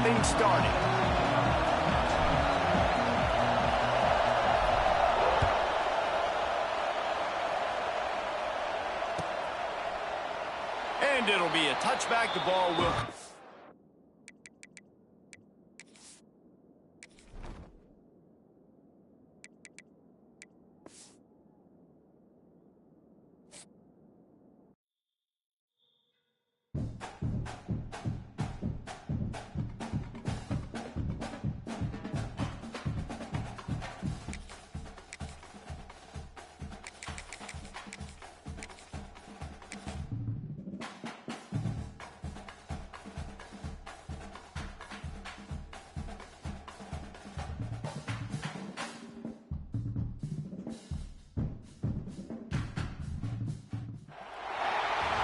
things started. And it'll be a touchback. The ball will...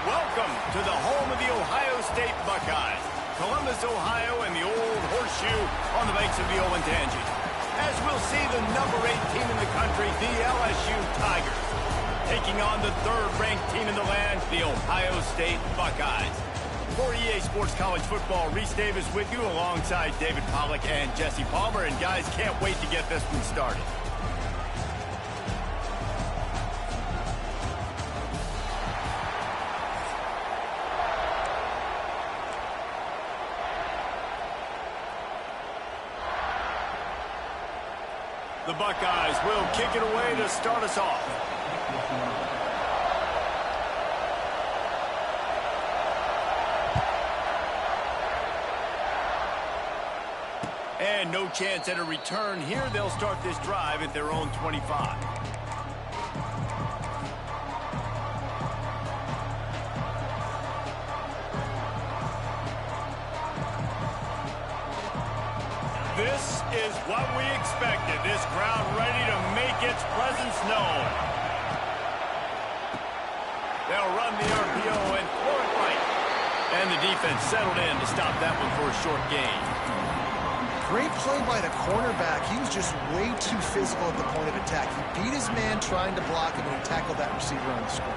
Welcome to the home of the Ohio State Buckeyes, Columbus, Ohio, and the old horseshoe on the banks of the Olentangy. As we'll see the number 8 team in the country, the LSU Tigers, taking on the third-ranked team in the land, the Ohio State Buckeyes. For EA Sports College Football, Reese Davis with you alongside David Pollack and Jesse Palmer. And guys, can't wait to get this one started. The Buckeyes will kick it away to start us off. And no chance at a return here. They'll start this drive at their own 25. This is what we expected. This crowd ready to make its presence known. They'll run the RPO and throw it right. And the defense settled in to stop that one for a short gain. Great play by the cornerback. He was just way too physical at the point of attack. He beat his man trying to block him, and he tackled that receiver on the screen.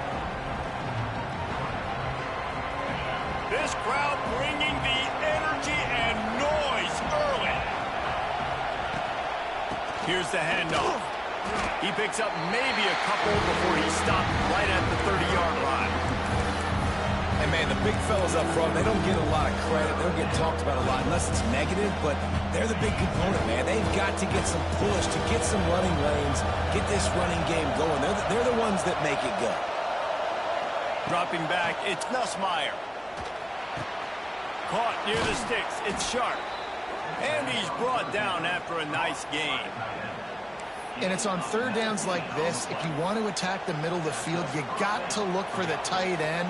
This crowd bringing the energy and noise early. Here's the handoff. He picks up maybe a couple before he stopped right at the 30-yard line. And, man, the big fellas up front, they don't get a lot of credit. They don't get talked about a lot unless it's negative, but they're the big component, man. They've got to get some push, to get some running lanes, get this running game going. They're the ones that make it go. Dropping back, it's Nussmeier. Caught near the sticks. It's Sharp. And he's brought down after a nice gain. And it's on third downs like this. If you want to attack the middle of the field, you got to look for the tight end.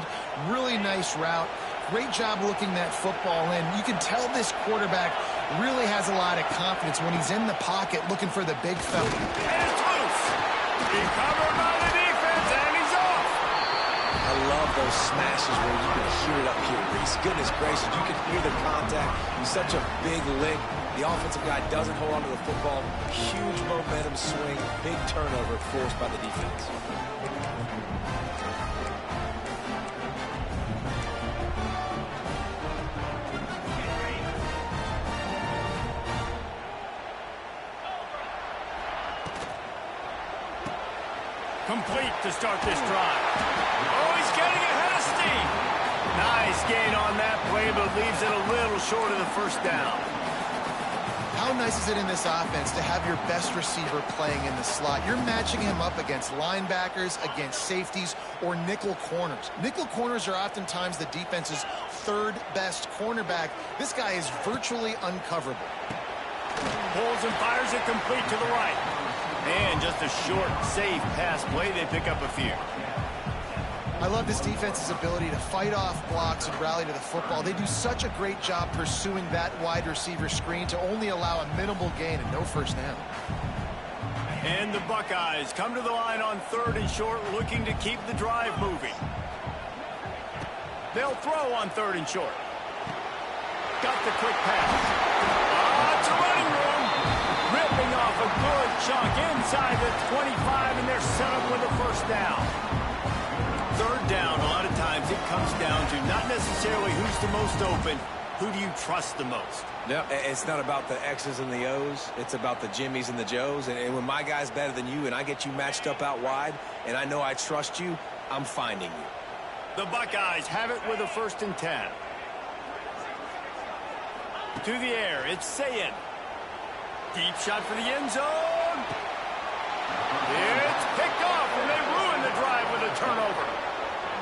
Really nice route. Great job looking that football in. You can tell this quarterback really has a lot of confidence when he's in the pocket looking for the big fella. And it's loose. Recovered by the defense, and he's off. I love those smashes where you can hear it up here, Reese. Goodness gracious, you can hear the contact. He's such a big lick. The offensive guy doesn't hold on to the football. Huge momentum swing, big turnover forced by the defense. Complete to start this drive. Oh, he's getting ahead of steam. Nice gain on that play, but leaves it a little short of the first down. How nice is it in this offense to have your best receiver playing in the slot? You're matching him up against linebackers, against safeties, or nickel corners. Nickel corners are oftentimes the defense's third best cornerback. This guy is virtually uncoverable. Pulls and fires it complete to the right. And just a short, safe pass play. They pick up a few. I love this defense's ability to fight off blocks and rally to the football. They do such a great job pursuing that wide receiver screen to only allow a minimal gain and no first down. And the Buckeyes come to the line on third and short, looking to keep the drive moving. They'll throw on third and short. Got the quick pass. It's a running room. Ripping off a good chunk inside the 25, and they're set up with a first down. Third down, a lot of times it comes down to not necessarily who's the most open, who do you trust the most? No, it's not about the X's and the O's. It's about the Jimmies and the Joes. And when my guy's better than you and I get you matched up out wide and I know I trust you, I'm finding you. The Buckeyes have it with a 1st and 10. To the air, it's Sayin. Deep shot for the end zone. It's picked off, and they ruin the drive with a turnover.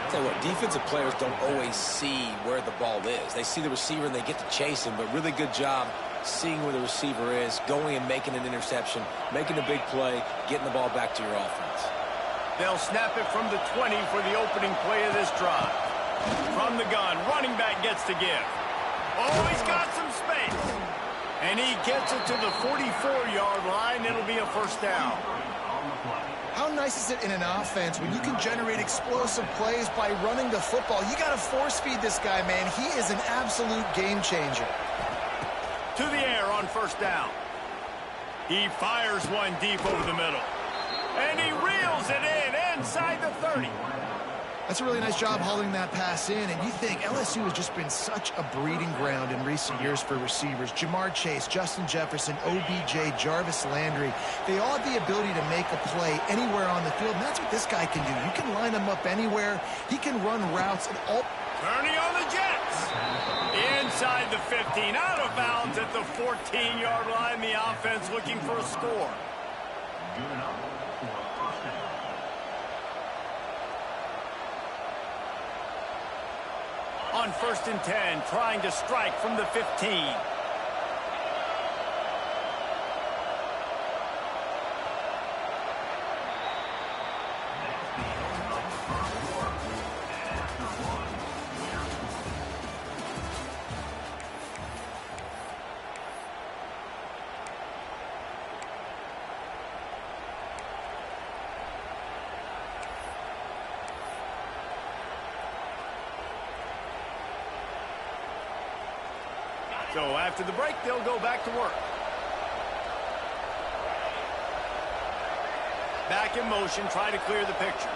Tell you what, defensive players don't always see where the ball is. They see the receiver and they get to chase him, but really good job seeing where the receiver is, going and making an interception, making a big play, getting the ball back to your offense. They'll snap it from the 20 for the opening play of this drive. From the gun, running back gets to give. Oh, he's got some space. And he gets it to the 44-yard line. It'll be a 1st down. How nice is it in an offense when you can generate explosive plays by running the football? You got to force feed this guy, man. He is an absolute game changer. To the air on 1st down. He fires one deep over the middle. And he reels it in inside the 30. That's a really nice job holding that pass in, and you think LSU has just been such a breeding ground in recent years for receivers. Jamar Chase, Justin Jefferson, OBJ, Jarvis Landry, they all have the ability to make a play anywhere on the field, and that's what this guy can do. You can line him up anywhere. He can run routes. And all. Turning on the Jets. Inside the 15, out of bounds at the 14-yard line. The offense looking for a score. On 1st and 10, trying to strike from the 15. So after the break, they'll go back to work. Back in motion, try to clear the picture.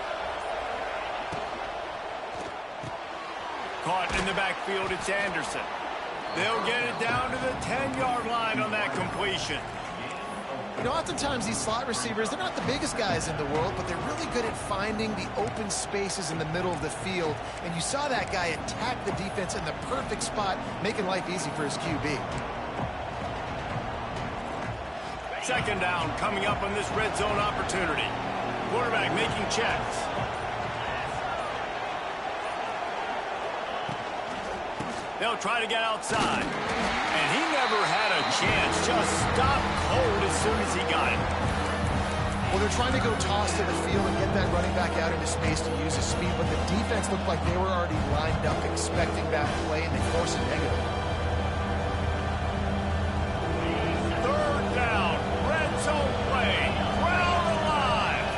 Caught in the backfield, it's Anderson. They'll get it down to the 10-yard line on that completion. You know, oftentimes these slot receivers, they're not the biggest guys in the world, but they're really good at finding the open spaces in the middle of the field. And you saw that guy attack the defense in the perfect spot, making life easy for his QB. 2nd down coming up on this red zone opportunity. Quarterback making checks. They'll try to get outside. And he never had a chance. Just stopped cold as soon as he got it. Well, they're trying to go toss to the field and get that running back out into space to use his speed, but the defense looked like they were already lined up expecting that play, and they forced a negative. 3rd down, red zone play. Crowd alive.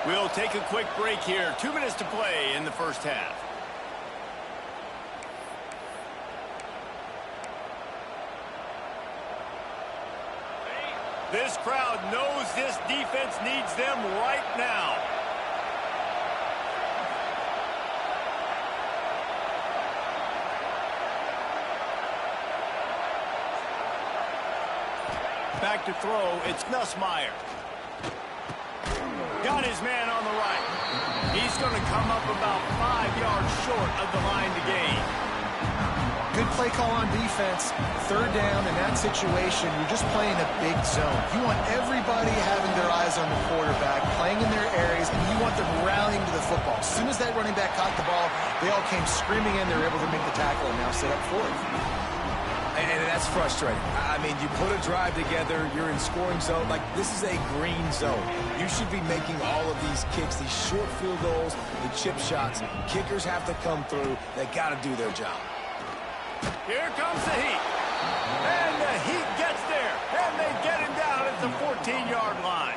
We'll take a quick break here. 2 minutes to play in the 1st half. This crowd knows this defense needs them right now. Back to throw, it's Nussmeier. Got his man on the right. He's going to come up about 5 yards short of the line to gain. Good play call on defense. 3rd down in that situation, you're just playing a big zone. You want everybody having their eyes on the quarterback, playing in their areas, and you want them rallying to the football. As soon as that running back caught the ball, they all came screaming in. They were able to make the tackle and now set up 4th. And that's frustrating. I mean, you put a drive together, you're in scoring zone. Like, this is a green zone. You should be making all of these kicks, these short field goals, the chip shots. Kickers have to come through. They got to do their job. Here comes the Heat. And the Heat gets there. And they get him down at the 14-yard line.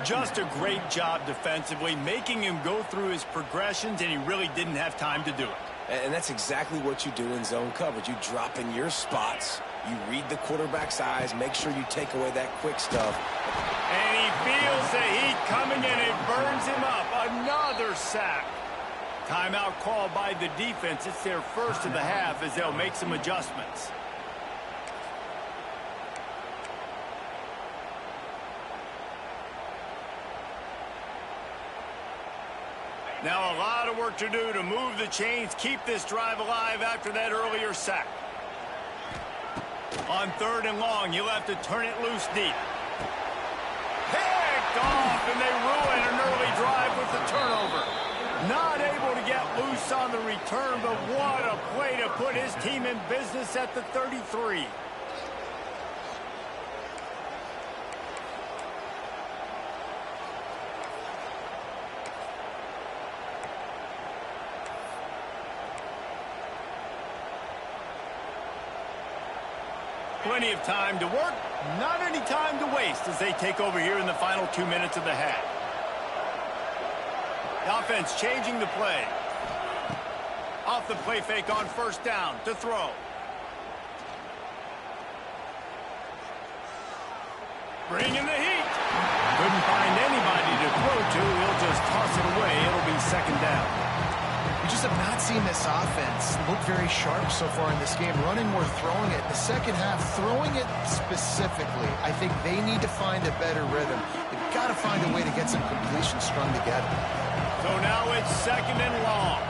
Just a great job defensively, making him go through his progressions, and he really didn't have time to do it. And that's exactly what you do in zone coverage. You drop in your spots. You read the quarterback's eyes. Make sure you take away that quick stuff. And he feels the heat coming and it burns him up. Another sack. Timeout called by the defense. It's their first of the half as they'll make some adjustments. Now a lot of work to do to move the chains, keep this drive alive after that earlier sack. On 3rd and long, you'll have to turn it loose deep. Picked off, and they ruin an early drive with the turnover. Not able to get loose on the return, but what a play to put his team in business at the 33. Plenty of time to work, not any time to waste as they take over here in the final 2 minutes of the half. The offense changing the play. Off the play fake on 1st down to throw. Bringing the heat. Couldn't find anybody to throw to. He'll just toss it away. It'll be 2nd down. We just have not seen this offense look very sharp so far in this game. Running more, throwing it. In the second half, throwing it specifically, I think they need to find a better rhythm. They've got to find a way to get some completions strung together. So now it's 2nd and long.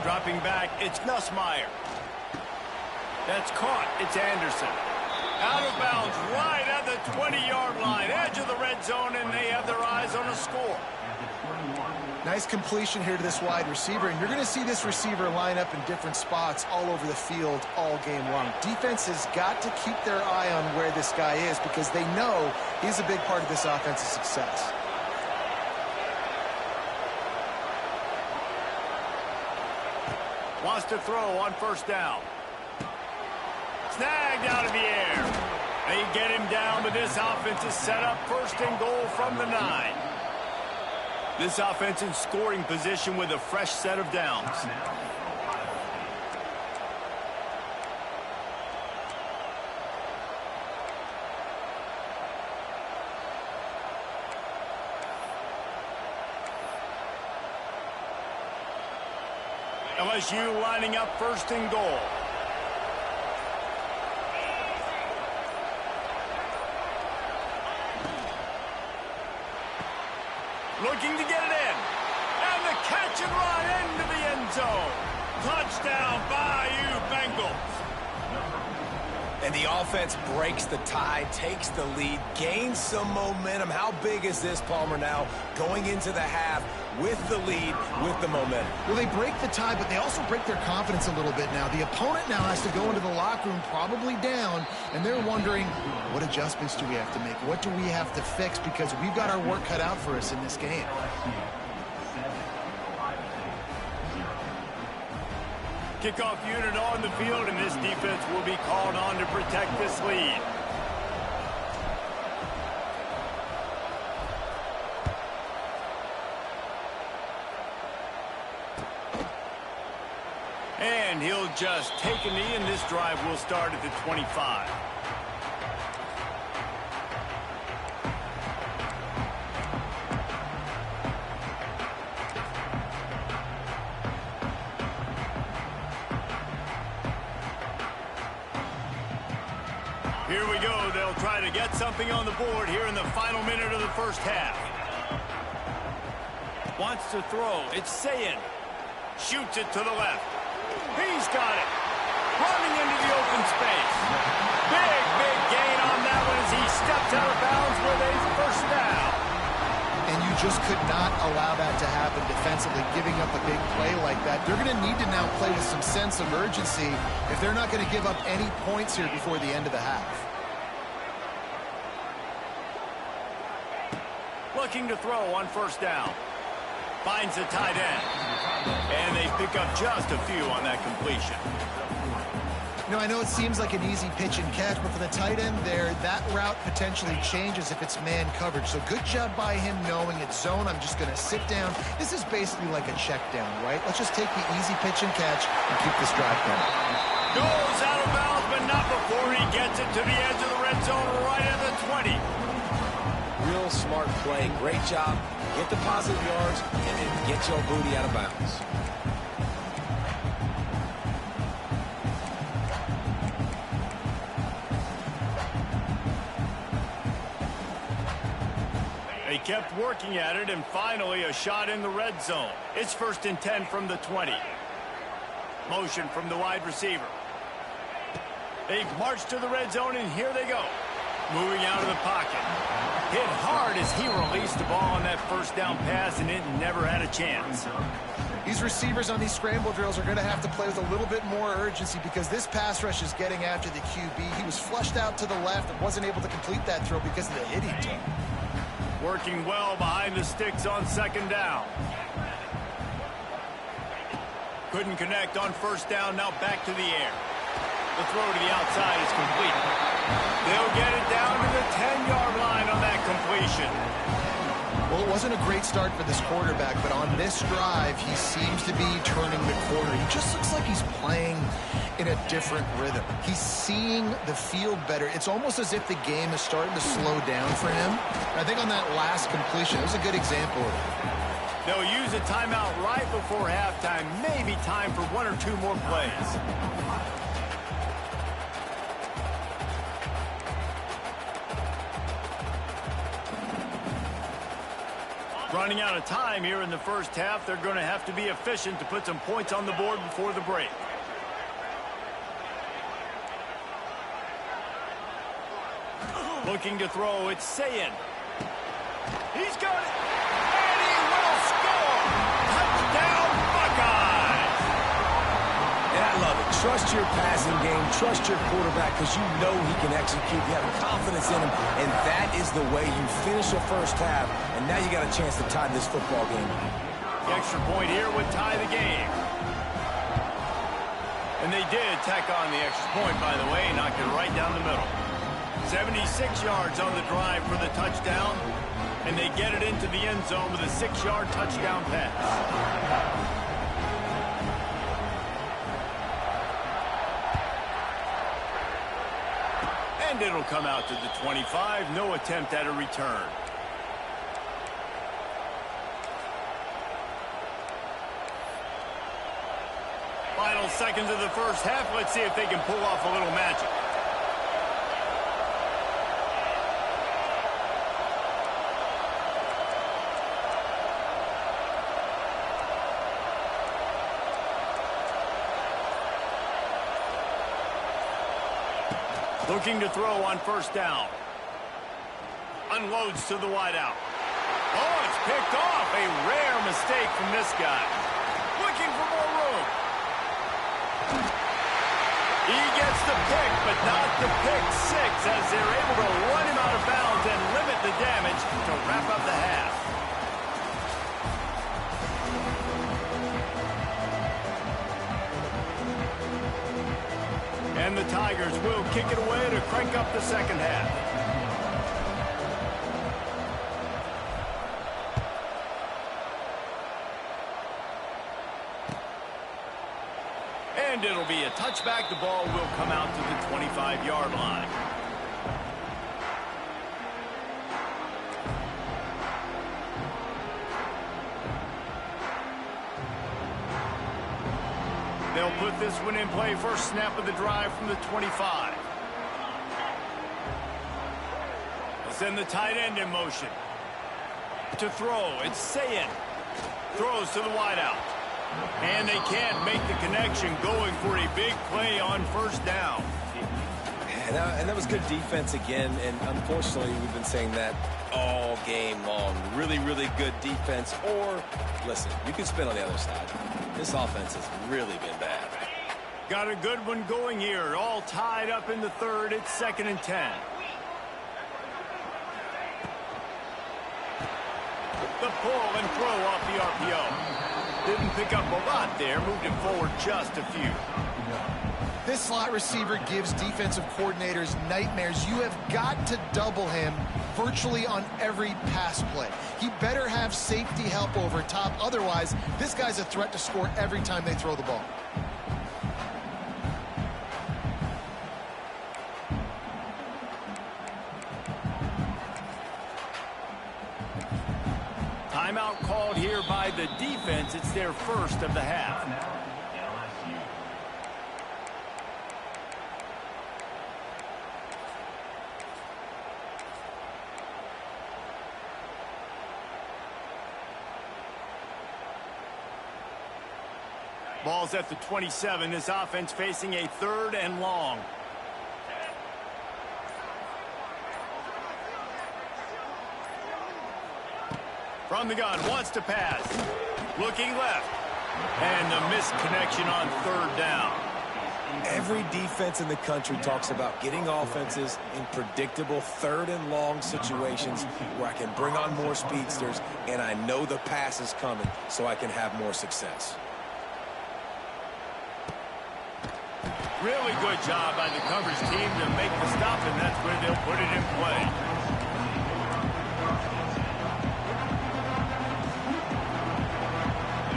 Dropping back, it's Nussmeier. That's caught. It's Anderson. Out of bounds, right at the 20-yard line. Edge of the red zone, and they have their eyes on a score. Nice completion here to this wide receiver, and you're going to see this receiver line up in different spots all over the field all game long. Defense has got to keep their eye on where this guy is because they know he's a big part of this offense's success. Wants to throw on 1st down. Snagged out of the air. They get him down, but this offense is set up 1st and goal from the 9. This offense in scoring position with a fresh set of downs. LSU lining up 1st and goal. Looking to get it in. And the catch and run into the end zone. Touchdown, Bayou Bengals. And the offense breaks the tie, takes the lead, gains some momentum. How big is this, Palmer, now going into the half with the lead, with the momentum? Well, they break the tie, but they also break their confidence a little bit now. The opponent now has to go into the locker room probably down, and they're wondering, what adjustments do we have to make? What do we have to fix? Because we've got our work cut out for us in this game. Kickoff unit on the field, and this defense will be called on to protect this lead. And he'll just take a knee, and this drive will start at the 25. Here we go. They'll try to get something on the board here in the final minute of the 1st half. Wants to throw. It's Sayin. Shoots it to the left. He's got it. Running into the open space. Big gain on that one as he steps out of bounds with a 1st down. And you just could not allow that to happen defensively, giving up a big play like that. They're going to need to now play with some sense of urgency if they're not going to give up any points here before the end of the half. Looking to throw on 1st down. Finds the tight end. And they pick up just a few on that completion. You know, I know it seems like an easy pitch and catch, but for the tight end there, that route potentially changes if it's man coverage. So good job by him knowing it's zone. I'm just going to sit down. This is basically like a check down, right? Let's just take the easy pitch and catch and keep this drive going. Goes out of bounds, but not before he gets it to the edge of the red zone right at the 20. smart play. Great job. Get the positive yards and then get your booty out of bounds. They kept working at it, and finally a shot in the red zone. It's 1st and 10 from the 20. Motion from the wide receiver. They've marched to the red zone, and here they go. Moving out of the pocket. Hit hard as he released the ball on that first down pass, and it never had a chance. These receivers on these scramble drills are going to have to play with a little bit more urgency because this pass rush is getting after the QB. He was flushed out to the left and wasn't able to complete that throw because of the hit he took. Working well behind the sticks on 2nd down. Couldn't connect on 1st down, now back to the air. The throw to the outside is complete. They'll get it down to the 10-yard line on that completion. Well, it wasn't a great start for this quarterback, but on this drive, he seems to be turning the corner. He just looks like he's playing in a different rhythm. He's seeing the field better. It's almost as if the game is starting to slow down for him. I think on that last completion, it was a good example of it. They'll use a timeout right before halftime. Maybe time for 1 or 2 more plays. Running out of time here in the first half. They're going to have to be efficient to put some points on the board before the break. Looking to throw, it's Sayin. He's got it, and he will score! Touchdown, Buckeyes! And I love it. Trust your passing game. Trust your quarterback because you know he can execute. You have confidence in him, and that is the way you finish the first half, and now you got a chance to tie this football game. The extra point here would tie the game. And they did tack on the extra point, by the way, knocked it right down the middle. 76 yards on the drive for the touchdown, and they get it into the end zone with a 6-yard touchdown pass. And it'll come out to the 25. No attempt at a return. Final seconds of the first half. Let's see if they can pull off a little magic. Looking to throw on 1st down. Unloads to the wideout. Oh, it's picked off. A rare mistake from this guy. Looking for more room. He gets the pick, but not the pick 6 as they're able to run him out of bounds and limit the damage to wrap up the half. And the Tigers will kick it away to crank up the second half. And it'll be a touchback. The ball will come out to the 25-yard line. They'll put this one in play. First snap of the drive from the 25. They'll send the tight end in motion. To throw, it's Sayin. Throws to the wideout. And they can't make the connection, going for a big play on 1st down. And that was good defense again, and unfortunately we've been saying that all game long. Really, really good defense. Or, listen, you can spin on the other side. This offense has really been bad. Got a good one going here. All tied up in the 3rd. It's 2nd and 10. The pull and throw off the RPO. Didn't pick up a lot there. Moved it forward just a few. This slot receiver gives defensive coordinators nightmares. You have got to double him virtually on every pass play. He better have safety help over top. Otherwise, this guy's a threat to score every time they throw the ball. by the defense. It's their first of the half. Ball's at the 27. This offense facing a 3rd and long. From the gun, wants to pass. Looking left. And the missed connection on 3rd down. Every defense in the country talks about getting offenses in predictable 3rd and long situations where I can bring on more speedsters and I know the pass is coming so I can have more success. Really good job by the coverage team to make the stop, and that's where they'll put it in play.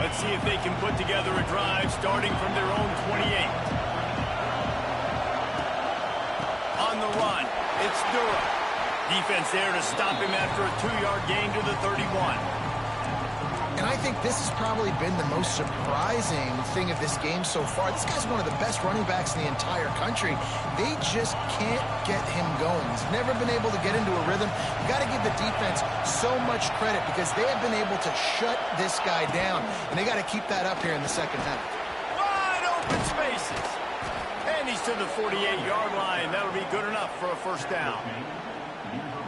Let's see if they can put together a drive starting from their own 28. On the run, it's Durham. Defense there to stop him after a 2-yard gain to the 31. And I think this has probably been the most surprising thing of this game so far. This guy's one of the best running backs in the entire country. They just can't get him going. He's never been able to get into a rhythm. You got to give the defense so much credit because they have been able to shut this guy down. And they got to keep that up here in the second half. Wide open spaces. And he's to the 48-yard line. That'll be good enough for a 1st down.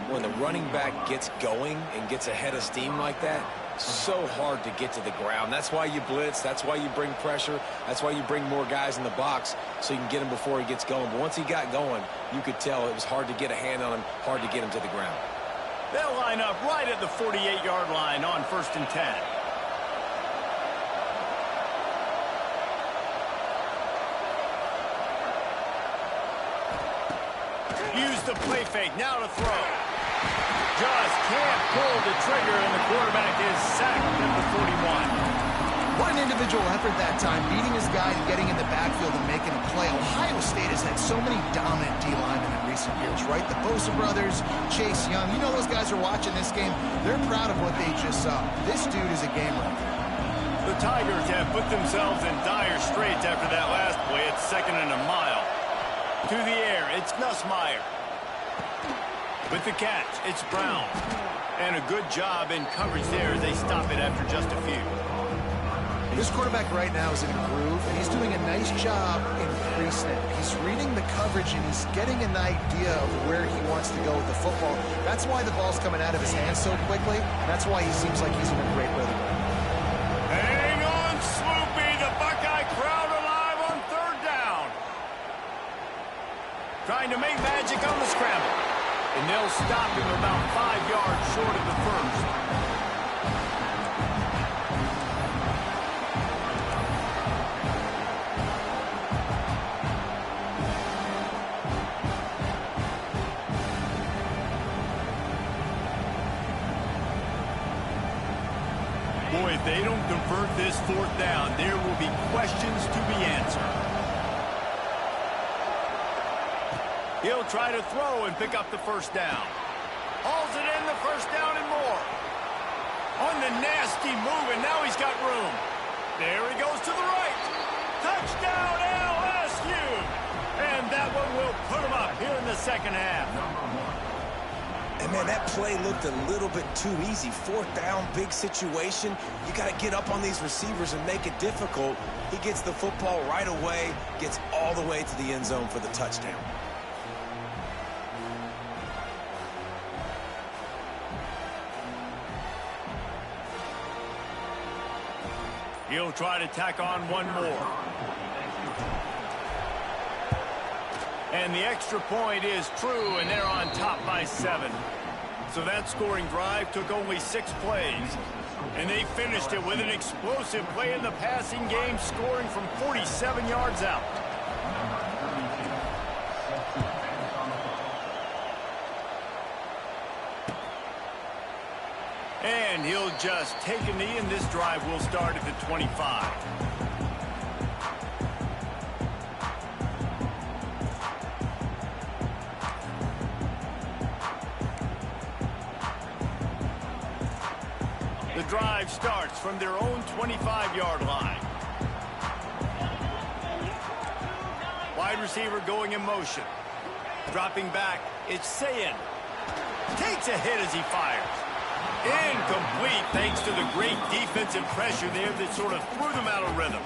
When the running back gets going and gets ahead of steam like that, so hard to get to the ground. That's why you blitz. That's why you bring pressure. That's why you bring more guys in the box so you can get him before he gets going. But once he got going, you could tell it was hard to get a hand on him, hard to get him to the ground. They'll line up right at the 48-yard line on 1st and 10. Use the play fake. Now to throw. Just can't pull the trigger, and the quarterback is sacked at the 41. What an individual effort that time, beating his guy and getting in the backfield and making a play. Ohio State has had so many dominant D-linemen in recent years, right? The Bosa brothers, Chase Young. You know those guys are watching this game. They're proud of what they just saw. This dude is a game runner. The Tigers have put themselves in dire straits after that last play. It's 2nd and a mile. To the air, it's Nussmeier. With the catch, it's Brown. And a good job in coverage there as they stop it after just a few. This quarterback right now is in a groove, and he's doing a nice job in pre-snap. He's reading the coverage, and he's getting an idea of where he wants to go with the football. That's why the ball's coming out of his hands so quickly. That's why he seems like he's in a great rhythm. Hang on, Sloopy. The Buckeye crowd alive on 3rd down. Trying to make magic on the scramble. And they'll stop him about 5 yards short of the 1st. Boy, if they don't convert this 4th down, there will be questions to be answered. He'll try to throw and pick up the 1st down. Hauls it in, the 1st down and more. On the nasty move, and now he's got room. There he goes to the right. Touchdown, LSU! And that one will put him up here in the 2nd half. And, man, that play looked a little bit too easy. 4th down, big situation. You got to get up on these receivers and make it difficult. He gets the football right away, gets all the way to the end zone for the touchdown. He'll try to tack on one more. And the extra point is true, and they're on top by 7. So that scoring drive took only 6 plays. And they finished it with an explosive play in the passing game, scoring from 47 yards out. And he'll just take a knee, and this drive will start at the 25. The drive starts from their own 25-yard line. Wide receiver going in motion. Dropping back, it's Sayin. Takes a hit as he fires. Incomplete thanks to the great defensive pressure there that sort of threw them out of rhythm.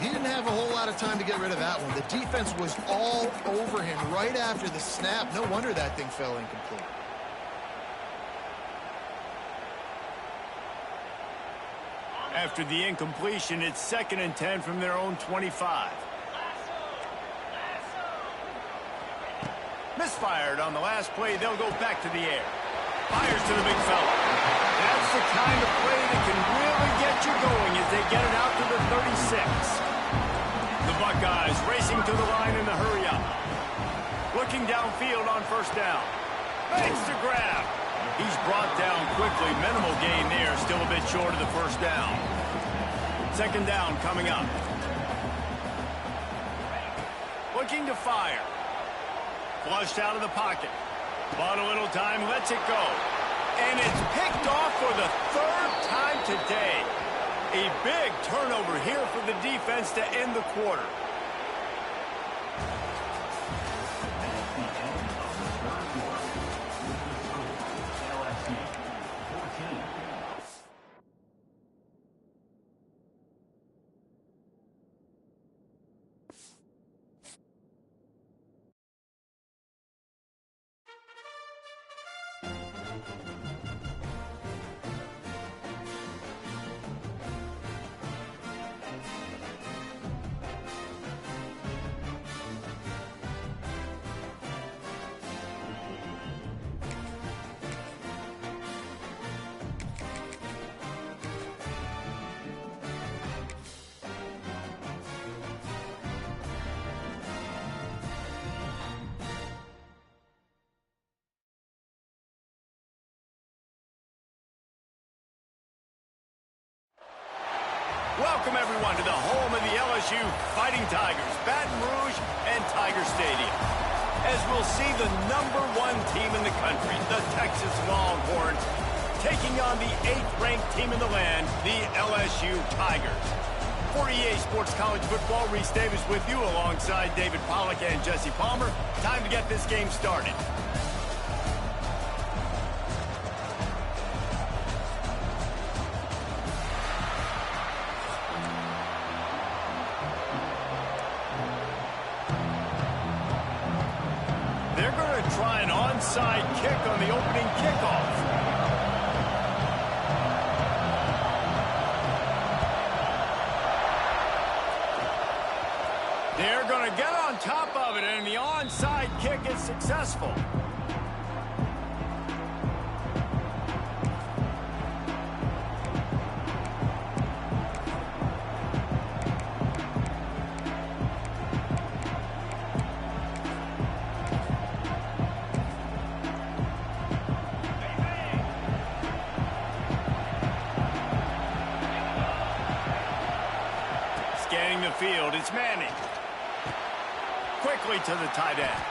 He didn't have a whole lot of time to get rid of that one. The defense was all over him right after the snap. No wonder that thing fell incomplete. After the incompletion, it's 2nd and 10 from their own 25. Misfired on the last play. They'll go back to the air. Fires to the big fella. That's the kind of play that can really get you going as they get it out to the 36. The Buckeyes racing to the line in the hurry-up. Looking downfield on 1st down. Makes the grab. He's brought down quickly. Minimal gain there. Still a bit short of the 1st down. 2nd down coming up. Looking to fire. Flushed out of the pocket. Bought a little time, lets it go. And it's picked off for the 3rd time today. A big turnover here for the defense to end the quarter. Welcome, everyone, to the home of the LSU Fighting Tigers, Baton Rouge and Tiger Stadium. As we'll see the #1 team in the country, the Texas Longhorns, taking on the 8th-ranked team in the land, the LSU Tigers. For EA Sports College Football, Reese Davis with you alongside David Pollack and Jesse Palmer. Time to get this game started. They're going to try an onside kick on the opening kickoff. They're going to get on top of it, and the onside kick is successful. Scanning the field, it's Manning. Quickly to the tight end.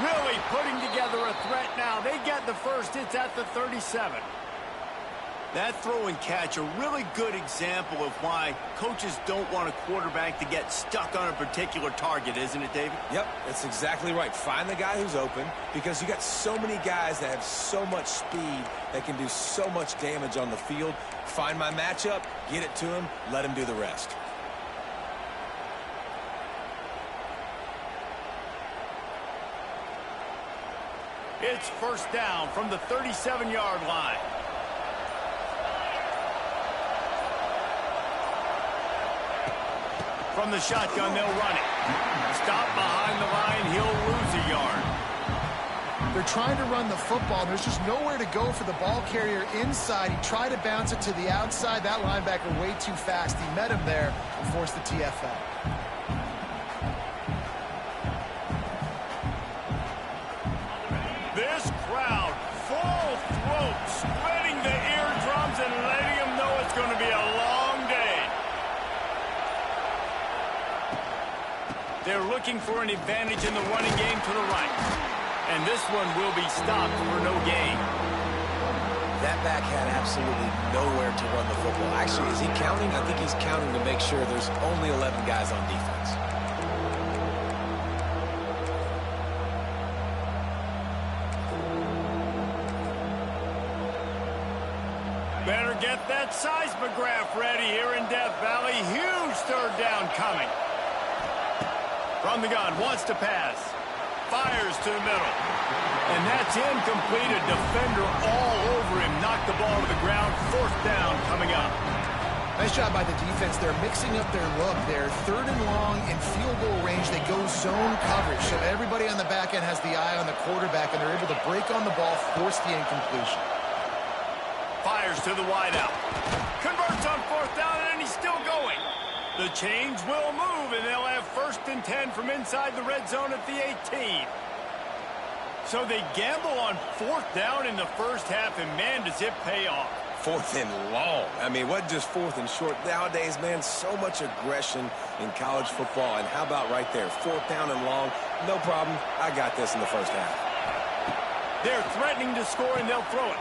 Really putting together a threat now. They get the first. It's at the 37. That throw and catch, a really good example of why coaches don't want a quarterback to get stuck on a particular target, isn't it, David? Yep, that's exactly right. Find the guy who's open, because you got so many guys that have so much speed that can do so much damage on the field. Find my matchup, get it to him, let him do the rest. It's first down from the 37-yard line. From the shotgun, they'll run it. Stop behind the line, he'll lose a yard. They're trying to run the football. There's just nowhere to go for the ball carrier inside. He tried to bounce it to the outside. That linebacker way too fast. He met him there and forced the TFL. This crowd, full throat, spreading the eardrums and letting them know it's going to be a long day. They're looking for an advantage in the running game to the right. And this one will be stopped for no gain. That back had absolutely nowhere to run the football. Actually, is he counting? I think he's counting to make sure there's only 11 guys on defense. Better get that seismograph ready here in Death Valley. Huge third down coming. From the gun, wants to pass. Fires to the middle. And that's incomplete. A defender all over him. Knocked the ball to the ground. Fourth down coming up. Nice job by the defense. They're mixing up their look. They're third and long in field goal range. They go zone coverage. So everybody on the back end has the eye on the quarterback, and they're able to break on the ball, force the incompletion. Fires to the wideout. Converts on fourth down, and he's still going. The chains will move, and they'll have first and 10 from inside the red zone at the 18. So they gamble on fourth down in the first half, and man, does it pay off. Fourth and long. I mean, what just fourth and short? Nowadays, man, so much aggression in college football. And how about right there? Fourth down and long. No problem. I got this in the first half. They're threatening to score, and they'll throw it.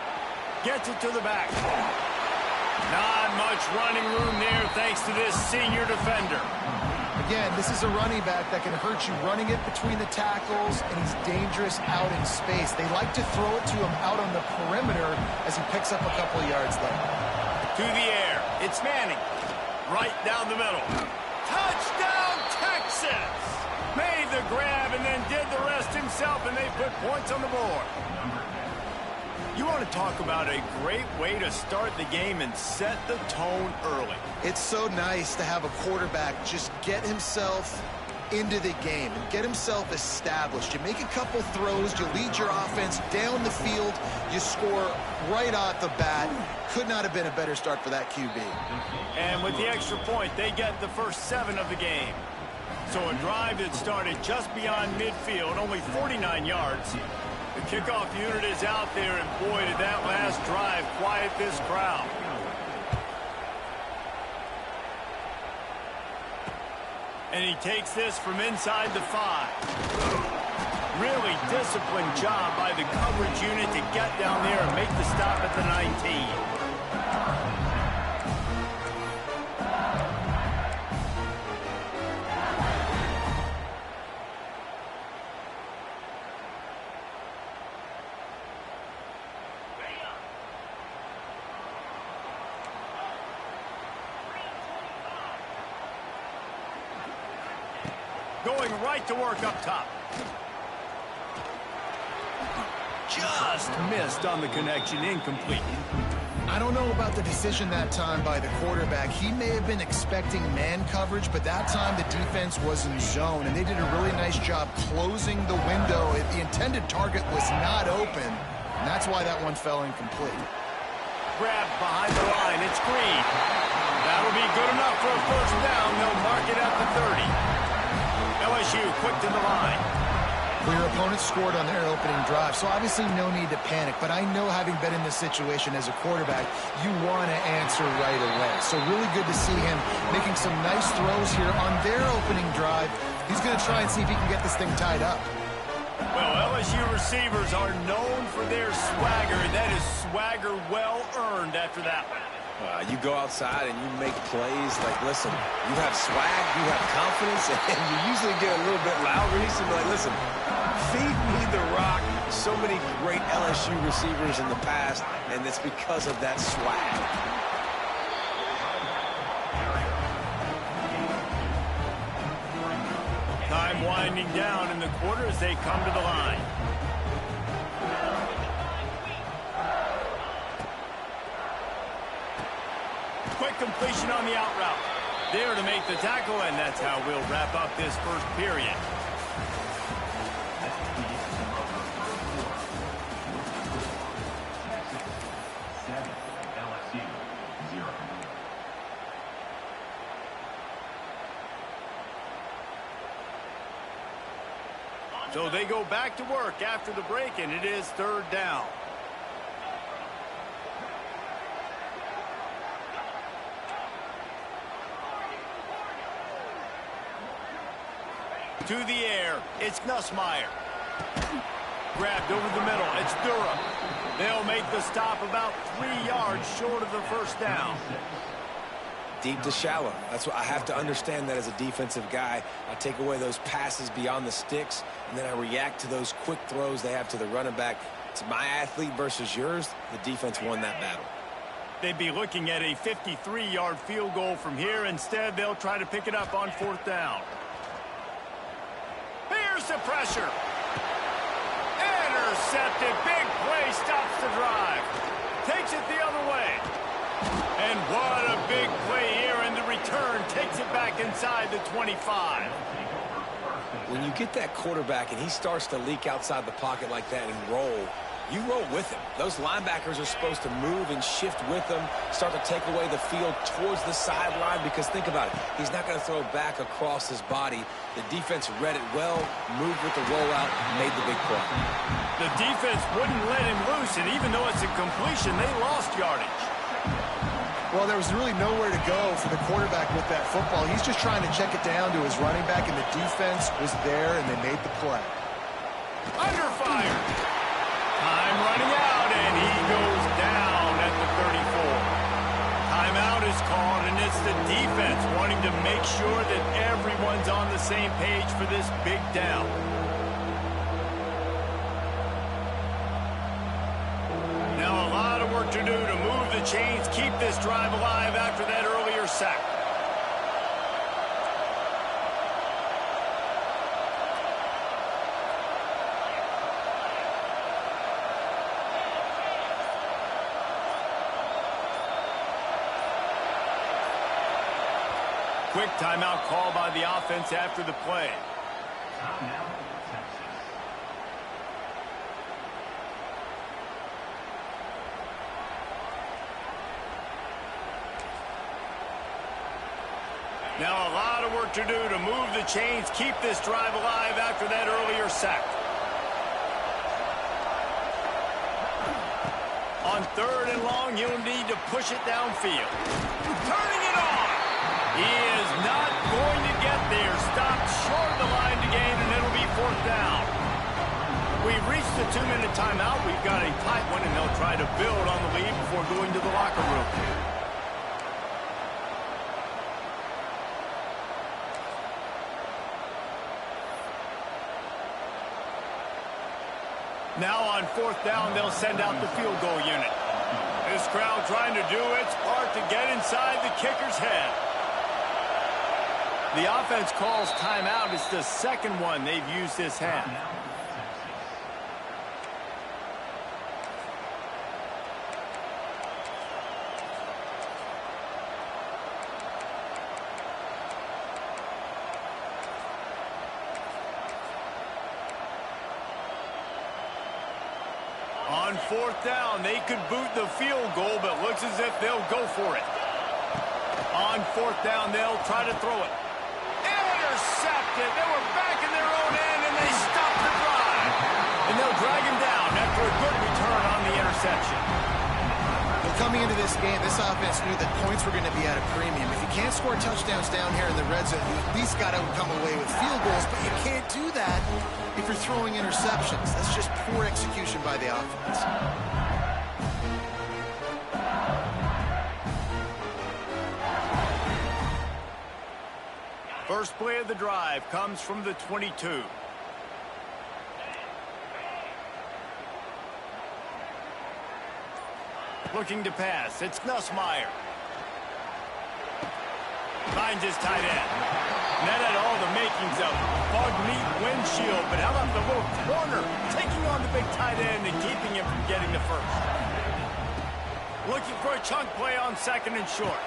Gets it to the back. Not much running room there thanks to this senior defender. Again, this is a running back that can hurt you running it between the tackles, and he's dangerous out in space. They like to throw it to him out on the perimeter as he picks up a couple of yards there. To the air. It's Manning. Right down the middle. Touchdown, Texas! Made the grab and then did the rest himself, and they put points on the board. You want to talk about a great way to start the game and set the tone early. It's so nice to have a quarterback just get himself into the game and get himself established. You make a couple throws, you lead your offense down the field, you score right off the bat. Could not have been a better start for that QB. And with the extra point, they get the first 7 of the game. So a drive that started just beyond midfield, only 49 yards. The kickoff unit is out there, and boy, did that last drive quiet this crowd. And he takes this from inside the 5. Really disciplined job by the coverage unit to get down there and make the stop at the 19. Going right to work up top. Just missed on the connection, incomplete. I don't know about the decision that time by the quarterback. He may have been expecting man coverage, but that time the defense was in zone, and they did a really nice job closing the window. The intended target was not open, and that's why that one fell incomplete. Grabbed behind the line. It's Green. That'll be good enough for a first down. They'll mark it at the 30. LSU quick to the line. Well, your opponent scored on their opening drive, so obviously no need to panic. But I know, having been in this situation as a quarterback, you want to answer right away. So really good to see him making some nice throws here on their opening drive. He's going to try and see if he can get this thing tied up. Well, LSU receivers are known for their swagger. That is swagger well earned after that one. You go outside and you make plays. Like, listen, you have swag, you have confidence, and you usually get a little bit louder. He's like, listen, feed me the rock. So many great LSU receivers in the past, and it's because of that swag. Time winding down in the quarter as they come to the line. Quick completion on the out route. There to make the tackle, and that's how we'll wrap up this first period. So they go back to work after the break, and it is third down. To the air, it's Nussmeier. Grabbed over the middle. It's Durham. They'll make the stop about 3 yards short of the first down. Deep to shallow. That's what I have to understand that as a defensive guy. I take away those passes beyond the sticks, and then I react to those quick throws they have to the running back. It's my athlete versus yours. The defense won that battle. They'd be looking at a 53-yard field goal from here. Instead, they'll try to pick it up on 4th down. Here's the pressure. Intercepted. Big play stops the drive. Takes it the other way. And what a big play here, and the return takes it back inside the 25. When you get that quarterback and he starts to leak outside the pocket like that and roll, you roll with him. Those linebackers are supposed to move and shift with him, start to take away the field towards the sideline, because think about it. He's not going to throw back across his body. The defense read it well, moved with the rollout, made the big play. The defense wouldn't let him loose, and even though it's a completion, they lost yardage. Well, there was really nowhere to go for the quarterback with that football. He's just trying to check it down to his running back, and the defense was there, and they made the play. Under fire. Time running out, and he goes down at the 34. Timeout is called, and it's the defense wanting to make sure that everyone's on the same page for this big down. Now a lot of work to do to move the chains, keep this drive alive after that earlier sack. Quick timeout call by the offense after the play. Now a lot of work to do to move the chains, keep this drive alive after that earlier sack. On 3rd and long, he'll need to push it downfield. Turning it on. He is not going to get there. Stopped short of the line to gain, and it'll be 4th down. We've reached the 2-minute timeout. We've got a tight one, and they'll try to build on the lead before going to the locker room. Now on 4th down, they'll send out the field goal unit. This crowd trying to do its part to get inside the kicker's head. The offense calls timeout. It's the second one they've used this half. On 4th down, they could boot the field goal, but looks as if they'll go for it. On 4th down, they'll try to throw it. Intercepted. They were back in their own end, and they stopped the drive. And they'll drag him down after a good return on the interception. Well, coming into this game, this offense knew that points were going to be at a premium. If you can't score touchdowns down here in the red zone, you at least got to come away with field goals, but you can't do that if you're throwing interceptions. That's just poor execution by the offense. First play of the drive comes from the 22. Looking to pass. It's Nussmeier. Finds his tight end. And that had all the makings of bug meat windshield, but how about the little corner taking on the big tight end and keeping him from getting the first? Looking for a chunk play on 2nd and short.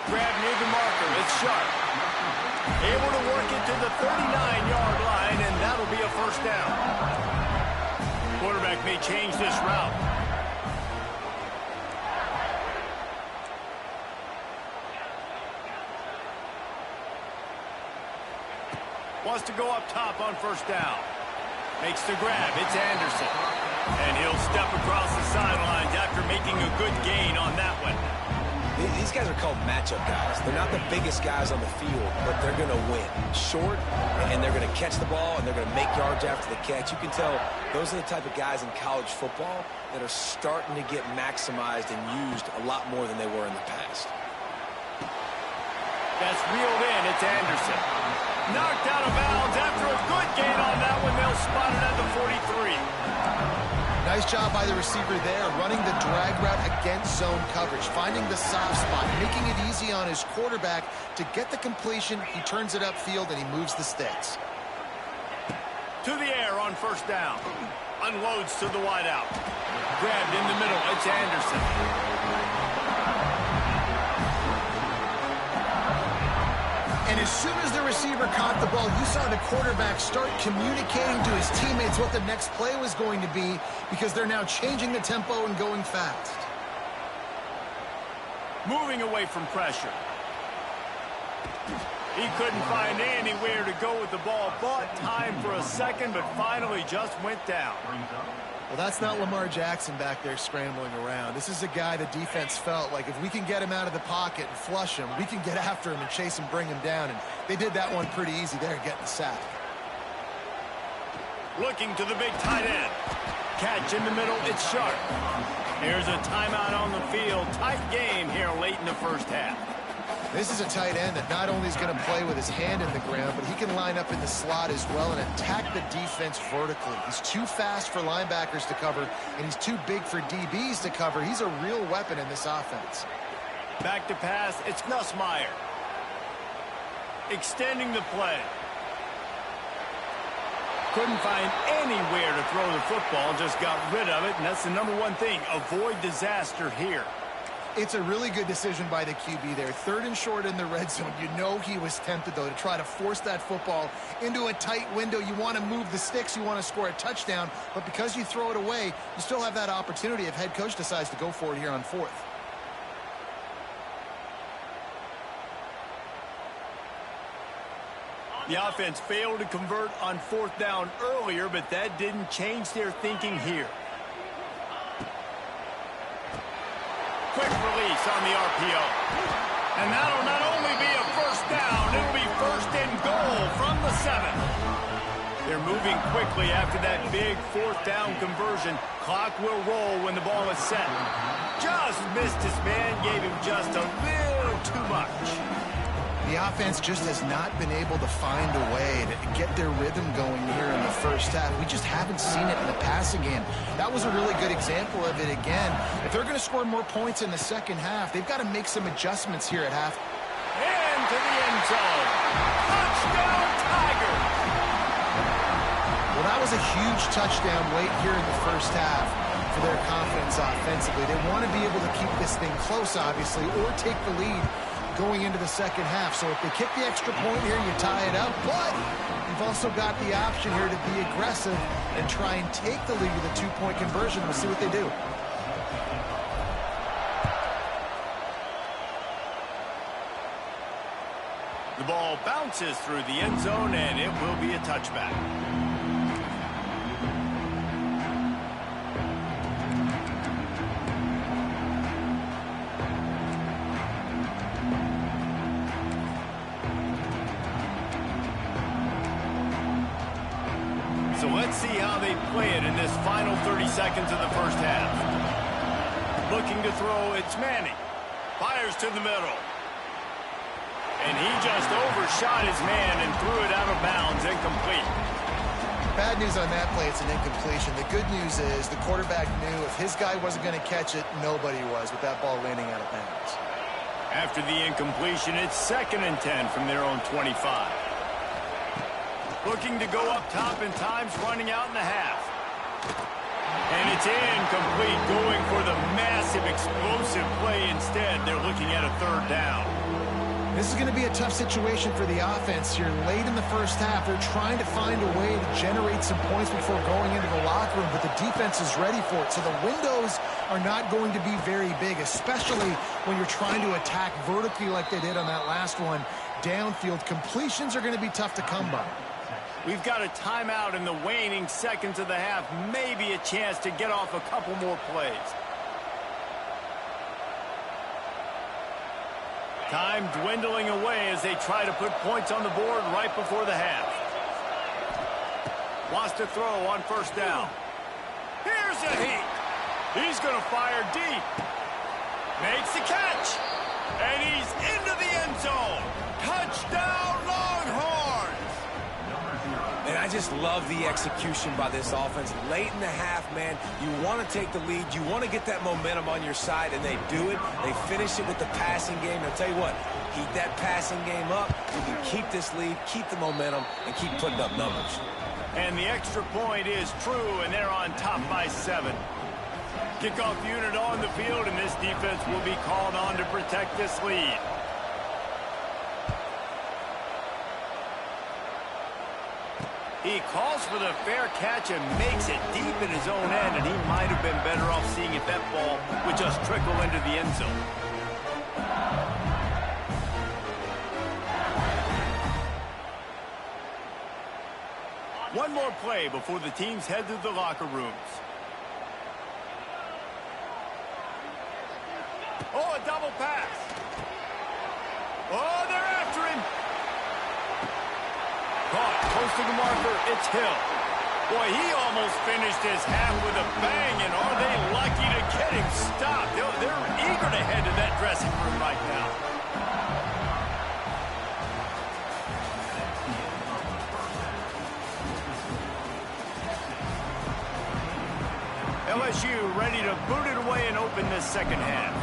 Grab near the marker. It's Sharp. Able to work it to the 39-yard line, and that'll be a first down. Quarterback may change this route. Wants to go up top on 1st down. Makes the grab. It's Anderson. And he'll step across the sidelines after making a good gain on that one. These guys are called matchup guys. They're not the biggest guys on the field, but they're going to win. Short, and they're going to catch the ball, and they're going to make yards after the catch. You can tell those are the type of guys in college football that are starting to get maximized and used a lot more than they were in the past. That's reeled in. It's Anderson. Knocked out of bounds after a good gain on that one. They'll spot it at the 43. Nice job by the receiver there, running the drag route against zone coverage, finding the soft spot, making it easy on his quarterback to get the completion. He turns it upfield, and he moves the sticks. To the air on first down. Unloads to the wideout. Grabbed in the middle. It's Anderson. And as soon as the receiver caught the ball, you saw the quarterback start communicating to his teammates what the next play was going to be, because they're now changing the tempo and going fast. Moving away from pressure. He couldn't find anywhere to go with the ball. Bought time for a second, but finally just went down. Well, that's not Lamar Jackson back there scrambling around. This is a guy the defense felt like if we can get him out of the pocket and flush him, we can get after him and chase him, bring him down. And they did that one pretty easy there, getting the sack. Looking to the big tight end. Catch in the middle, it's Sharp. Here's a timeout on the field. Tight game here late in the first half. This is a tight end that not only is going to play with his hand in the ground, but he can line up in the slot as well and attack the defense vertically. He's too fast for linebackers to cover, and he's too big for DBs to cover. He's a real weapon in this offense. Back to pass, it's Nussmeier. Extending the play. Couldn't find anywhere to throw the football, just got rid of it, and that's the number one thing. Avoid disaster here. It's a really good decision by the QB there. 3rd and short in the red zone. You know he was tempted, though, to try to force that football into a tight window. You want to move the sticks. You want to score a touchdown. But because you throw it away, you still have that opportunity if head coach decides to go for it here on 4th. The offense failed to convert on 4th down earlier, but that didn't change their thinking here. Quick release on the RPO. And that'll not only be a first down, it'll be 1st and goal from the 7. They're moving quickly after that big 4th down conversion. Clock will roll when the ball is set. Just missed his man, gave him just a little too much. The offense just has not been able to find a way to get their rhythm going here in the first half. We just haven't seen it in the passing game. That was a really good example of it again. If they're going to score more points in the second half, they've got to make some adjustments here at half. Into the end zone. Touchdown, Tigers! Well, that was a huge touchdown late here in the first half for their confidence offensively. They want to be able to keep this thing close, obviously, or take the lead going into the second half. So if they kick the extra point here, you tie it up. But you've also got the option here to be aggressive and try and take the lead with a 2-point conversion. We'll see what they do. The ball bounces through the end zone, and it will be a touchback. So let's see how they play it in this final 30 seconds of the first half. Looking to throw, it's Manning. Fires to the middle. And he just overshot his man and threw it out of bounds, incomplete. Bad news on that play, it's an incompletion. The good news is the quarterback knew if his guy wasn't going to catch it, nobody was with that ball landing out of bounds. After the incompletion, it's 2nd and 10 from their own 25. Looking to go up top, and time's running out in the half. And it's incomplete, going for the massive explosive play instead. They're looking at a 3rd down. This is going to be a tough situation for the offense here. Late in the first half, they're trying to find a way to generate some points before going into the locker room, but the defense is ready for it. So the windows are not going to be very big, especially when you're trying to attack vertically like they did on that last one. Downfield completions are going to be tough to come by. We've got a timeout in the waning seconds of the half. Maybe a chance to get off a couple more plays. Time dwindling away as they try to put points on the board right before the half. Wants to throw on first down. Here's a heat. He's going to fire deep. Makes the catch. And he's into the end zone. Touchdown, Longhorns! And I just love the execution by this offense. Late in the half, man, you want to take the lead. You want to get that momentum on your side, and they do it. They finish it with the passing game. I'll tell you what, keep that passing game up. You can keep this lead, keep the momentum, and keep putting up numbers. And the extra point is true, and they're on top by 7. Kickoff unit on the field, and this defense will be called on to protect this lead. He calls for the fair catch and makes it deep in his own end, and he might have been better off seeing if that ball would just trickle into the end zone. One more play before the teams head to the locker rooms. Oh, a double pass. Oh, they're after him. Caught close to the marker. It's Hill. Boy, he almost finished his half with a bang, and are they lucky to get him stopped? They're eager to head to that dressing room right now. LSU ready to boot it away and open this second half.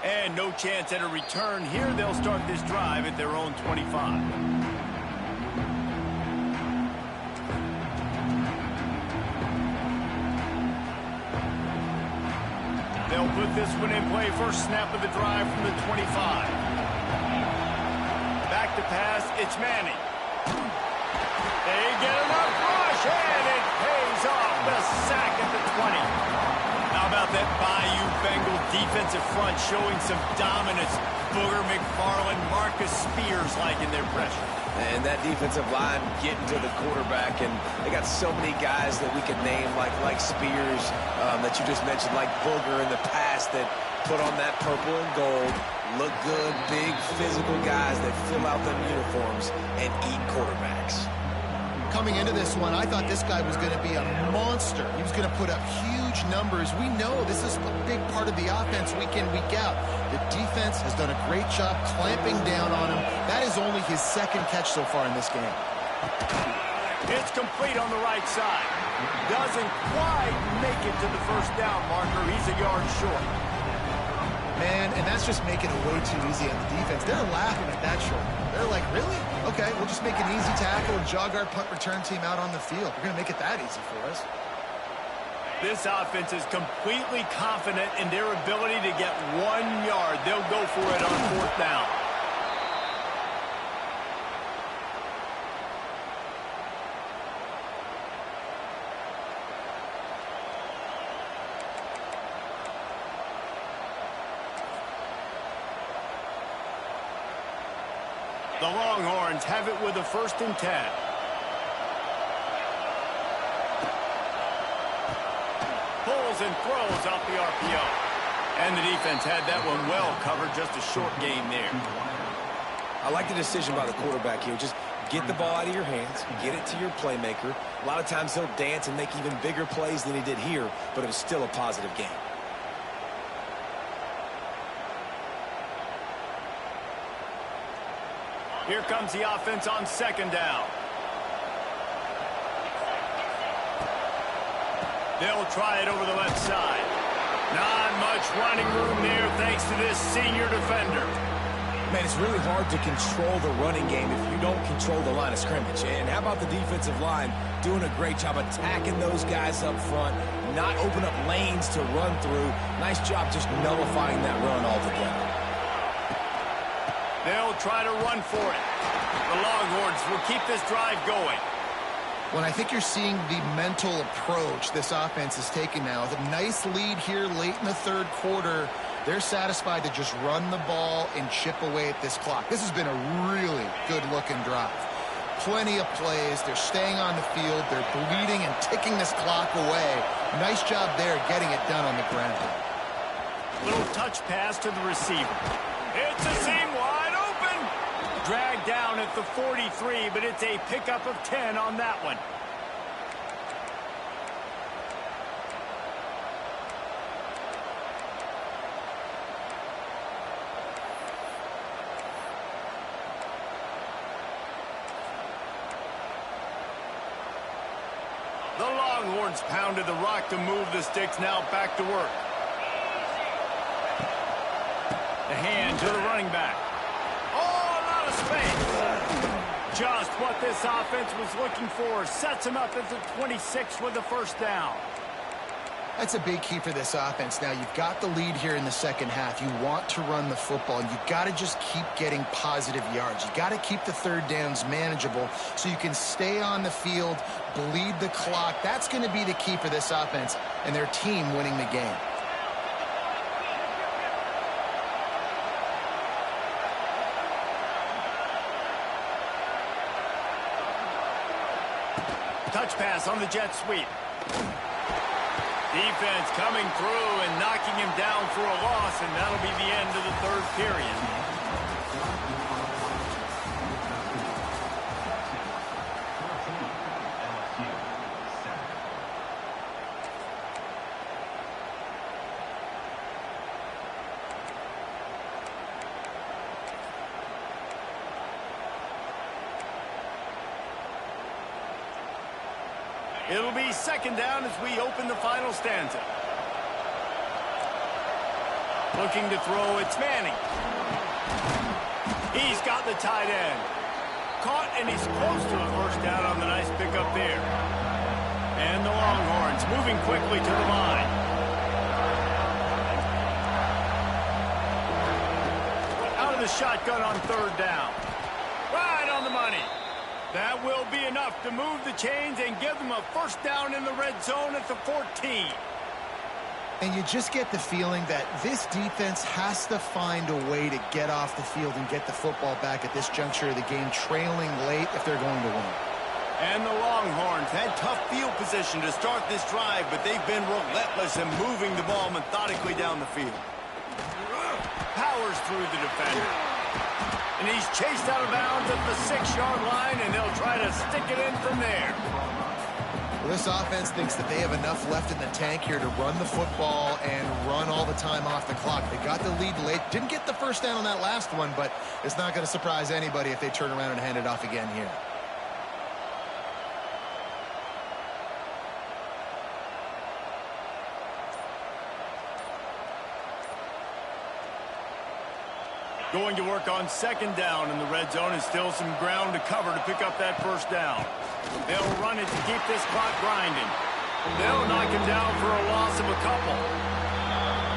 And no chance at a return here. They'll start this drive at their own 25. They'll put this one in play. First snap of the drive from the 25. Back to pass. It's Manning. They get enough rush, and it pays off. The sack at the 20. How about that Bayou Bengal defensive front showing some dominance? Booger McFarland, Marcus Spears liking their pressure. And that defensive line getting to the quarterback, and they got so many guys that we could name like Spears that you just mentioned, like Booger in the past that put on that purple and gold, look good, big physical guys that fill out them uniforms and eat quarterbacks. Coming into this one, I thought this guy was going to be a monster. He was going to put up huge numbers. We know this is a big part of the offense week in, week out. The defense has done a great job clamping down on him. That is only his second catch so far in this game. It's complete on the right side. Doesn't quite make it to the first down marker. He's a yard short. Man, and that's just making it way too easy on the defense. They're laughing at that short. They're like, really? Okay, we'll just make an easy tackle and jog our punt return team out on the field. We're going to make it that easy for us. This offense is completely confident in their ability to get 1 yard. They'll go for it on fourth down. The Longhorns have it with a 1st and 10. Pulls and throws off the RPO. And the defense had that one well covered. Just a short game there. I like the decision by the quarterback here. Just get the ball out of your hands, get it to your playmaker. A lot of times he'll dance and make even bigger plays than he did here, but it was still a positive game. Here comes the offense on 2nd down. They'll try it over the left side. Not much running room there thanks to this senior defender. Man, it's really hard to control the running game if you don't control the line of scrimmage. And how about the defensive line doing a great job attacking those guys up front, not open up lanes to run through. Nice job just nullifying that run altogether. They'll try to run for it. The Longhorns will keep this drive going. When I think you're seeing the mental approach this offense is taking now, the nice lead here late in the 3rd quarter, they're satisfied to just run the ball and chip away at this clock. This has been a really good-looking drive. Plenty of plays. They're staying on the field. They're bleeding and ticking this clock away. Nice job there getting it done on the ground. Little touch pass to the receiver. It's a seam wide open. Dragged down at the 43, but it's a pickup of 10 on that one. The Longhorns pounded the rock to move the sticks, now back to work. The hand to the running back. Oh, a lot of space. Just what this offense was looking for. Sets him up at the 26 with the first down. That's a big key for this offense. Now, you've got the lead here in the second half. You want to run the football, and you've got to just keep getting positive yards. You've got to keep the third downs manageable so you can stay on the field, bleed the clock. That's going to be the key for this offense and their team winning the game. Touch pass on the jet sweep. Defense coming through and knocking him down for a loss, and that'll be the end of the third period. It'll be second down as we open the final stanza. Looking to throw, it's Manning. He's got the tight end. Caught, and he's close to a first down on the nice pickup there. And the Longhorns moving quickly to the line. Out of the shotgun on third down. Right on the money. That will be enough to move the chains and give them a first down in the red zone at the 14. And you just get the feeling that this defense has to find a way to get off the field and get the football back at this juncture of the game, trailing late if they're going to win. And the Longhorns had tough field position to start this drive, but they've been relentless in moving the ball methodically down the field. Powers through the defender. And he's chased out of bounds at the 6-yard line, and they'll try to stick it in from there. Well, this offense thinks that they have enough left in the tank here to run the football and run all the time off the clock. They got the lead late. Didn't get the first down on that last one, but it's not going to surprise anybody if they turn around and hand it off again here. Going to work on second down in the red zone, and still some ground to cover to pick up that first down. They'll run it to keep this clock grinding. They'll knock him down for a loss of a couple.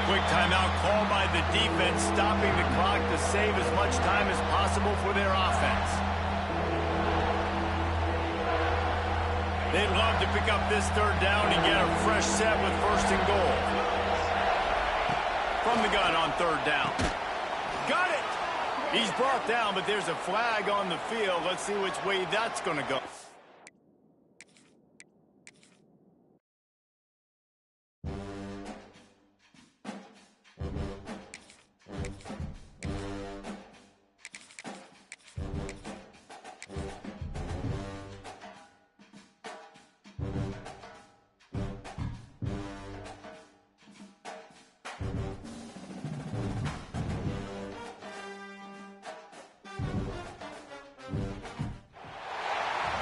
Quick timeout called by the defense, stopping the clock to save as much time as possible for their offense. They'd love to pick up this third down and get a fresh set with first and goal. From the gun on third down. Got it! He's brought down, but there's a flag on the field. Let's see which way that's going to go.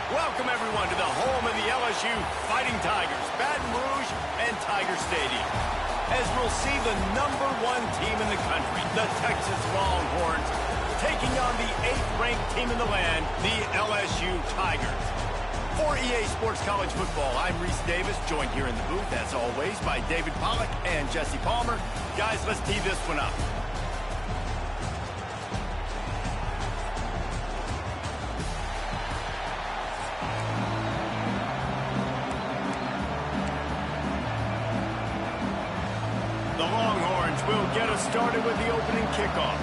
Welcome, everyone, to the home of the LSU Fighting Tigers, Baton Rouge and Tiger Stadium. As we'll see the #1 team in the country, the Texas Longhorns, taking on the 8th-ranked team in the land, the LSU Tigers. For EA Sports College Football, I'm Reese Davis, joined here in the booth, as always, by David Pollack and Jesse Palmer. Guys, let's tee this one up. The Longhorns will get us started with the opening kickoff.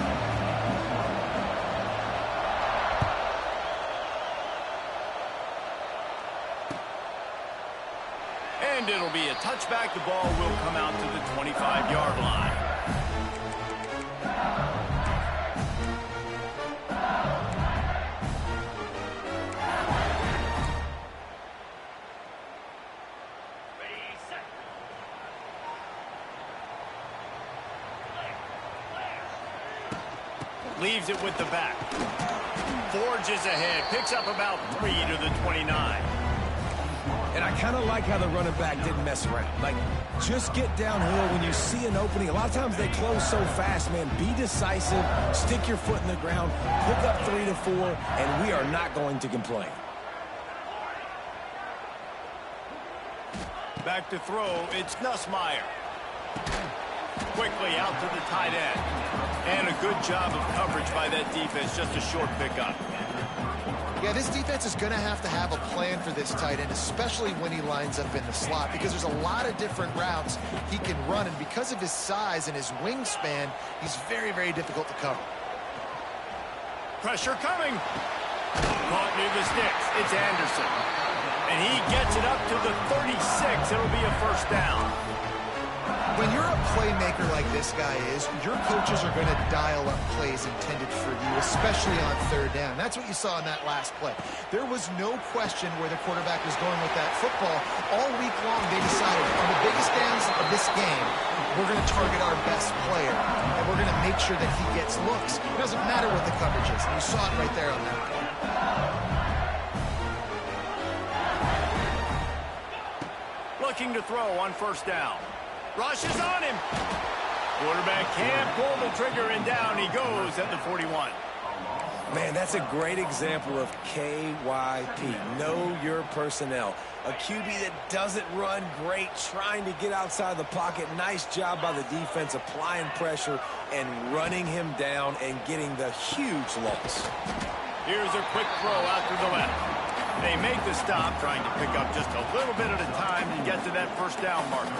And it'll be a touchback, the ball will come out to the 25-yard line. Leaves it with the back. Forges ahead. Picks up about 3 to the 29. And I kind of like how the running back didn't mess around. Like, just get downhill when you see an opening. A lot of times they close so fast, man. Be decisive. Stick your foot in the ground. Pick up 3 to 4, and we are not going to complain. Back to throw. It's Nussmeier. Quickly out to the tight end. And a good job of coverage by that defense. Just a short pickup. Yeah, this defense is going to have a plan for this tight end, especially when he lines up in the slot, because there's a lot of different routes he can run, and because of his size and his wingspan, he's very, very difficult to cover. Pressure coming. Caught near the sticks. It's Anderson. And he gets it up to the 36. It'll be a first down. When you're a playmaker like this guy is, your coaches are going to dial up plays intended for you, especially on third down. That's what you saw in that last play. There was no question where the quarterback was going with that football. All week long, they decided on the biggest downs of this game, we're going to target our best player, and we're going to make sure that he gets looks. It doesn't matter what the coverage is, and you saw it right there on that play. Looking to throw on first down. Rushes on him. Quarterback can't pull the trigger, and down he goes at the 41. Man, that's a great example of KYP. Know your personnel. A QB that doesn't run great, trying to get outside the pocket. Nice job by the defense, applying pressure and running him down and getting the huge loss. Here's a quick throw out to the left. They make the stop, trying to pick up just a little bit at a time to get to that first down marker.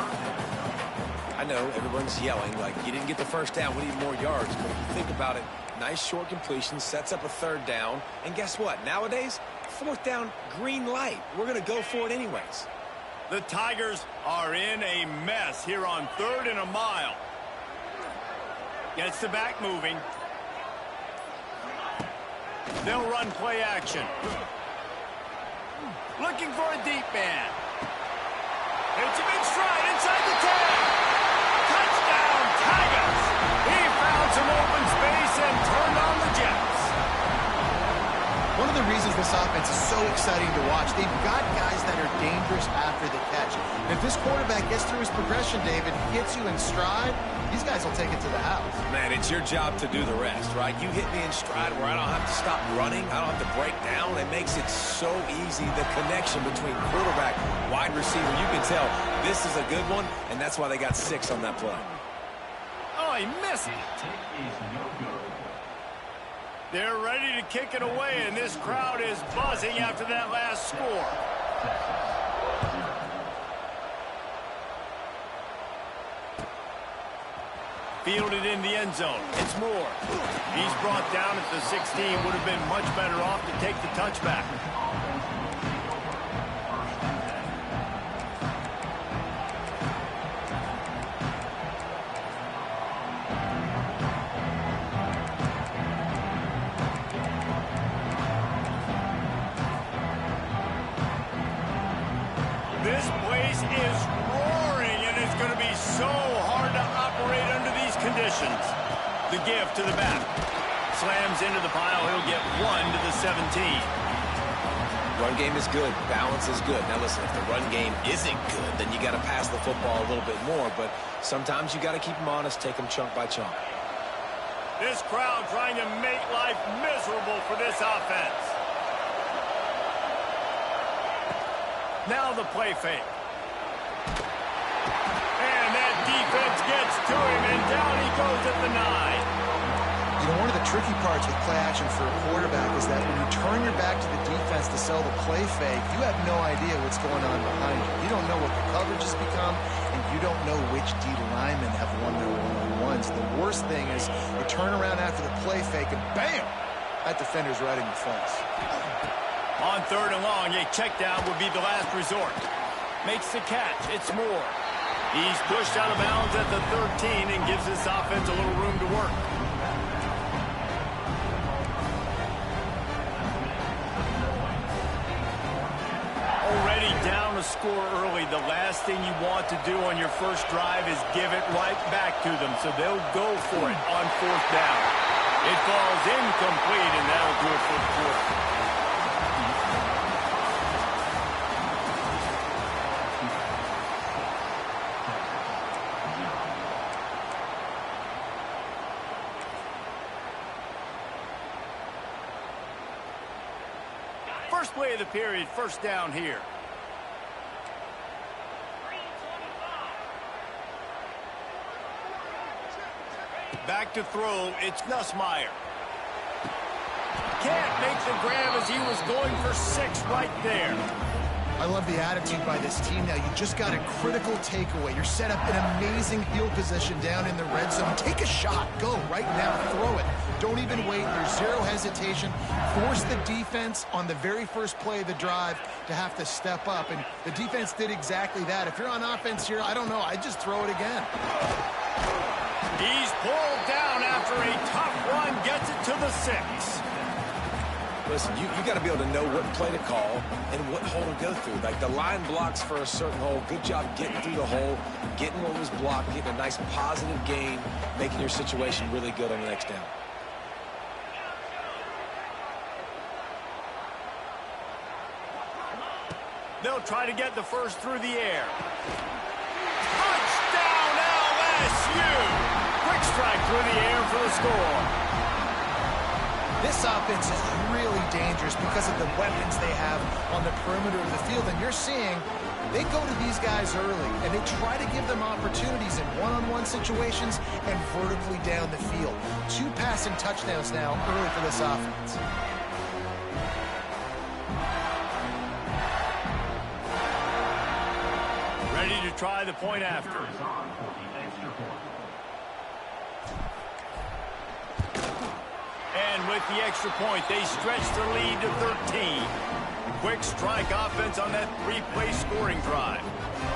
I know everyone's yelling like you didn't get the first down, we need more yards, but if you think about it, nice short completion, sets up a third down, and guess what? Nowadays, fourth down, green light. We're going to go for it anyways. The Tigers are in a mess here on 3rd and a mile. Gets the back moving. They'll run play action. Looking for a deep man. Hits him in stride inside the 10. Touchdown, Tigers! He found some open space and turned on the Jets. One of the reasons this offense is so exciting to watch, they've got guys that are dangerous after the catch. And if this quarterback gets through his progression, David, hits you in stride, these guys will take it to the house. Man, it's your job to do the rest, right? You hit me in stride where I don't have to stop running. I don't have to break down. It makes it so easy, the connection between quarterback, wide receiver. You can tell this is a good one, and that's why they got 6 on that play. Oh, he missed it. They're ready to kick it away, and this crowd is buzzing after that last score. Fielded in the end zone. It's Moore. He's brought down at the 16. Would have been much better off to take the touchback. This place is roaring, and it's going to be so hard to operate under these conditions. The give to the back. Slams into the pile. He'll get 1 to the 17. Run game is good. Balance is good. Now, listen, if the run game isn't good, then you got to pass the football a little bit more. But sometimes you got to keep them honest, take them chunk by chunk. This crowd trying to make life miserable for this offense. Now the play fake. And that defense gets to him, and down he goes at the 9. You know, one of the tricky parts with play action for a quarterback is that when you turn your back to the defense to sell the play fake, you have no idea what's going on behind you. You don't know what the coverage has become, and you don't know which D linemen have won their one-on-ones. The worst thing is you turn around after the play fake, and bam! That defender's right in your face. On 3rd and long, a check down would be the last resort. Makes the catch. It's Moore. He's pushed out of bounds at the 13 and gives this offense a little room to work. Already down a score early. The last thing you want to do on your first drive is give it right back to them. So they'll go for it on fourth down. It falls incomplete, and that'll do it for the quarter. First play of the period, first down here. Back to throw, it's Nussmeier. Can't make the grab as he was going for 6 right there. I love the attitude by this team now. You just got a critical takeaway. You're set up in amazing field position down in the red zone. Take a shot. Go right now. Throw it. Don't even wait. There's zero hesitation. Force the defense on the very first play of the drive to have to step up. And the defense did exactly that. If you're on offense here, I don't know. I'd just throw it again. He's pulled down after a tough run. Gets it to the 6. Listen, you got to be able to know what play to call and what hole to go through. Like, the line blocks for a certain hole. Good job getting through the hole, getting what was blocked, getting a nice positive gain, making your situation really good on the next down. They'll try to get the first through the air. Touchdown, LSU! Quick strike through the air for the score. This offense is really dangerous because of the weapons they have on the perimeter of the field. And you're seeing they go to these guys early, and they try to give them opportunities in one-on-one situations and vertically down the field. 2 passing touchdowns now early for this offense. Ready to try the point after. And with the extra point, they stretch the lead to 13. Quick strike offense on that 3-play scoring drive.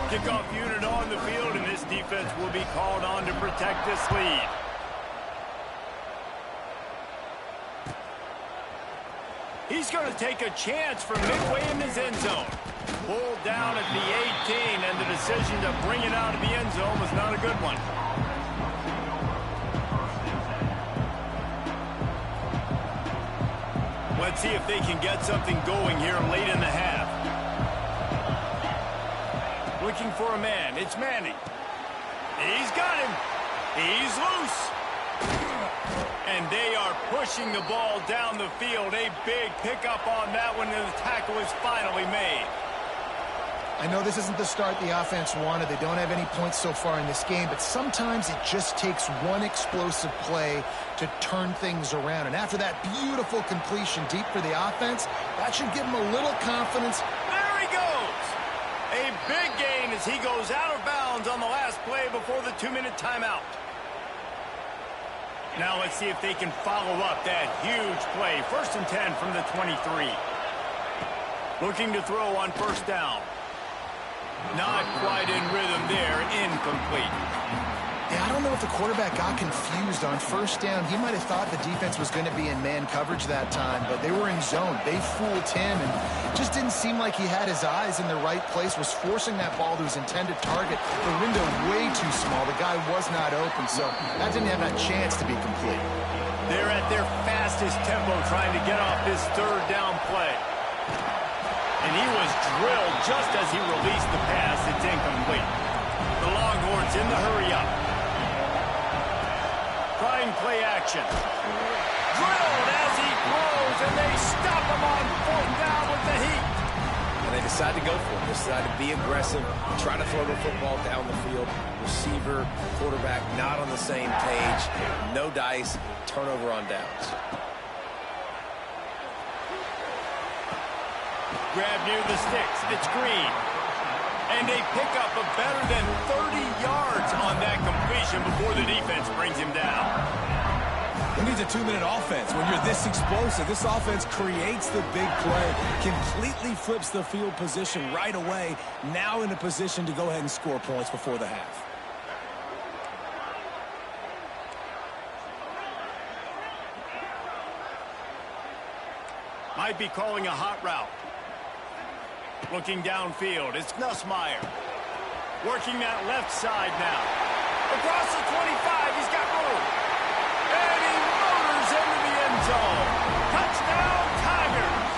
Kickoff unit on the field, and this defense will be called on to protect this lead. He's going to take a chance from midway in his end zone. Pulled down at the 18, and the decision to bring it out of the end zone was not a good one. Let's see if they can get something going here late in the half. Looking for a man. It's Manning. He's got him. He's loose. And they are pushing the ball down the field. A big pickup on that one, and the tackle is finally made. I know this isn't the start the offense wanted. They don't have any points so far in this game, but sometimes it just takes one explosive play to turn things around. And after that beautiful completion deep for the offense, that should give them a little confidence. There he goes! A big gain as he goes out of bounds on the last play before the 2-minute timeout. Now let's see if they can follow up that huge play. 1st and 10 from the 23. Looking to throw on first down. Not quite in rhythm there. Incomplete. Yeah, I don't know if the quarterback got confused on first down. He might have thought the defense was going to be in man coverage that time, but they were in zone. They fooled him, and just didn't seem like he had his eyes in the right place, was forcing that ball to his intended target. The window way too small. The guy was not open, so that didn't have that chance to be complete. They're at their fastest tempo trying to get off this 3rd down play. And he was drilled just as he released the pass. It's incomplete. The Longhorns in the hurry-up. Trying play action. Drilled as he throws, and they stop him on 4th down with the heat. And they decide to go for it. They decide to be aggressive, try to throw the football down the field. Receiver, quarterback, not on the same page. No dice. Turnover on downs. Grab near the sticks. It's Green. And they pick up a better than 30 yards on that completion before the defense brings him down. Who needs a 2-minute offense when you're this explosive? This offense creates the big play, completely flips the field position right away, now in a position to go ahead and score points before the half. Might be calling a hot route. Looking downfield, it's Nussmeier. Working that left side now. Across the 25, he's got room. And he motors into the end zone. Touchdown, Tigers.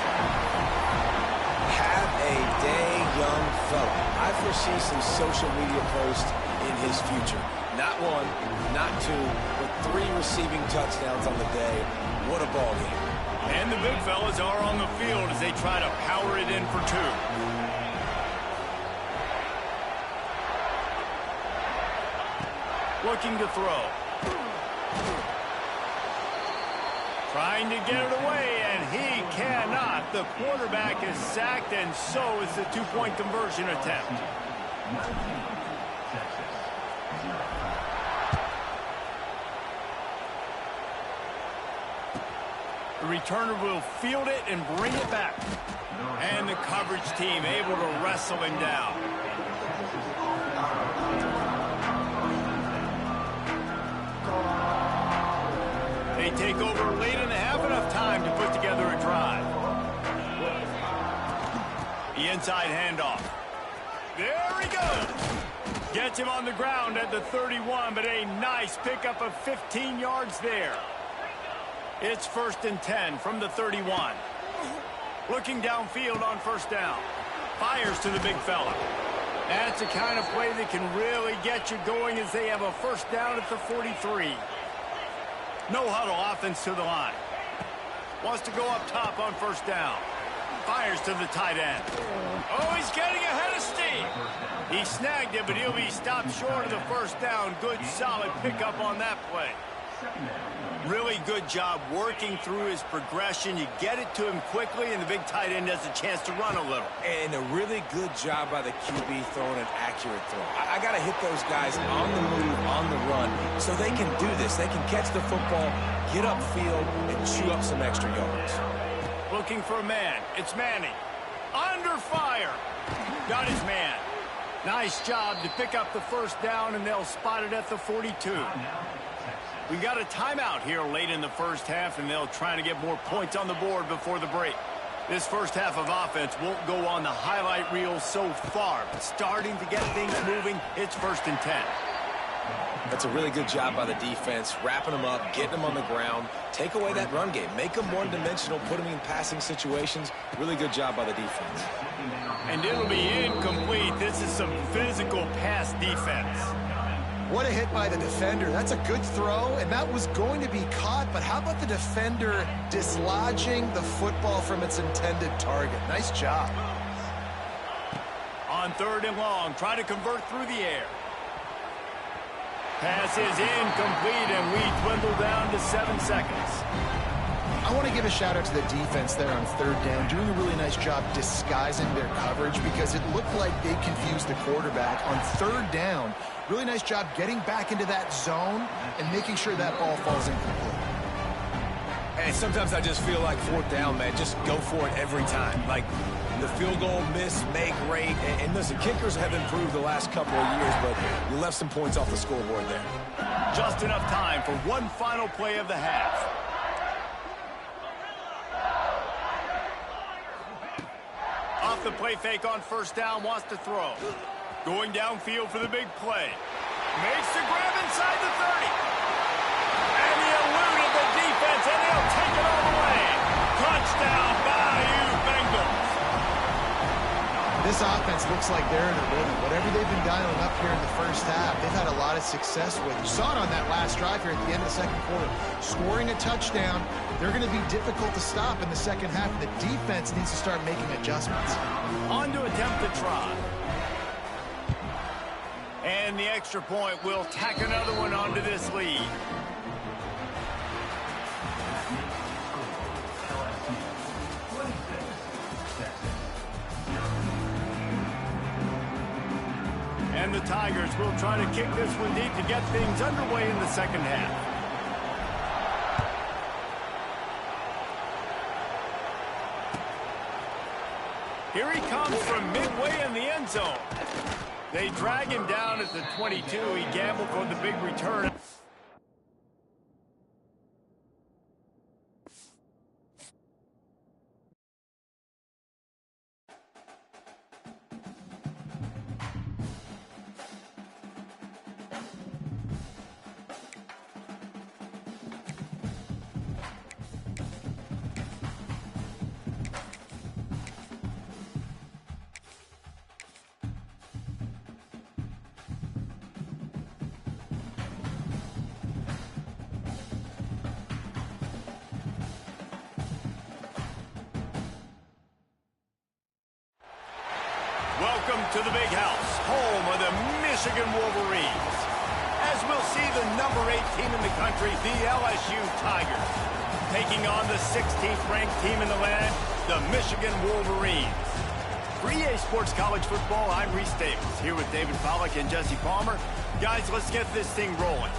Have a day, young fella. I foresee some social media posts in his future. Not one, not two, but 3 receiving touchdowns on the day. What a ball game. And the big fellas are on the field as they try to power it in for 2. Looking to throw. Trying to get it away, and he cannot. The quarterback is sacked, and so is the 2-point conversion attempt. The returner will field it and bring it back. And the coverage team able to wrestle him down. They take over late in the half, enough time to put together a drive. The inside handoff. There he goes. Gets him on the ground at the 31, but a nice pickup of 15 yards there. It's 1st and 10 from the 31. Looking downfield on 1st down. Fires to the big fella. That's the kind of play that can really get you going as they have a 1st down at the 43. No huddle offense to the line. Wants to go up top on 1st down. Fires to the tight end. Oh, he's getting ahead of steam. He snagged it, but he'll be stopped short of the 1st down. Good, solid pickup on that play. Really good job working through his progression. You get it to him quickly, and the big tight end has a chance to run a little. And a really good job by the QB throwing an accurate throw. I got to hit those guys on the move, on the run, so they can do this. They can catch the football, get upfield, and chew up some extra yards. Looking for a man. It's Manning. Under fire. Got his man. Nice job to pick up the 1st down, and they'll spot it at the 42. We got a timeout here late in the 1st half, and they'll try to get more points on the board before the break. This 1st half of offense won't go on the highlight reel so far, but starting to get things moving, it's 1st and 10. That's a really good job by the defense, wrapping them up, getting them on the ground, take away that run game, make them one-dimensional, put them in passing situations. Really good job by the defense. And it'll be incomplete. This is some physical pass defense. What a hit by the defender. That's a good throw, and that was going to be caught, but how about the defender dislodging the football from its intended target? Nice job. On 3rd and long, try to convert through the air. Pass is incomplete, and we dwindle down to 7 seconds. I want to give a shout out to the defense there on 3rd down, doing a really nice job disguising their coverage because it looked like they confused the quarterback on 3rd down. Really nice job getting back into that zone and making sure that ball falls incomplete. And sometimes I just feel like 4th down, man, just go for it every time. Like the field goal miss, make rate, and listen, kickers have improved the last couple of years, but you left some points off the scoreboard there. Just enough time for one final play of the half. Off the play fake on 1st down, wants to throw. Going downfield for the big play. Makes the grab inside the 30. And he eluded the defense, and he'll take it all the way. Touchdown, Bayou Bengals. This offense looks like they're in a rhythm. Whatever they've been dialing up here in the 1st half, they've had a lot of success with. You saw it on that last drive here at the end of the 2nd quarter. Scoring a touchdown, they're going to be difficult to stop in the 2nd half. The defense needs to start making adjustments. On to attempt the try. And the extra point will tack another one onto this lead. And the Tigers will try to kick this one deep to get things underway in the 2nd half. Here he comes from midway in the end zone. They drag him down at the 22. He gambled for the big return. Welcome to the big house, home of the Michigan Wolverines. As we'll see the number 8 team in the country, the LSU Tigers, taking on the 16th ranked team in the land, the Michigan Wolverines. For EA Sports College Football, I'm Reese Davis, here with David Pollack and Jesse Palmer. Guys, let's get this thing rolling.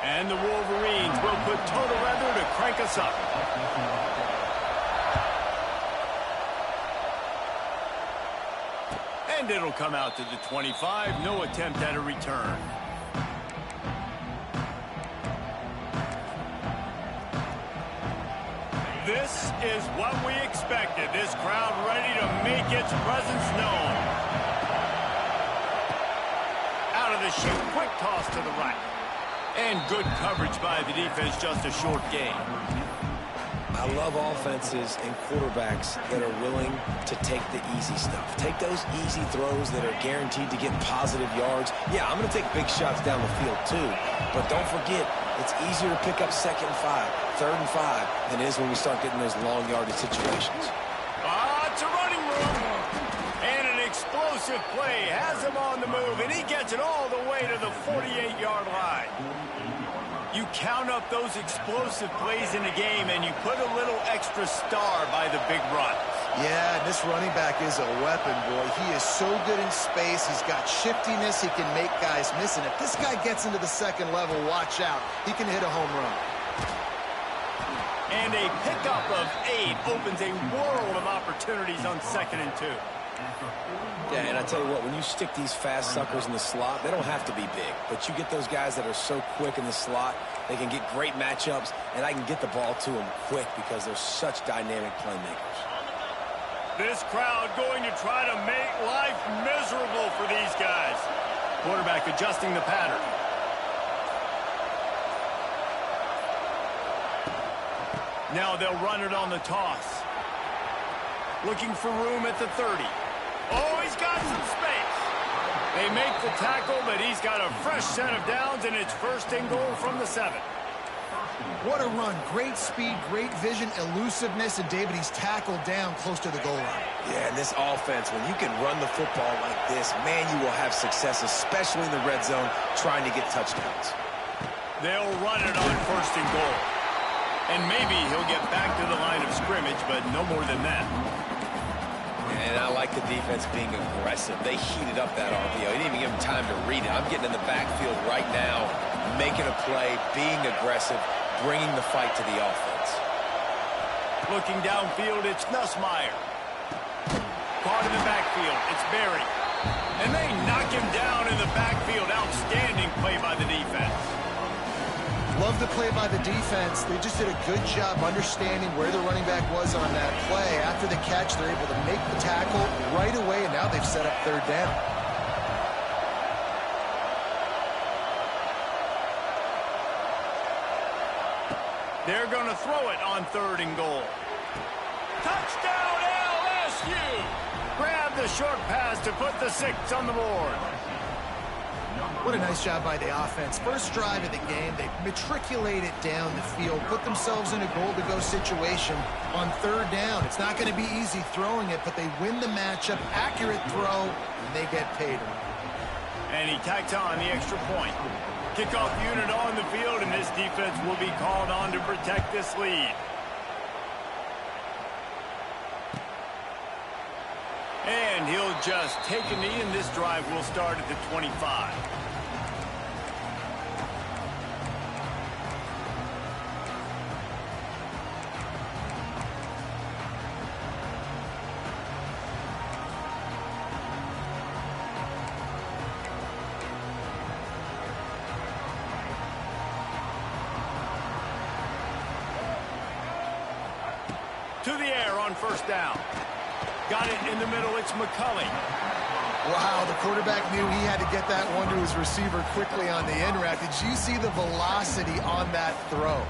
And the Wolverines will put total leather to crank us up. And it'll come out to the 25. No attempt at a return. This is what we expected. This crowd ready to make its presence known. Out of the chute, quick toss to the right. And good coverage by the defense, just a short gain. I love offenses and quarterbacks that are willing to take the easy stuff. Take those easy throws that are guaranteed to get positive yards. Yeah, I'm going to take big shots down the field too. But don't forget, it's easier to pick up 2nd and 5, 3rd and 5 than it is when we start getting those long yardage situations. It's a running room. And an explosive play has him on the move, and he gets it all the way to the 48-yard line. You count up those explosive plays in the game, and you put a little extra star by the big run. Yeah, this running back is a weapon, boy. He is so good in space. He's got shiftiness. He can make guys miss. And if this guy gets into the 2nd level, watch out. He can hit a home run. And a pickup of 8 opens a world of opportunities on 2nd and 2. Yeah, and I tell you what, when you stick these fast suckers in the slot, they don't have to be big. But you get those guys that are so quick in the slot, they can get great matchups, and I can get the ball to them quick because they're such dynamic playmakers. This crowd going to try to make life miserable for these guys. Quarterback adjusting the pattern. Now they'll run it on the toss. Looking for room at the 30. Oh, he's got some space. They make the tackle, but he's got a fresh set of downs, and it's 1st and goal from the 7. What a run. Great speed, great vision, elusiveness, and David, he's tackled down close to the goal line. Yeah, and this offense, when you can run the football like this, man, you will have success, especially in the red zone, trying to get touchdowns. They'll run it on 1st and goal. And maybe he'll get back to the line of scrimmage, but no more than that. And I like the defense being aggressive. They heated up that RPO. He didn't even give him time to read it. I'm getting in the backfield right now, making a play, being aggressive, bringing the fight to the offense. Looking downfield, it's Nussmeier. Caught in the backfield, it's Berry. And they knock him down in the backfield. Outstanding play by the defense. Love the play by the defense. They just did a good job understanding where the running back was on that play. After the catch, they're able to make the tackle right away, and now they've set up 3rd down. They're going to throw it on 3rd and goal. Touchdown LSU! Grab the short pass to put the 6 on the board. What a nice job by the offense. First drive of the game, they matriculated down the field, put themselves in a goal-to-go situation on 3rd down. It's not going to be easy throwing it, but they win the matchup, accurate throw, and they get paid. And he tacks on the extra point. Kickoff unit on the field, and this defense will be called on to protect this lead. And he'll just take a knee, and this drive will start at the 25. To the air on first down. Got it in the middle. It's McCulley. Wow, the quarterback knew he had to get that one to his receiver quickly on the in route. Did you see the velocity on that throw?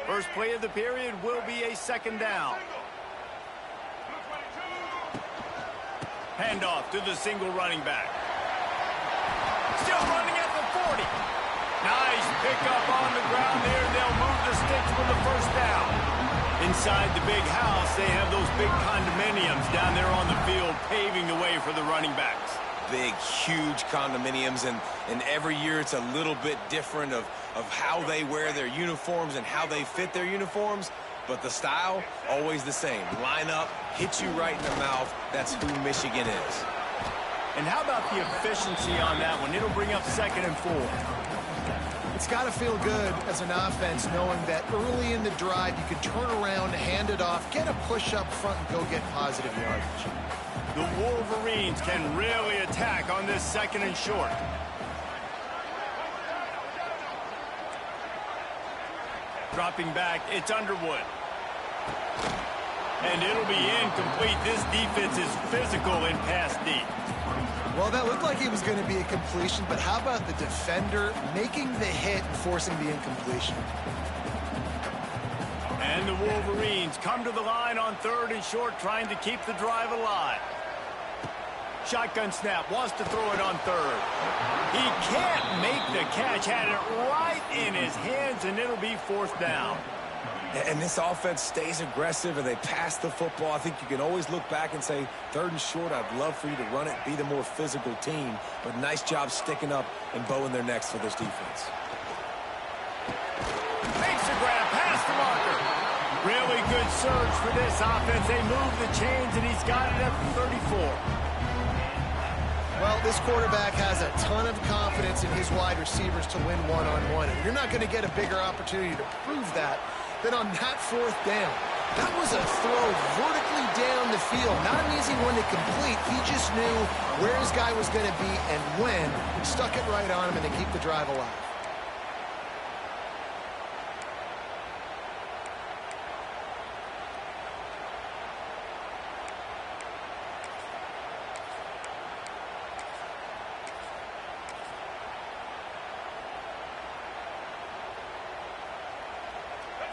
First play of the period will be a second down. Handoff to the single running back. Still running at the 40. Nice pickup on the ground there. They'll move the sticks for the first down. Inside the big house, they have those big condominiums down there on the field paving the way for the running backs. Big, huge condominiums, and every year it's a little bit different of how they wear their uniforms and how they fit their uniforms, but the style, always the same. Line up, hit you right in the mouth. That's who Michigan is. And how about the efficiency on that one? It'll bring up 2nd and 4. It's got to feel good as an offense knowing that early in the drive you can turn around, hand it off, get a push up front, and go get positive yardage. The Wolverines can really attack on this 2nd and short. Dropping back, it's Underwood. And it'll be incomplete. This defense is physical in pass deep. Well, that looked like it was going to be a completion, but how about the defender making the hit and forcing the incompletion? And the Wolverines come to the line on 3rd and short, trying to keep the drive alive. Shotgun snap, wants to throw it on 3rd. He can't make the catch, had it right in his hands, and it'll be 4th down. And this offense stays aggressive, and they pass the football. I think you can always look back and say, 3rd and short, I'd love for you to run it, be the more physical team. But nice job sticking up and bowing their necks for this defense. Makes the grab, past the marker. Really good surge for this offense. They move the chains, and he's got it at the 34. Well, this quarterback has a ton of confidence in his wide receivers to win one-on-one. And you're not going to get a bigger opportunity to prove that than on that 4th down. That was a throw vertically down the field. Not an easy one to complete. He just knew where his guy was going to be and when. He stuck it right on him and to keep the drive alive.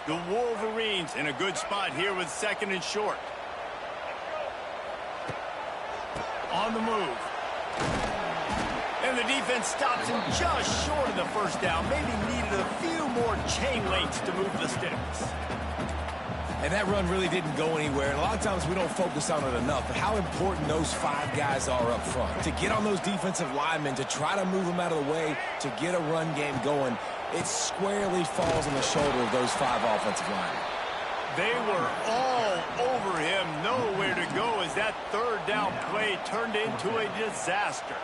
The Wolverines in a good spot here with 2nd and short. On the move. And the defense stops him just short of the first down. Maybe needed a few more chain links to move the sticks. And that run really didn't go anywhere. And a lot of times we don't focus on it enough, but how important those 5 guys are up front. To get on those defensive linemen, to try to move them out of the way, to get a run game going, it squarely falls on the shoulder of those 5 offensive linemen. They were all over him, nowhere to go as that 3rd down play turned into a disaster.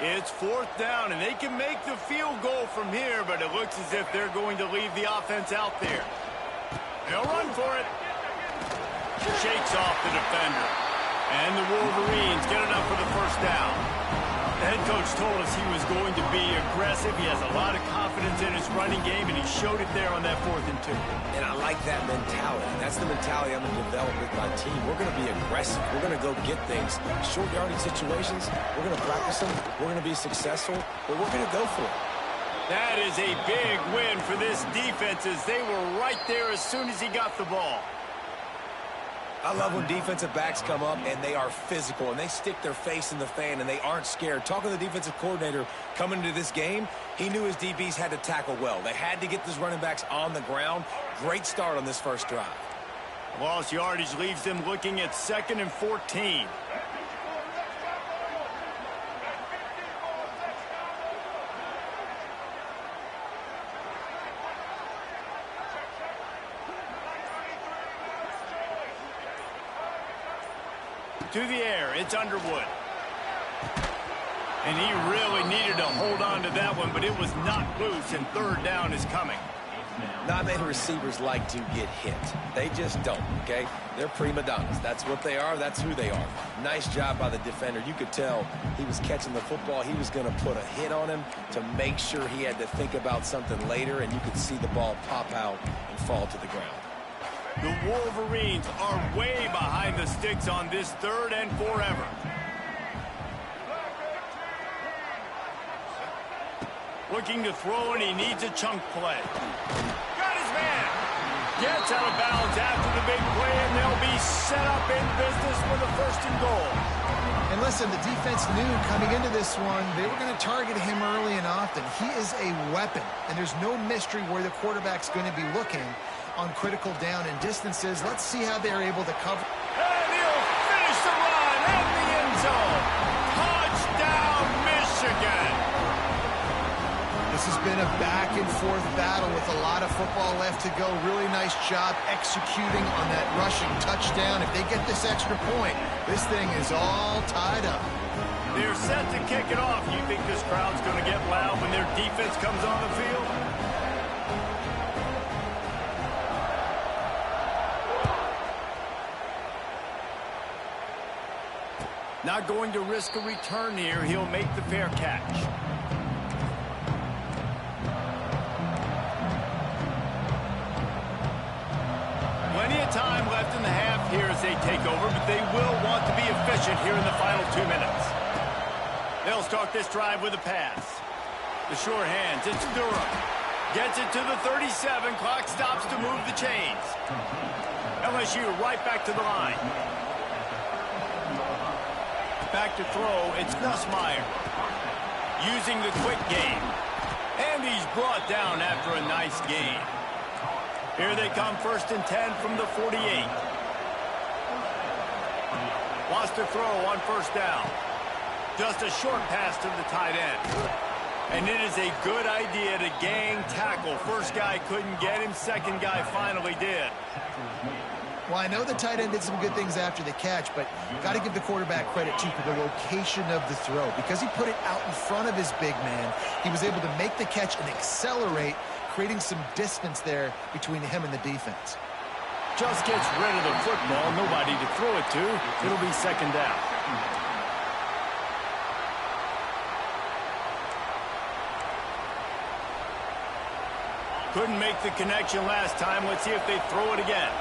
It's 4th down, and they can make the field goal from here, but it looks as if they're going to leave the offense out there. They'll run for it. Shakes off the defender. And the Wolverines get enough for the first down. The head coach told us he was going to be aggressive. He has a lot of confidence in his running game, and he showed it there on that 4th and 2. And I like that mentality. That's the mentality I'm going to develop with my team. We're going to be aggressive. We're going to go get things. Short yardage situations, we're going to practice them. We're going to be successful, but we're going to go for it. That is a big win for this defense as they were right there as soon as he got the ball. I love when defensive backs come up and they are physical and they stick their face in the fan and they aren't scared. Talking to the defensive coordinator coming into this game, he knew his DBs had to tackle well. They had to get these running backs on the ground. Great start on this first drive. Lost yardage leaves them looking at 2nd and 14. To the air, it's Underwood. And he really needed to hold on to that one, but it was knocked loose, and 3rd down is coming. Not many receivers like to get hit. They just don't, okay? They're prima donnas. That's what they are. That's who they are. Nice job by the defender. You could tell he was catching the football. He was going to put a hit on him to make sure he had to think about something later, and you could see the ball pop out and fall to the ground. The Wolverines are way behind the sticks on this 3rd and forever. Looking to throw, and he needs a chunk play. Got his man. Gets out of bounds after the big play, and they'll be set up in business with a 1st and goal. And listen, the defense knew coming into this one, they were going to target him early and often. He is a weapon, and there's no mystery where the quarterback's going to be looking on critical down and distances. Let's see how they're able to cover. And he'll finish the run in the end zone. Touchdown, Michigan. This has been a back-and-forth battle with a lot of football left to go. Really nice job executing on that rushing touchdown. If they get this extra point, this thing is all tied up. They're set to kick it off. You think this crowd's going to get loud when their defense comes on the field? Not going to risk a return here. He'll make the fair catch. Plenty of time left in the half here as they take over, but they will want to be efficient here in the final 2 minutes. They'll start this drive with a pass. The short hands, it's Durham. Gets it to the 37. Clock stops to move the chains. LSU right back to the line. Back to throw, it's Nussmeier. Using the quick game. And he's brought down after a nice gain. Here they come, 1st and 10 from the 48. Lost to throw on 1st down. Just a short pass to the tight end. And it is a good idea to gang tackle. First guy couldn't get him, 2nd guy finally did. Well, I know the tight end did some good things after the catch, but got to give the quarterback credit, too, for the location of the throw. Because he put it out in front of his big man, he was able to make the catch and accelerate, creating some distance there between him and the defense. Just gets rid of the football, nobody to throw it to. It'll be 2nd down. Couldn't make the connection last time. Let's see if they throw it again.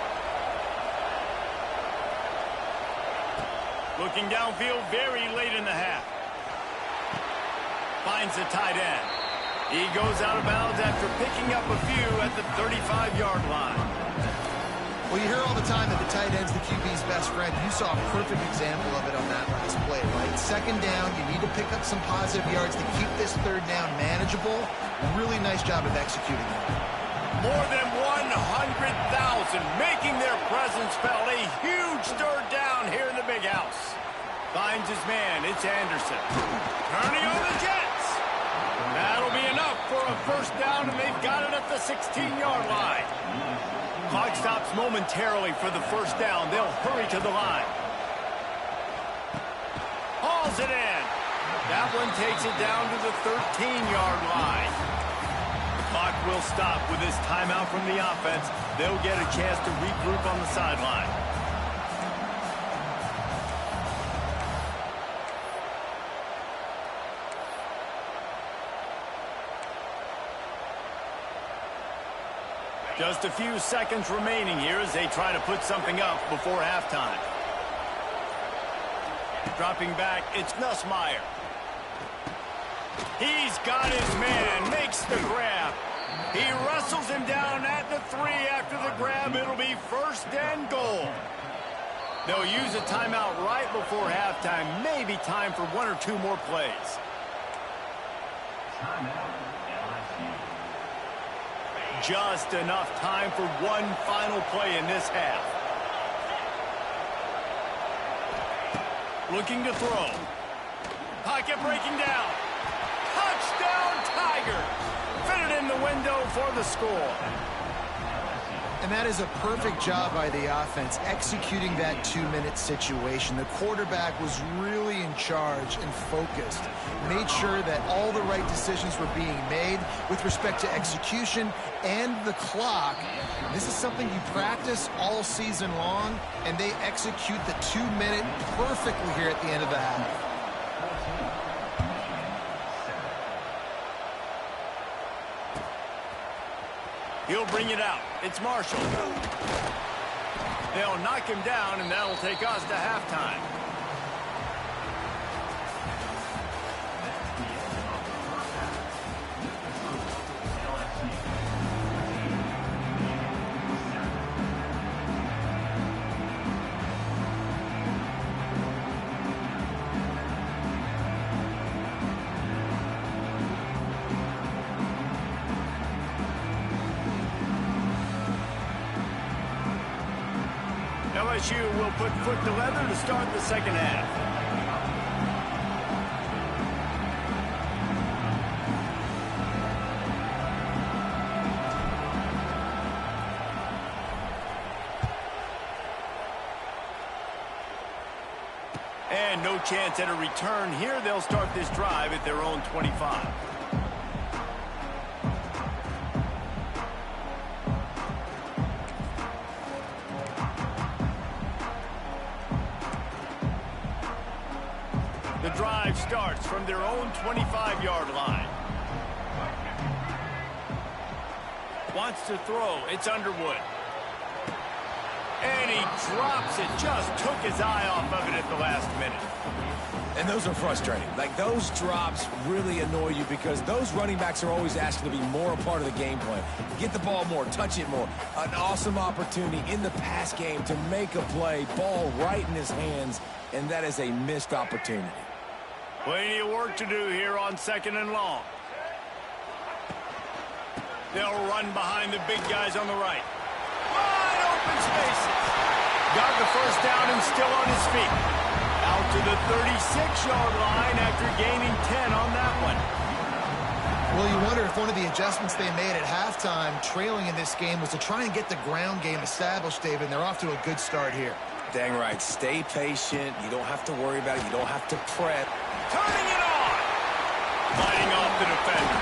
Looking downfield very late in the half. Finds the tight end. He goes out of bounds after picking up a few at the 35-yard line. Well, you hear all the time that the tight end's the QB's best friend. You saw a perfect example of it on that last play, right? 2nd down, you need to pick up some positive yards to keep this 3rd down manageable. Really nice job of executing that. More than 100,000 making their presence felt. A huge 3rd down here in the big house. Finds his man. It's Anderson. Turning on the Jets. That'll be enough for a 1st down, and they've got it at the 16-yard line. Clock stops momentarily for the 1st down. They'll hurry to the line. Hauls it in. That one takes it down to the 13-yard line. Clock will stop with this timeout from the offense. They'll get a chance to regroup on the sideline. Just a few seconds remaining here as they try to put something up before halftime. Dropping back, it's Nussmeier. He's got his man, makes the grab. He wrestles him down at the 3 after the grab. It'll be 1st and goal. They'll use a timeout right before halftime. Maybe time for 1 or 2 more plays. Just enough time for one final play in this half. Looking to throw. Pocket breaking down. Touchdown, Tiger. Fitted in the window for the score. And that is a perfect job by the offense, executing that 2-minute situation. The quarterback was really in charge and focused. Made sure that all the right decisions were being made with respect to execution and the clock. This is something you practice all season long, and they execute the 2-minute perfectly here at the end of the half. He'll bring it out. It's Marshall. They'll knock him down, and that'll take us to halftime. LSU will put foot to leather to start the second half. And no chance at a return here. They'll start this drive at their own 25. The drive starts from their own 25-yard line. Wants to throw. It's Underwood. And he drops it. Just took his eye off of it at the last minute. And those are frustrating. Like, those drops really annoy you because those running backs are always asking to be more a part of the game plan. Get the ball more, touch it more. An awesome opportunity in the pass game to make a play, ball right in his hands, and that is a missed opportunity. Plenty of work to do here on 2nd and long. They'll run behind the big guys on the right. Wide open spaces. Got the first down and still on his feet. Out to the 36-yard line after gaining 10 on that one. Well, you wonder if one of the adjustments they made at halftime, trailing in this game, was to try and get the ground game established, David, and they're off to a good start here. Dang right. Stay patient. You don't have to worry about it. You don't have to prep. Turning it on. Fighting off the defender.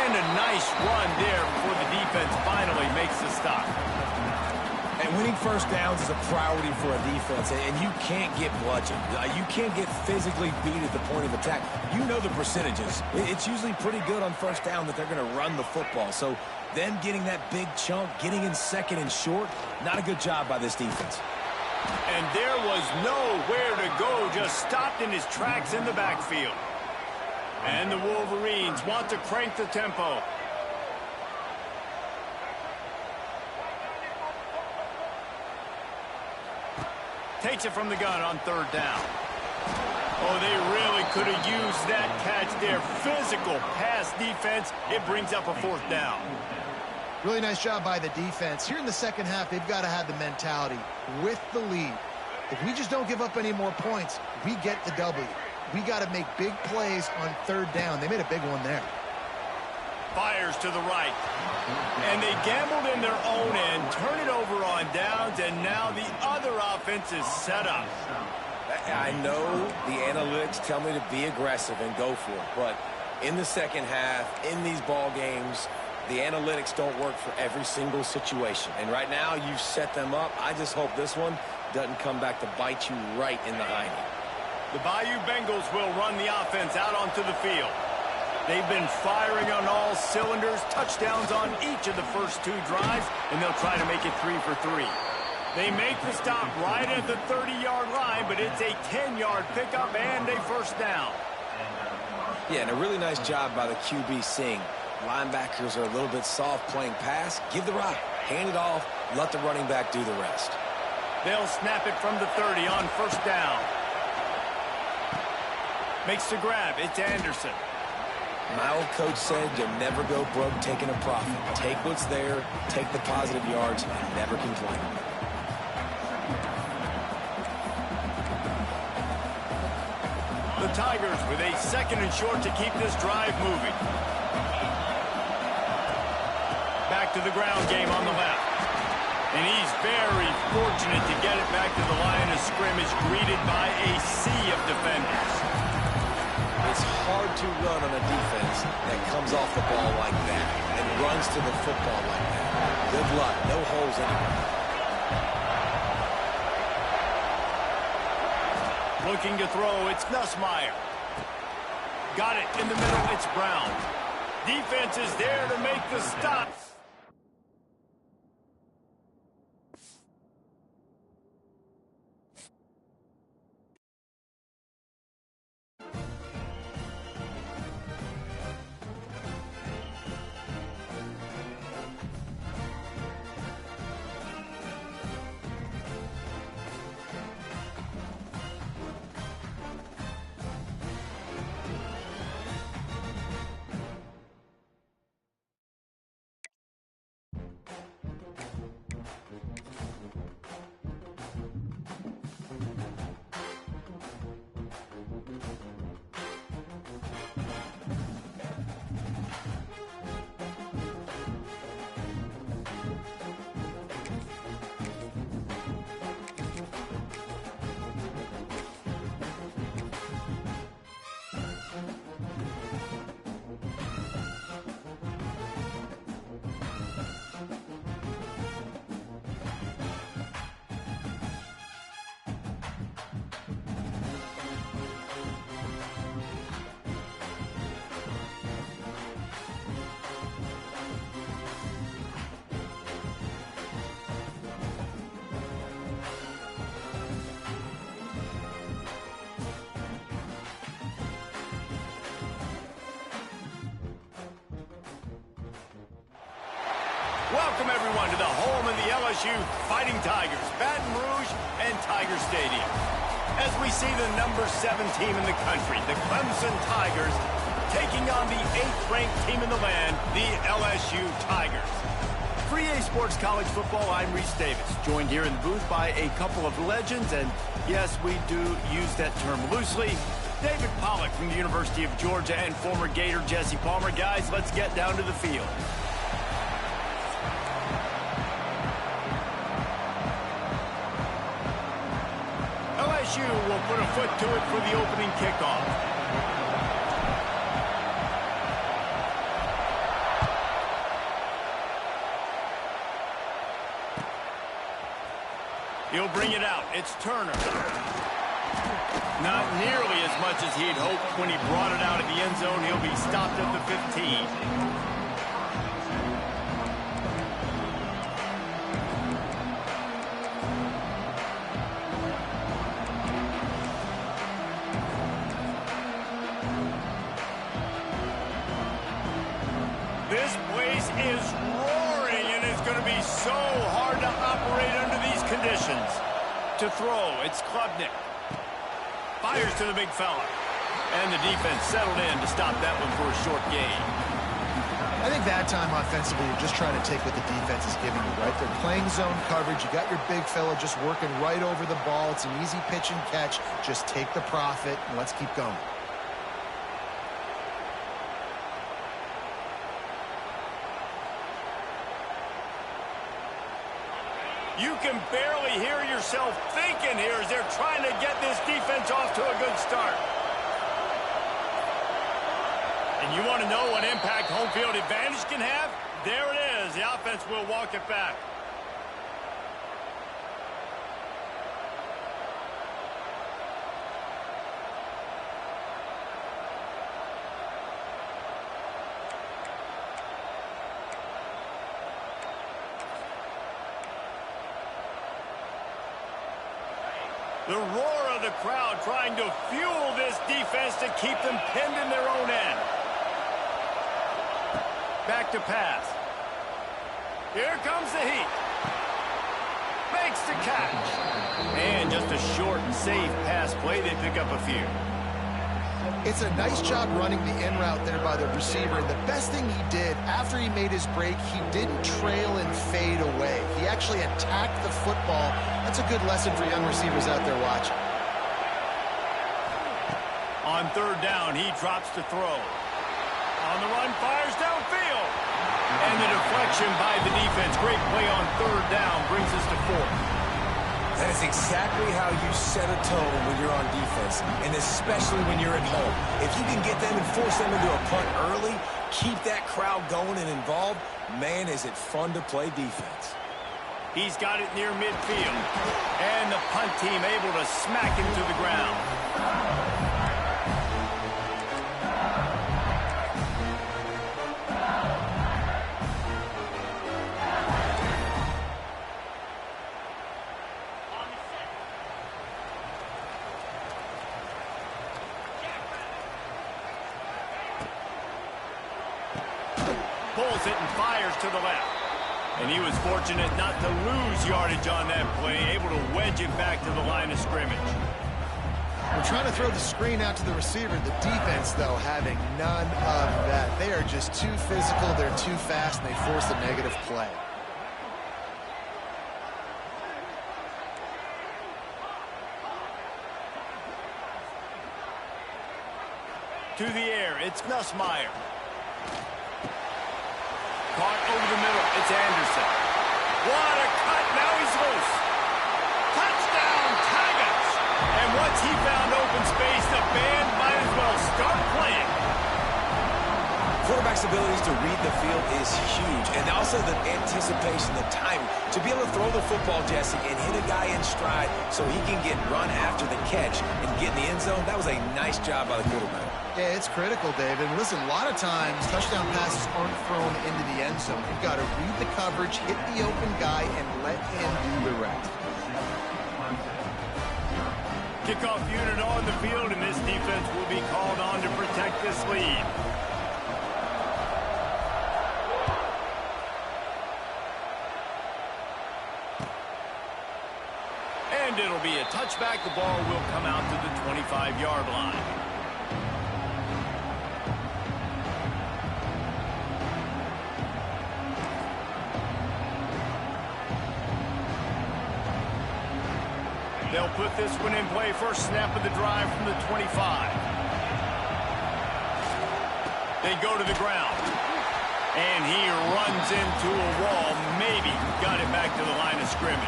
And a nice run there before the defense finally makes the stop. And winning first downs is a priority for a defense, and you can't get bludgeoned. You can't get physically beat at the point of attack. You know the percentages. It's usually pretty good on first down that they're going to run the football. So then getting that big chunk, getting in 2nd and short, not a good job by this defense. And there was nowhere to go, just stopped in his tracks in the backfield. And the Wolverines want to crank the tempo. Takes it from the gun on 3rd down. Oh, they really could have used that catch there. Physical pass defense. It brings up a 4th down. Really nice job by the defense. Here in the second half, they've got to have the mentality with the lead. If we just don't give up any more points, we get the W. We got to make big plays on 3rd down. They made a big one there. Fires to the right. And they gambled in their own end, turn it over on downs, and now the other offense is set up. I know the analytics tell me to be aggressive and go for it, but in the second half, in these ball games, the analytics don't work for every single situation. And right now, you've set them up. I just hope this one doesn't come back to bite you right in the hiney. The Bayou Bengals will run the offense out onto the field. They've been firing on all cylinders, touchdowns on each of the first 2 drives, and they'll try to make it 3 for 3. They make the stop right at the 30-yard line, but it's a 10-yard pickup and a first down. Yeah, and a really nice job by the QB seeing linebackers are a little bit soft playing pass. Give the rock, hand it off, let the running back do the rest. They'll snap it from the 30 on first down. Makes the grab. It's Anderson. My old coach said you'll never go broke taking a profit. Take what's there, take the positive yards, and never complain. The Tigers with a 2nd and short to keep this drive moving. Back to the ground game on the left. And he's very fortunate to get it back to the line of scrimmage, greeted by a sea of defenders. It's hard to run on a defense that comes off the ball like that and runs to the football like that. Good luck. No holes anywhere. Looking to throw, it's Nussmeier. Got it in the middle, it's Brown. Defense is there to make the stop. Welcome, everyone, to the home of the LSU Fighting Tigers, Baton Rouge and Tiger Stadium. As we see the number 7 team in the country, the Clemson Tigers, taking on the 8th-ranked team in the land, the LSU Tigers. For EA Sports College Football, I'm Reese Davis, joined here in the booth by a couple of legends, and yes, we do use that term loosely. David Pollack from the University of Georgia and former Gator Jesse Palmer. Guys, let's get down to the field. LSU will put a foot to it for the opening kickoff. He'll bring it out. It's Turner. Not nearly as much as he'd hoped when he brought it out of the end zone. He'll be stopped at the 15. This place is roaring, and it's going to be so hard to operate under these conditions. To throw, it's Klubnik. Fires to the big fella. And the defense settled in to stop that one for a short gain. I think that time offensively, you're just trying to take what the defense is giving you, right? They're playing zone coverage. You got your big fella just working right over the ball. It's an easy pitch and catch. Just take the profit, and let's keep going. You can barely hear yourself thinking here as they're trying to get this defense off to a good start. And you want to know what impact home field advantage can have? There it is. The offense will walk it back. The roar of the crowd trying to fuel this defense to keep them pinned in their own end. Back to pass. Here comes the heat. Makes the catch. And just a short and safe pass play. They pick up a few. It's a nice job running the in route there by the receiver. And the best thing he did after he made his break, he didn't trail and fade away. He actually attacked the football. That's a good lesson for young receivers out there watching. On third down, he drops to throw. On the run, fires downfield. And the deflection by the defense. Great play on third down brings us to fourth. That is exactly how you set a tone when you're on defense, and especially when you're at home. If you can get them and force them into a punt early, keep that crowd going and involved, man, is it fun to play defense. He's got it near midfield. And the punt team able to smack him to the ground. Pulls it and fires to the left. And he was fortunate not to lose yardage on that play, able to wedge it back to the line of scrimmage. We're trying to throw the screen out to the receiver. The defense, though, having none of that. They are just too physical, they're too fast, and they force a negative play. To the air, it's Nussmeier. Caught over the middle, it's Anderson. What a cut, now he's loose. Touchdown, Tigers! And once he found open space, the band might as well start playing. Quarterback's abilities to read the field is huge, and also the anticipation, the timing. To be able to throw the football, Jesse, and hit a guy in stride so he can get run after the catch and get in the end zone, that was a nice job by the quarterback. Yeah, it's critical, David. Listen, a lot of times touchdown passes aren't thrown into the end zone. You've got to read the coverage, hit the open guy, and let him do the rest. Kickoff unit on the field, and this defense will be called on to protect this lead. And it'll be a touchback. The ball will come out to the 25-yard line. They'll put this one in play. First snap of the drive from the 25. They go to the ground. And he runs into a wall. Maybe got it back to the line of scrimmage.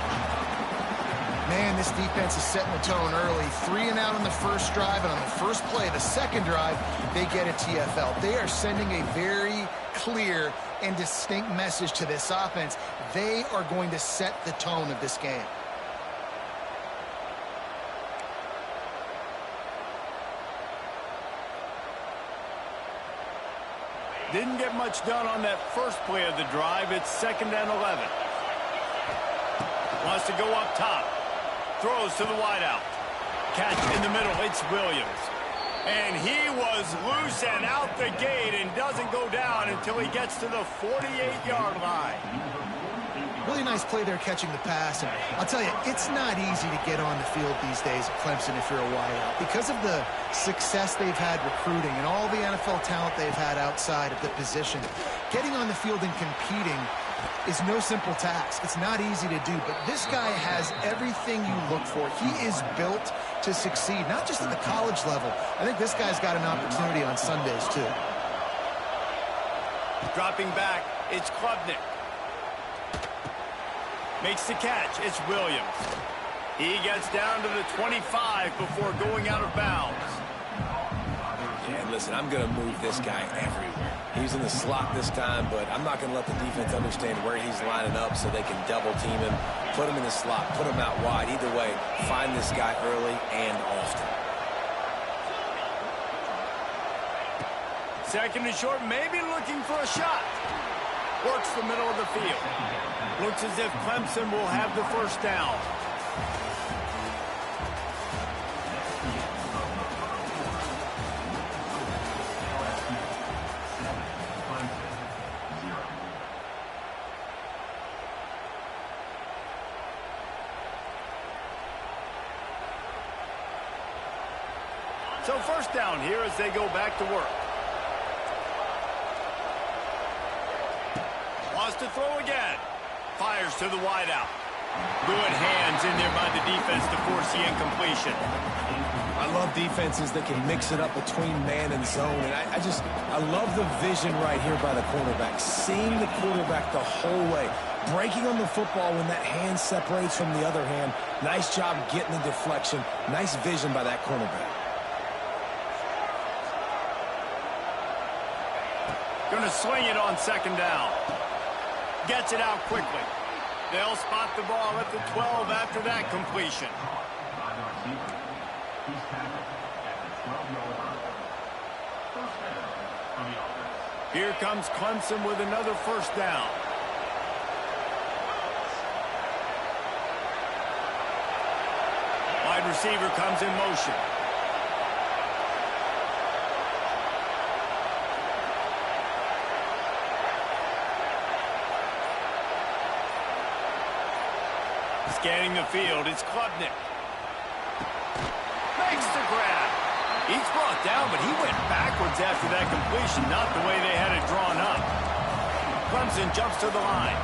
Man, this defense is setting the tone early. 3 and out on the first drive, and on the first play, the second drive, they get a TFL. They are sending a very clear and distinct message to this offense. They are going to set the tone of this game. Didn't get much done on that first play of the drive. It's 2nd and 11. Wants to go up top. Throws to the wideout. Catch in the middle. It's Williams. And he was loose and out the gate and doesn't go down until he gets to the 48-yard line. Really nice play there catching the pass. And I'll tell you, it's not easy to get on the field these days at Clemson if you're a wideout. Because of the success they've had recruiting and all the NFL talent they've had outside of the position, getting on the field and competing is no simple task. It's not easy to do, but this guy has everything you look for. He is built to succeed, not just at the college level. I think this guy's got an opportunity on Sundays, too. Dropping back, it's Klubnik. Makes the catch, it's Williams. He gets down to the 25 before going out of bounds. Yeah, and listen, I'm going to move this guy everywhere. He's in the slot this time, but I'm not going to let the defense understand where he's lining up so they can double team him, put him in the slot, put him out wide. Either way, find this guy early and often. 2nd and short, maybe looking for a shot. Works the middle of the field. Looks as if Clemson will have the first down. So first down here as they go back to work. Wants to throw again. Fires to the wideout. Good hands in there by the defense to force the incompletion. I love defenses that can mix it up between man and zone. And I love the vision right here by the cornerback. Seeing the quarterback the whole way. Breaking on the football when that hand separates from the other hand. Nice job getting the deflection. Nice vision by that cornerback. Going to swing it on second down. Gets it out quickly. They'll spot the ball at the 12 after that completion. Here comes Clemson with another first down. Wide receiver comes in motion. Scanning the field, it's Klubnik. Makes the grab. He's brought down, but he went backwards after that completion, not the way they had it drawn up. Clemson jumps to the line.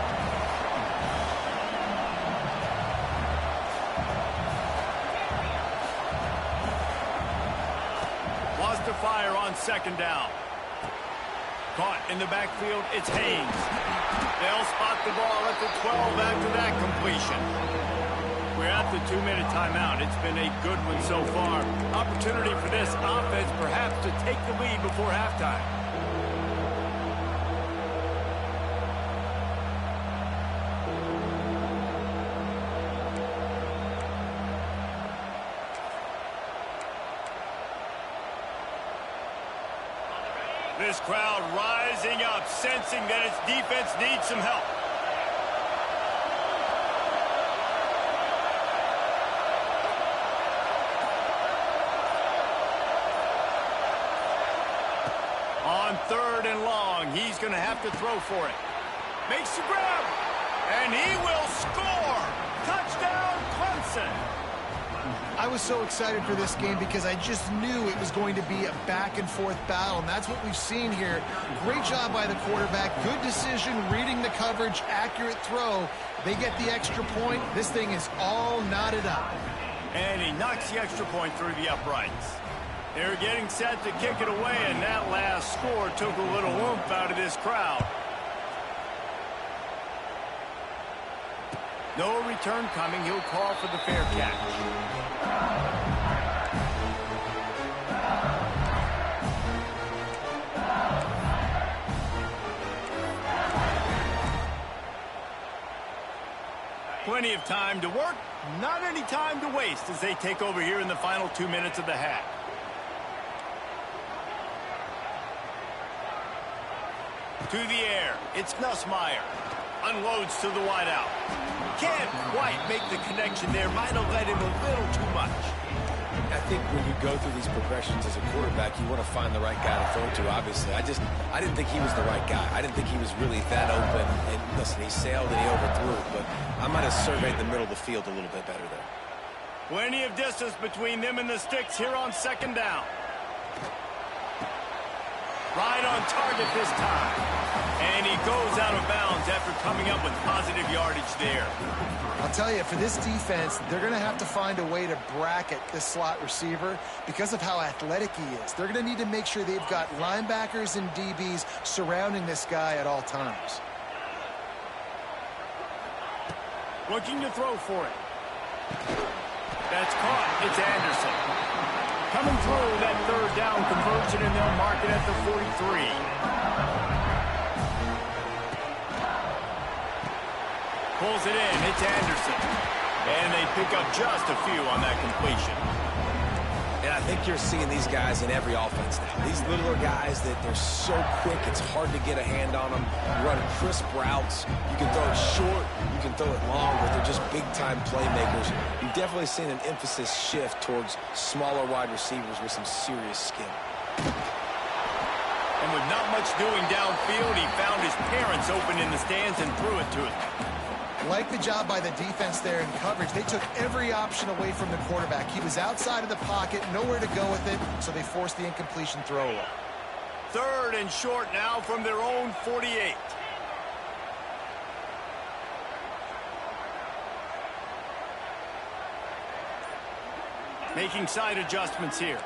Wants to fire on second down. Caught in the backfield, it's Haynes. They'll spot the ball at the 12 after that completion. We're at the 2-minute timeout. It's been a good one so far. Opportunity for this offense perhaps to take the lead before halftime. This crowd rising up, sensing that its defense needs some help. On third and long, he's going to have to throw for it. Makes the grab, and he will score. Touchdown, Clemson. I was so excited for this game because I just knew it was going to be a back-and-forth battle, and that's what we've seen here. Great job by the quarterback. Good decision, reading the coverage, accurate throw. They get the extra point. This thing is all knotted up. And he knocks the extra point through the uprights. They're getting set to kick it away, and that last score took a little oomph out of this crowd. No return coming. He'll call for the fair catch. Plenty of time to work, not any time to waste as they take over here in the final 2 minutes of the half. To the air, it's Nussmeier. Unloads to the wideout. Can't quite make the connection there. Might have led him a little too much. I think when you go through these progressions as a quarterback, you want to find the right guy to throw to, obviously. I didn't think he was the right guy. I didn't think he was really that open. And listen, he sailed and he overthrew it, but I might have surveyed the middle of the field a little bit better there. Plenty of distance between them and the sticks here on second down. Right on target this time. And he goes out of bounds after coming up with positive yardage there. I'll tell you, for this defense, they're going to have to find a way to bracket this slot receiver because of how athletic he is. They're going to need to make sure they've got linebackers and DBs surrounding this guy at all times. Looking to throw for it. That's caught. It's Anderson. Coming through that third down conversion, and they'll mark it at the 43. Pulls it in. It's Anderson. And they pick up just a few on that completion. And I think you're seeing these guys in every offense now. These littler guys that they're so quick, it's hard to get a hand on them. Run crisp routes. You can throw it short, you can throw it long, but they're just big-time playmakers. You've definitely seen an emphasis shift towards smaller wide receivers with some serious skill. And with not much doing downfield, he found his parents open in the stands and threw it to him. Like the job by the defense there in coverage. They took every option away from the quarterback. He was outside of the pocket, nowhere to go with it, so they forced the incompletion throw away. 3rd and short now from their own 48. Making side adjustments here.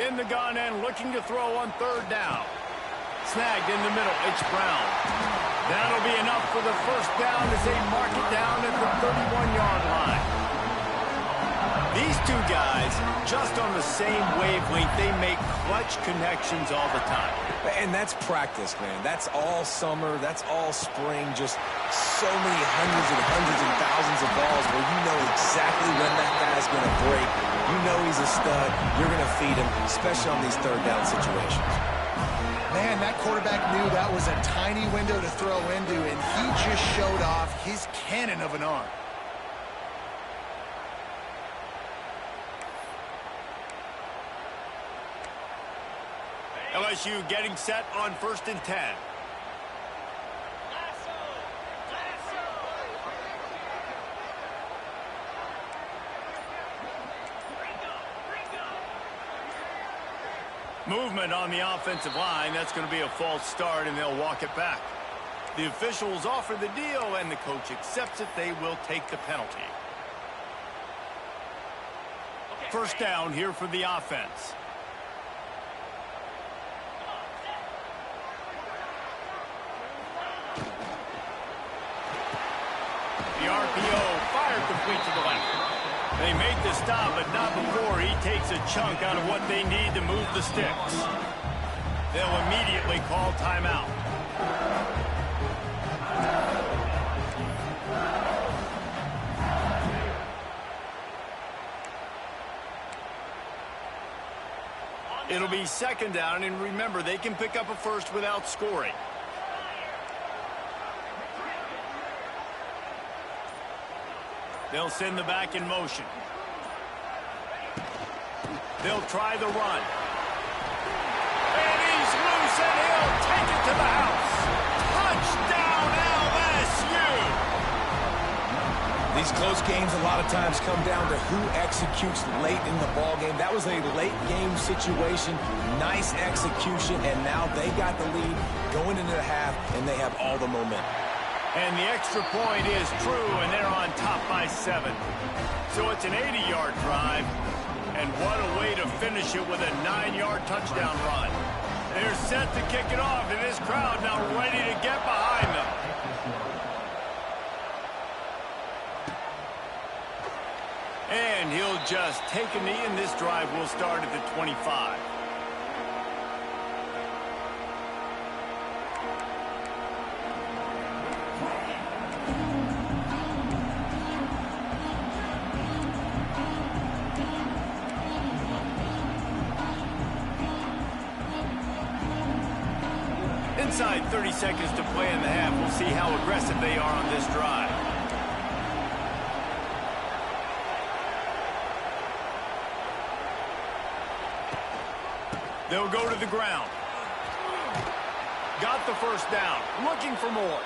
In the gun and looking to throw on 3rd down. Snagged in the middle. It's Brown. That'll be enough for the first down as they mark it down at the 31-yard line. These two guys, just on the same wavelength, they make clutch connections all the time. And that's practice, man. That's all summer. That's all spring. Just so many hundreds and thousands of balls where you know exactly when that guy's going to break. You know he's a stud. You're going to feed him, especially on these 3rd down situations. Man, that quarterback knew that was a tiny window to throw into, and he just showed off his cannon of an arm. LSU getting set on 1st and 10. Movement on the offensive line. That's going to be a false start, and they'll walk it back. The officials offer the deal, and the coach accepts it. They will take the penalty. First down here for the offense. The RPO fired complete to the left. They make the stop, but not before he takes a chunk out of what they need to move the sticks. They'll immediately call timeout. It'll be 2nd down, and remember, they can pick up a first without scoring. They'll send the back in motion. They'll try the run. And he's loose, and he'll take it to the house. Touchdown, LSU! These close games a lot of times come down to who executes late in the ballgame. That was a late game situation. Nice execution, and now they got the lead going into the half, and they have all the momentum. And the extra point is true, and they're on top by 7. So it's an 80-yard drive, and what a way to finish it with a 9-yard touchdown run. They're set to kick it off, and this crowd now ready to get behind them. And he'll just take a knee, and this drive will start at the 25. Inside 30 seconds to play in the half. We'll see how aggressive they are on this drive. They'll go to the ground. Got the first down. Looking for more.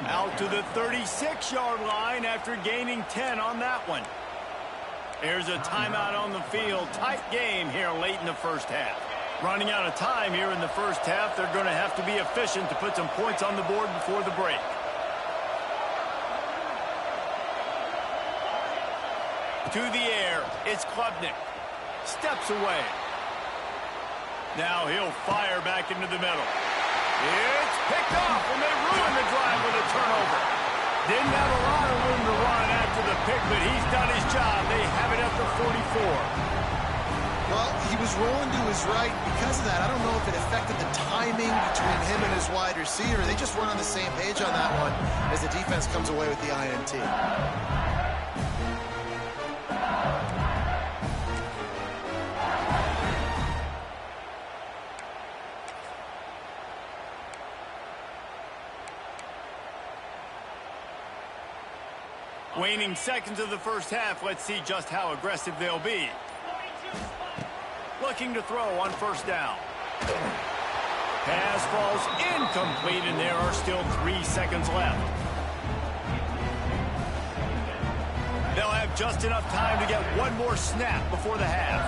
Out to the 36-yard line after gaining 10 on that one. There's a timeout on the field. Tight game here late in the first half. Running out of time here in the first half. They're going to have to be efficient to put some points on the board before the break. To the air. It's Klubnik. Steps away. Now he'll fire back into the middle. It's picked off, and they ruin the drive with a turnover. Didn't have a lot of room to run after the pick, but he's done his job. They have it at the 44. Well, he was rolling to his right. Because of that, I don't know if it affected the timing between him and his wide receiver. They just weren't on the same page on that one as the defense comes away with the INT. Waning seconds of the first half. Let's see just how aggressive they'll be. Looking to throw on first down. Pass falls incomplete, and there are still 3 seconds left. They'll have just enough time to get one more snap before the half.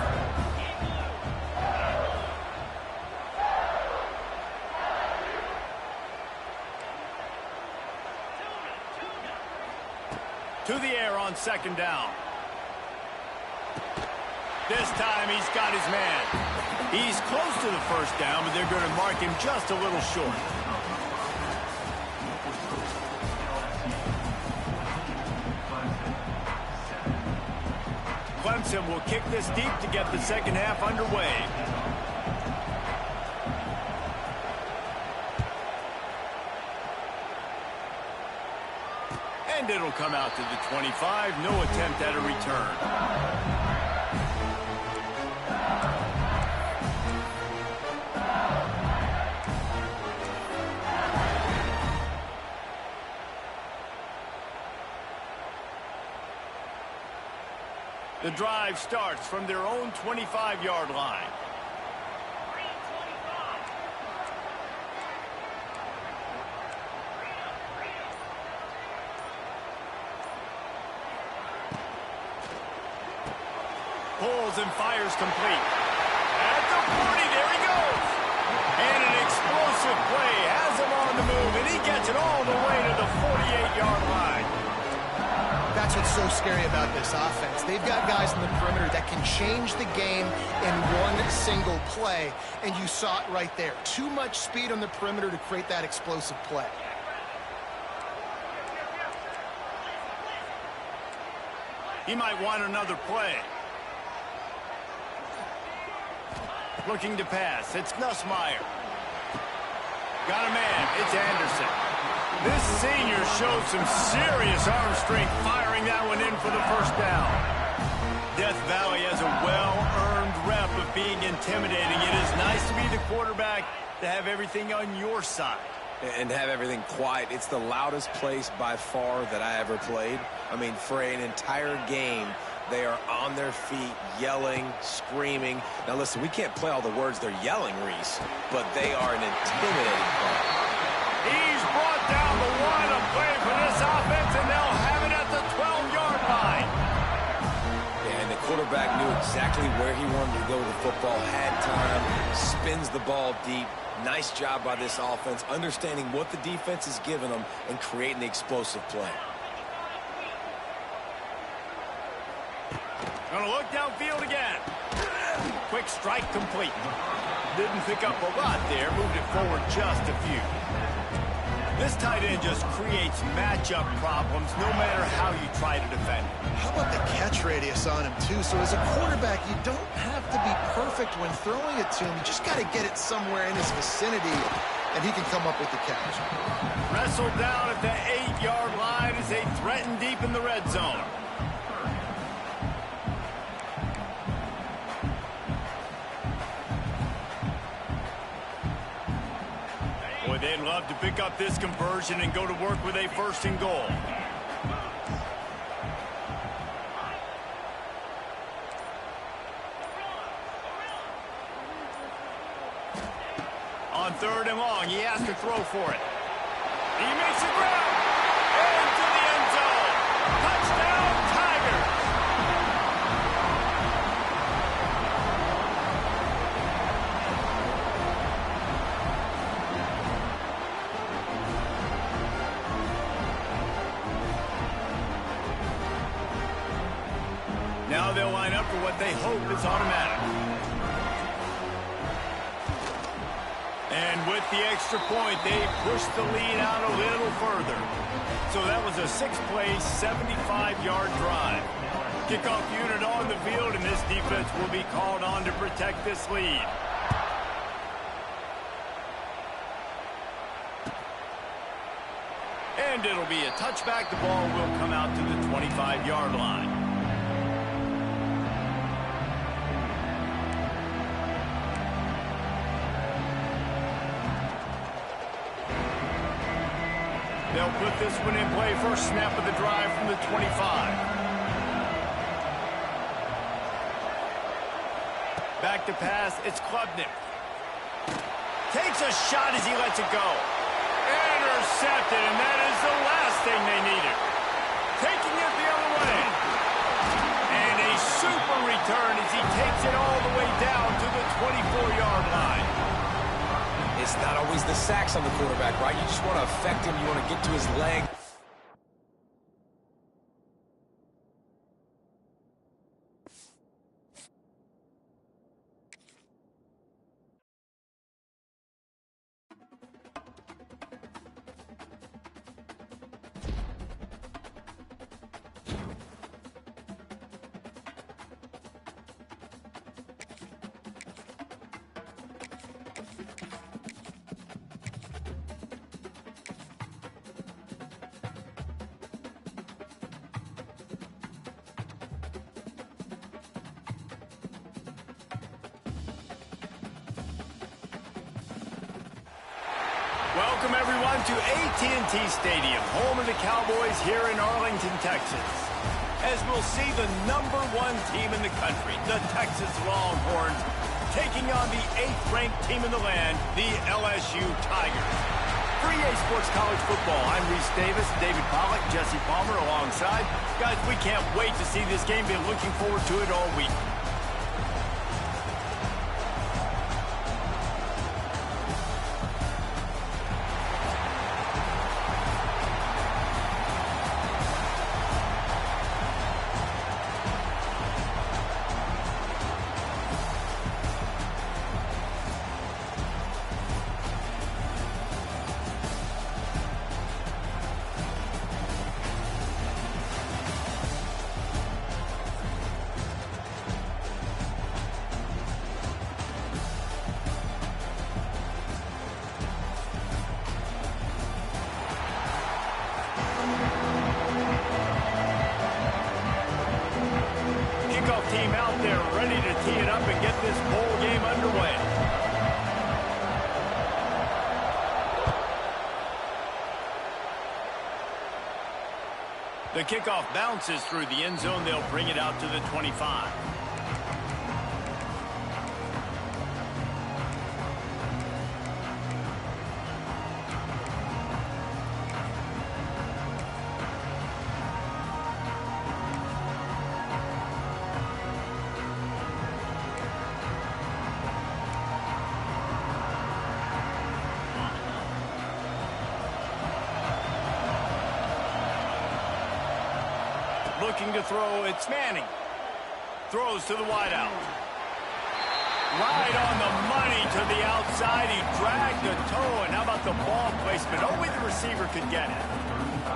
To the air on 2nd down. This time he's got his man. He's close to the 1st down, but they're going to mark him just a little short. Clemson will kick this deep to get the 2nd half underway. And it'll come out to the 25. No attempt at a return. The drive starts from their own 25-yard line. Pulls and fires complete. At the 40, there he goes. And an explosive play has him on the move, and he gets it all the way to the 48-yard line. That's what's so scary about this offense. They've got guys in the perimeter that can change the game in one single play, and you saw it right there. Too much speed on the perimeter to create that explosive play. He might want another play. Looking to pass. It's Nussmeier. Got a man. It's Anderson. This senior showed some serious arm strength firing that one in for the 1st down. Death Valley has a well-earned rep of being intimidating. It is nice to be the quarterback, to have everything on your side. And have everything quiet. It's the loudest place by far that I ever played. I mean, for an entire game, they are on their feet, yelling, screaming. Now, listen, we can't play all the words they're yelling, Reese, but they are an intimidating crowd. He's brought down the line of play for this offense, and they'll have it at the 12-yard line. Yeah, and the quarterback knew exactly where he wanted to go with the football, had time, spins the ball deep. Nice job by this offense, understanding what the defense is giving them and creating the explosive play. Gonna look downfield again. Quick strike complete. Didn't pick up a lot there, moved it forward just a few. This tight end just creates matchup problems no matter how you try to defend. How about the catch radius on him, too? So as a quarterback, you don't have to be perfect when throwing it to him. You just got to get it somewhere in his vicinity, and he can come up with the catch. Wrestled down at the 8-yard line as they threaten deep in the red zone. Boy, they'd love to pick up this conversion and go to work with a 1st and goal. On 3rd and long, he has to throw for it. He makes it grab. Into the end zone. Touchdown, Tigers. Now they'll line up for what they hope is automatic. And with the extra point, they push the lead out a little further. So that was a 6-play, 75-yard drive. Kickoff unit on the field, and this defense will be called on to protect this lead. And it'll be a touchback. The ball will come out to the 25-yard line. They'll put this one in play. First snap of the drive from the 25. Back to pass. It's Klubnik. Takes a shot as he lets it go. Intercepted, and that is the last thing they needed. Taking it the other way. And a super return as he takes it all the way down to the 24-yard line. It's not always the sacks on the quarterback, right? You just want to affect him. You want to get to his leg. Welcome, everyone, to AT&T Stadium, home of the Cowboys here in Arlington, Texas. As we'll see the #1 team in the country, the Texas Longhorns, taking on the 8th-ranked team in the land, the LSU Tigers. For EA Sports College Football, I'm Reese Davis, David Pollack, Jesse Palmer alongside. Guys, we can't wait to see this game. Been looking forward to it all week. Team out there ready to tee it up and get this bowl game underway. The kickoff bounces through the end zone. They'll bring it out to the 25. Looking to throw, it's Manning. Throws to the wideout. Right on the money to the outside. He dragged the toe, and how about the ball placement? Only the receiver could get it.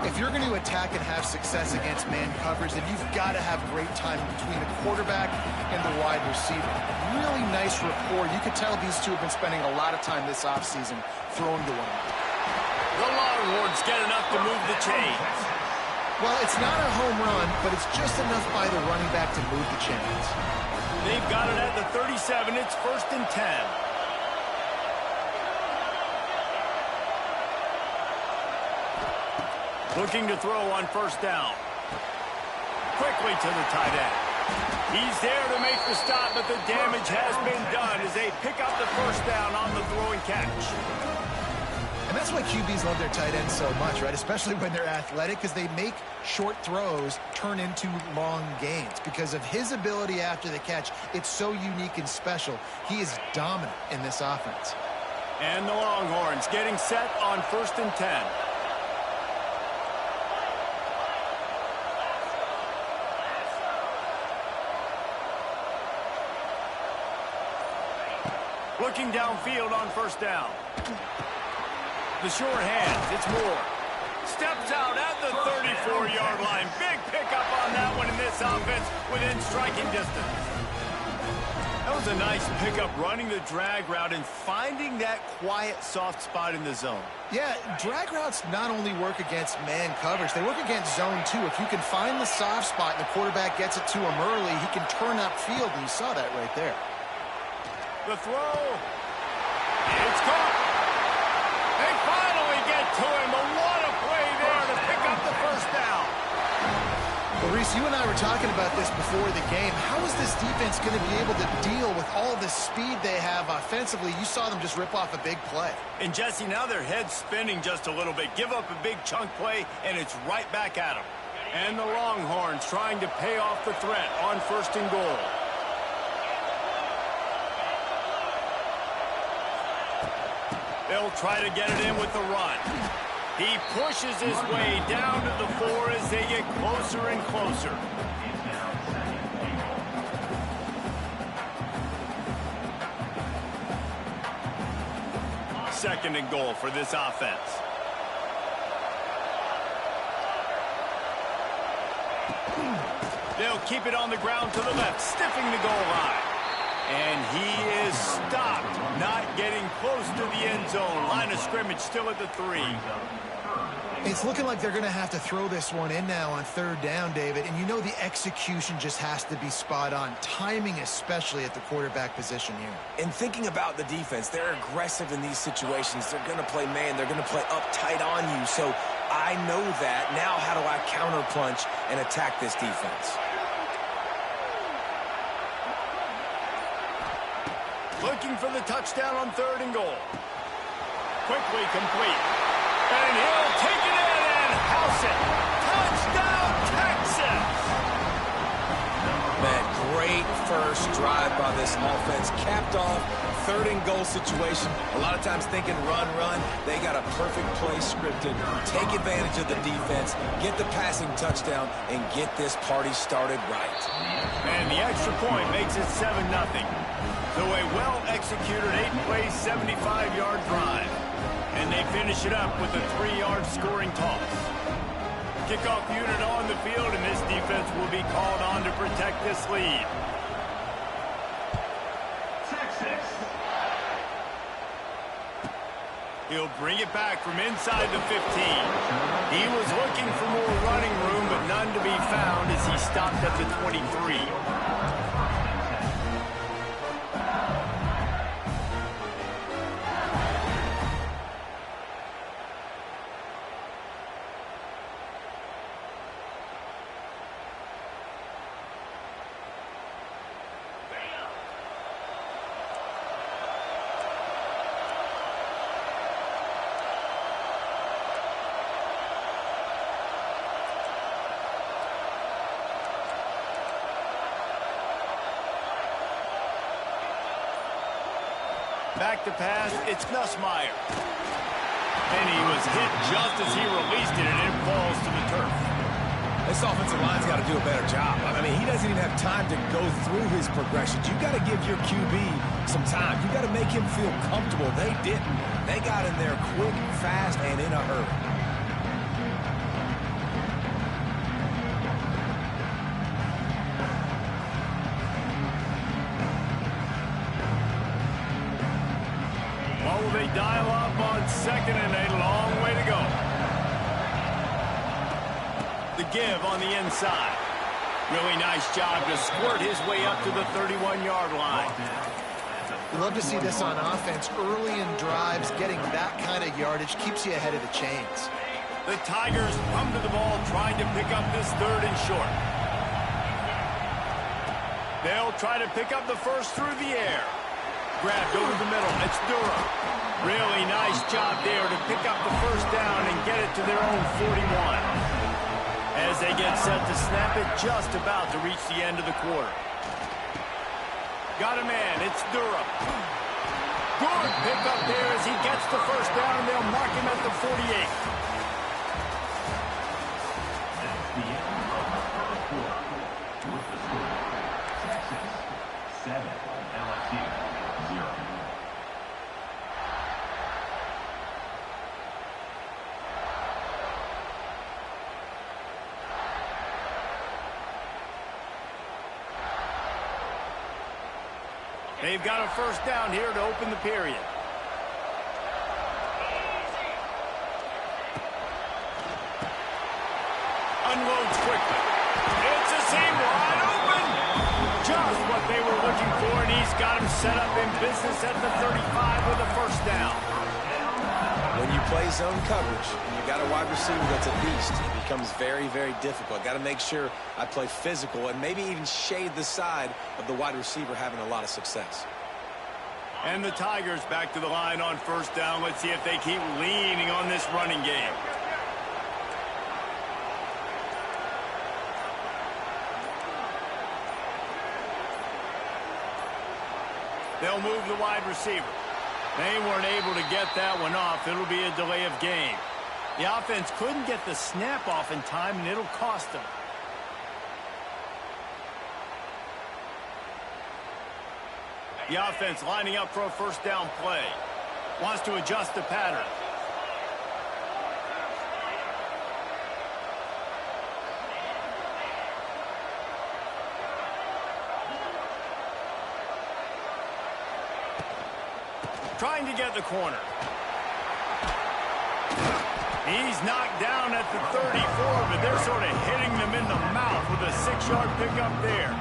If you're going to attack and have success against man coverage, then you've got to have great time between the quarterback and the wide receiver. Really nice rapport. You could tell these two have been spending a lot of time this offseason throwing to one another. The Longhorns get enough to move the chains. Well, it's not a home run, but it's just enough by the running back to move the chains. They've got it at the 37. It's 1st and 10. Looking to throw on 1st down. Quickly to the tight end. He's there to make the stop, but the damage has been done as they pick up the 1st down on the throw and catch. And that's why QBs love their tight ends so much, right? Especially when they're athletic, because they make short throws turn into long gains. Because of his ability after the catch, it's so unique and special. He is dominant in this offense. And the Longhorns getting set on 1st and 10. Looking downfield on 1st down. The short hands, it's Moore. Steps out at the 34-yard line. Big pickup on that one in this offense within striking distance. That was a nice pickup running the drag route and finding that quiet, soft spot in the zone. Yeah, drag routes not only work against man coverage, they work against zone too. If you can find the soft spot and the quarterback gets it to him early, he can turn upfield, and you saw that right there. The throw. It's caught. They finally get to him, but what a play there to pick up the 1st down. Well, Reese, you and I were talking about this before the game. How is this defense going to be able to deal with all the speed they have offensively? You saw them just rip off a big play. And, Jesse, now their head's spinning just a little bit. Give up a big chunk play, and it's right back at them. And the Longhorns trying to pay off the threat on 1st and goal. They'll try to get it in with the run. He pushes his way down to the 4 as they get closer and closer. Second and goal for this offense. They'll keep it on the ground to the left, stiffing the goal line. And he is stopped, not getting close to the end zone. Line of scrimmage still at the 3. It's looking like they're going to have to throw this one in now on 3rd down, David. And you know the execution just has to be spot on. Timing especially at the quarterback position here. And thinking about the defense, they're aggressive in these situations. They're going to play man. They're going to play up tight on you. So I know that. Now how do I counterpunch and attack this defense? Looking for the touchdown on 3rd and goal. Quickly complete. And he'll take it in and house it. Touchdown, Texas! Man, great first drive by this offense. Capped off, 3rd and goal situation. A lot of times thinking run. They got a perfect play scripted. Take advantage of the defense, get the passing touchdown, and get this party started right. And the extra point makes it 7-0. So a well-executed 8-play, 75-yard drive. And they finish it up with a 3-yard scoring toss. Kickoff unit on the field, and this defense will be called on to protect this lead. Texas. He'll bring it back from inside the 15. He was looking for more running room, but none to be found as he stopped at the 23. Back to pass, it's Nussmeier. And he was hit just as he released it, and it falls to the turf. This offensive line's got to do a better job. I mean, he doesn't even have time to go through his progressions. You got to give your QB some time. You got to make him feel comfortable. They didn't. They got in there quick, fast, and in a hurry. They dial up on 2nd and a long way to go. The give on the inside. Really nice job to squirt his way up to the 31-yard line. We love to see this on offense. Early in drives, getting that kind of yardage keeps you ahead of the chains. The Tigers come to the ball trying to pick up this 3rd and short. They'll try to pick up the first through the air. Grabbed over the middle. It's Durham. Really nice job there to pick up the first down and get it to their own 41. As they get set to snap it, just about to reach the end of the quarter. Got a man. It's Durham. Good pick up there as he gets the first down. They'll mark him at the 48. They've got a first down here to open the period. Unloads quickly. It's a seam wide open. Just what they were looking for, and he's got him set up in business at the 35 with a first down. When you play zone coverage, and you got a wide receiver that's a beast, it becomes very, very difficult. Got to make sure I play physical and maybe even shade the side of the wide receiver having a lot of success. And the Tigers back to the line on first down. Let's see if they keep leaning on this running game. They'll move the wide receiver. They weren't able to get that one off. It'll be a delay of game. The offense couldn't get the snap off in time, and it'll cost them. The offense lining up for a first down play. Wants to adjust the pattern. Trying to get the corner. He's knocked down at the 34, but they're sort of hitting them in the mouth with a 6-yard pickup there.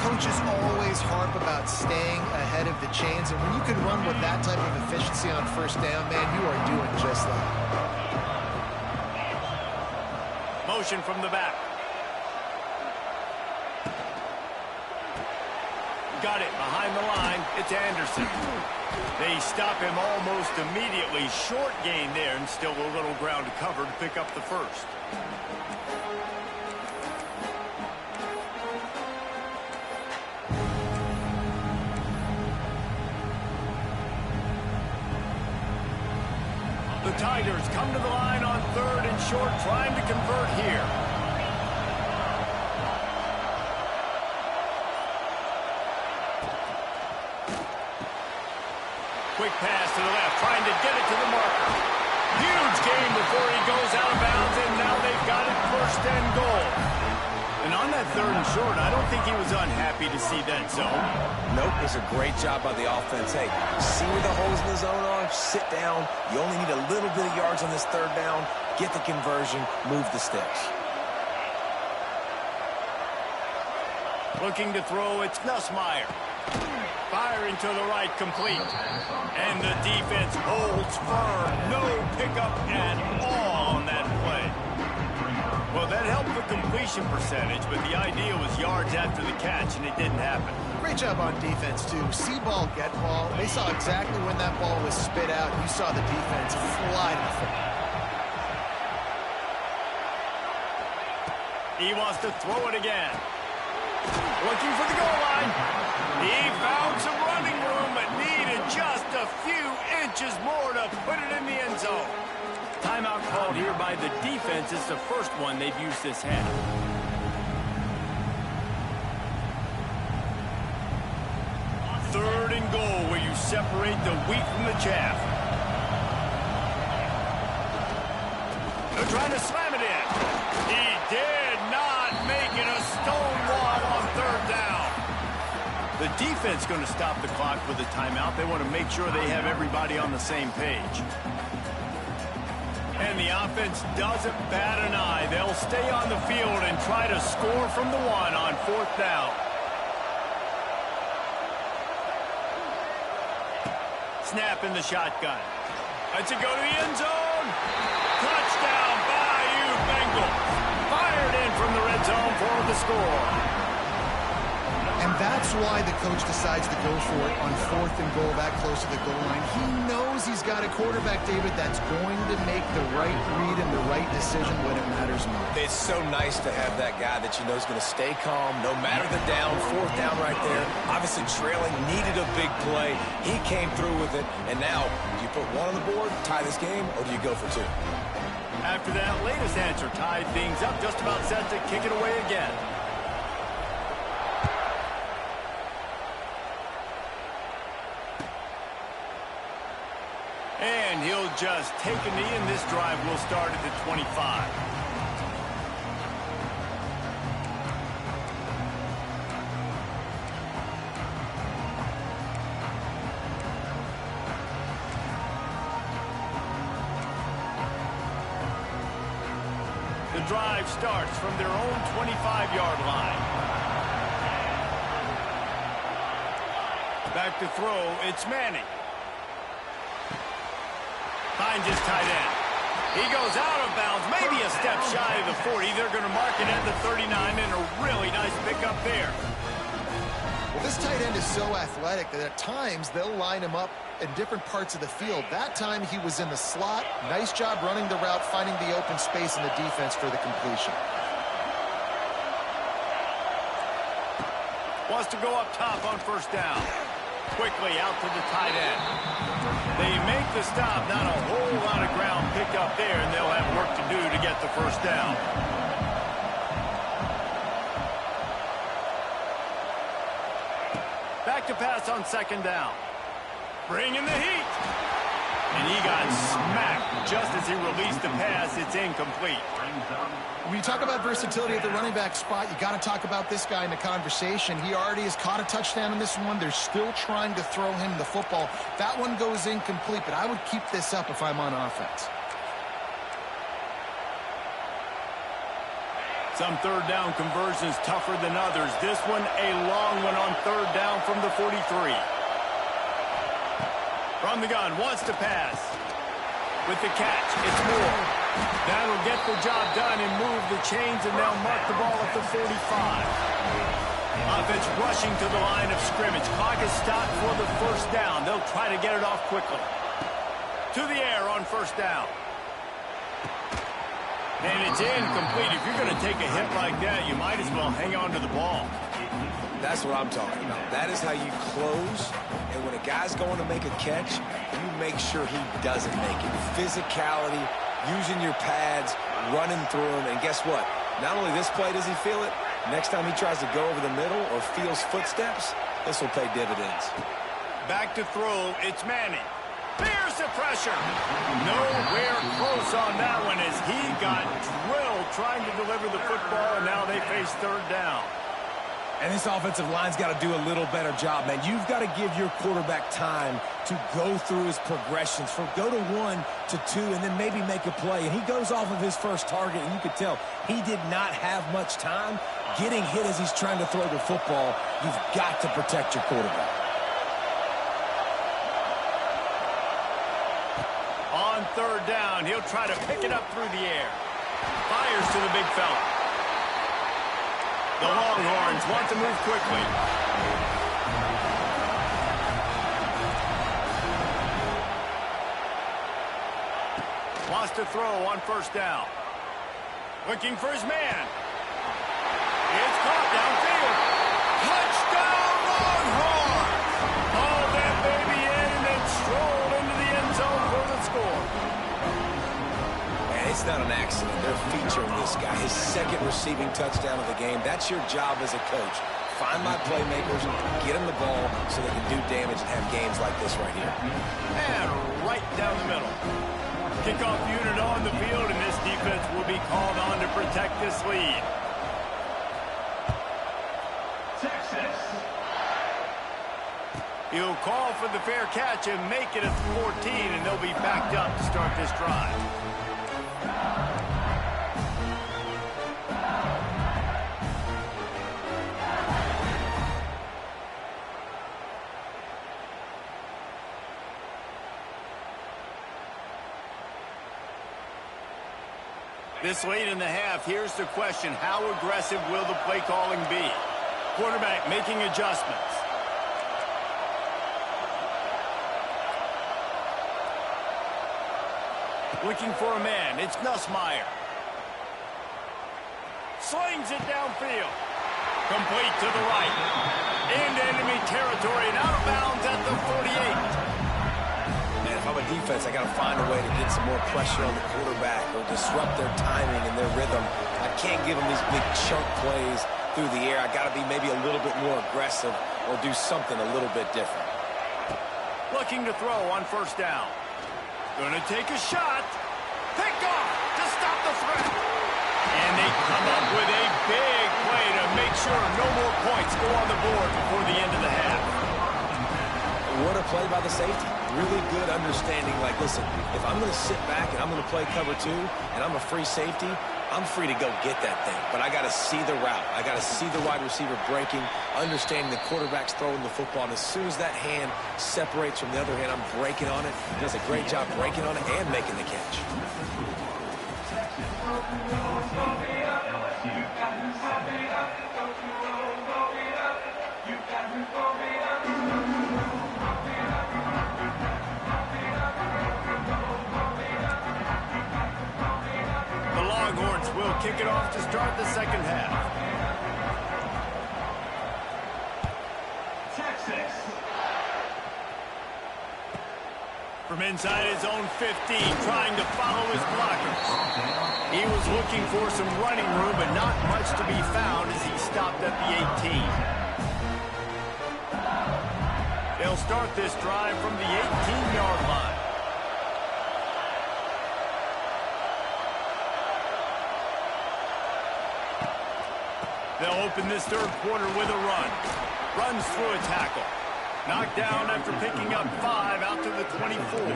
Coaches always harp about staying ahead of the chains, and when you can run with that type of efficiency on first down, man, you are doing just that. Motion from the back. Got it behind the line. It's Anderson. They stop him almost immediately. Short gain there, and still a little ground to cover to pick up the first. The Tigers come to the line on third and short, trying to convert here. Quick pass to the left, trying to get it to the marker. Huge gain before he goes out of bounds, and now they've got it first and goal. And on that third and short, I don't think he was unhappy to see that zone. Nope, it's a great job by the offense. Hey, see where the holes in the zone are? Sit down. You only need a little bit of yards on this third down. Get the conversion, move the sticks. Looking to throw, it's Nussmeier. Firing to the right, complete. And the defense holds firm. No pickup at all on that play. Well, that helped the completion percentage, but the idea was yards after the catch, and it didn't happen. Great job on defense, too. See ball, get ball. They saw exactly when that ball was spit out. You saw the defense fly to the front. He wants to throw it again. Looking for the goal line. He found some running room, but needed just a few inches more to put it in the end zone. Timeout called here by the defense. It's the first one they've used this half. Third and goal, where you separate the wheat from the chaff. They're trying to slam it in. He did not make it a stone wall on third down. The defense going to stop the clock with a timeout. They want to make sure they have everybody on the same page. And the offense doesn't bat an eye. They'll stay on the field and try to score from the one on fourth down. Snap in the shotgun. Lets it go to the end zone. Touchdown, Bayou Bengals. Fired in from the red zone for the score. And that's why the coach decides to go for it on fourth and goal that close to the goal line. He knows he's got a quarterback, David, that's going to make the right read and the right decision when it matters most. It's so nice to have that guy that you know is going to stay calm no matter the down. Fourth down right there. Obviously trailing, needed a big play. He came through with it. And now, do you put one on the board, tie this game, or do you go for two? After that latest answer tied things up, just about set to kick it away again. And he'll just take a knee, and this drive will start at the 25. The drive starts from their own 25-yard line. Back to throw, it's Manning. Finds his tight end. He goes out of bounds, maybe a step shy of the 40. They're going to mark it at the 39, and a really nice pickup there. Well, this tight end is so athletic that at times they'll line him up in different parts of the field. That time he was in the slot. Nice job running the route, finding the open space in the defense for the completion. Wants to go up top on first down. Quickly out to the tight end. They make the stop. Not a whole lot of ground picked up there, and they'll have work to do to get the first down. Back to pass on second down. Bringing the heat. And he got smacked just as he released the pass. It's incomplete. When you talk about versatility at the running back spot, you got to talk about this guy in the conversation. He already has caught a touchdown in this one. They're still trying to throw him the football. That one goes incomplete, but I would keep this up if I'm on offense. Some third down conversions tougher than others. This one a long one on third down from the 43. From the gun, wants to pass. With the catch, it's Moore. That'll get the job done and move the chains, and they'll mark the ball at the 45. Offense rushing to the line of scrimmage. Clock is stopped for the first down. They'll try to get it off quickly. To the air on first down. And it's incomplete. If you're going to take a hit like that, you might as well hang on to the ball. That's what I'm talking about. That is how you close. And when a guy's going to make a catch, you make sure he doesn't make it. Physicality, using your pads, running through them. And guess what? Not only this play does he feel it, next time he tries to go over the middle or feels footsteps, this will pay dividends. Back to throw, it's Manning. There's the pressure. Nowhere close on that one as he got drilled trying to deliver the football, and now they face third down. And this offensive line's got to do a little better job, man. You've got to give your quarterback time to go through his progressions, from go to 1 to 2, and then maybe make a play. And he goes off of his first target, and you could tell he did not have much time getting hit as he's trying to throw the football. You've got to protect your quarterback. On third down, he'll try to pick it up through the air. Fires to the big fella. The Longhorns want to move quickly. Wants to throw on first down. Looking for his man. It's caught downfield. Touchdown Longhorns! Hauled that baby in and then strolled into the end zone for the score. It's not an accident. They're featuring this guy. His second receiving touchdown of the game. That's your job as a coach. Find my playmakers, get them the ball so they can do damage and have games like this right here. And right down the middle. Kickoff unit on the field, and this defense will be called on to protect this lead. Texas. He'll call for the fair catch and make it a 14, and they'll be backed up to start this drive. This late in the half, here's the question. How aggressive will the play calling be? Quarterback making adjustments. Looking for a man. It's Nussmeier. Slings it downfield. Complete to the right. Into enemy territory and out of bounds at the 48. Man, if I'm a defense, I got to find a way to get some more pressure on the quarterback or disrupt their timing and their rhythm. I can't give them these big chunk plays through the air. I got to be maybe a little bit more aggressive or do something a little bit different. Looking to throw on first down. Gonna take a shot. Picked off to stop the threat. And they come up with a big play to make sure no more points go on the board before the end of the half. What a play by the safety. Really good understanding. Like, listen, if I'm going to sit back and I'm going to play cover 2 and I'm a free safety, I'm free to go get that thing. But I got to see the route. I got to see the wide receiver breaking, understanding the quarterback's throwing the football. And as soon as that hand separates from the other hand, I'm breaking on it. He does a great job breaking on it and making the catch. Kick it off to start the second half. Texas. From inside his own 15, trying to follow his blockers. He was looking for some running room, but not much to be found as he stopped at the 18. They'll start this drive from the 18-yard line. They'll open this third quarter with a run. Runs through a tackle. Knocked down after picking up 5 out to the 24. All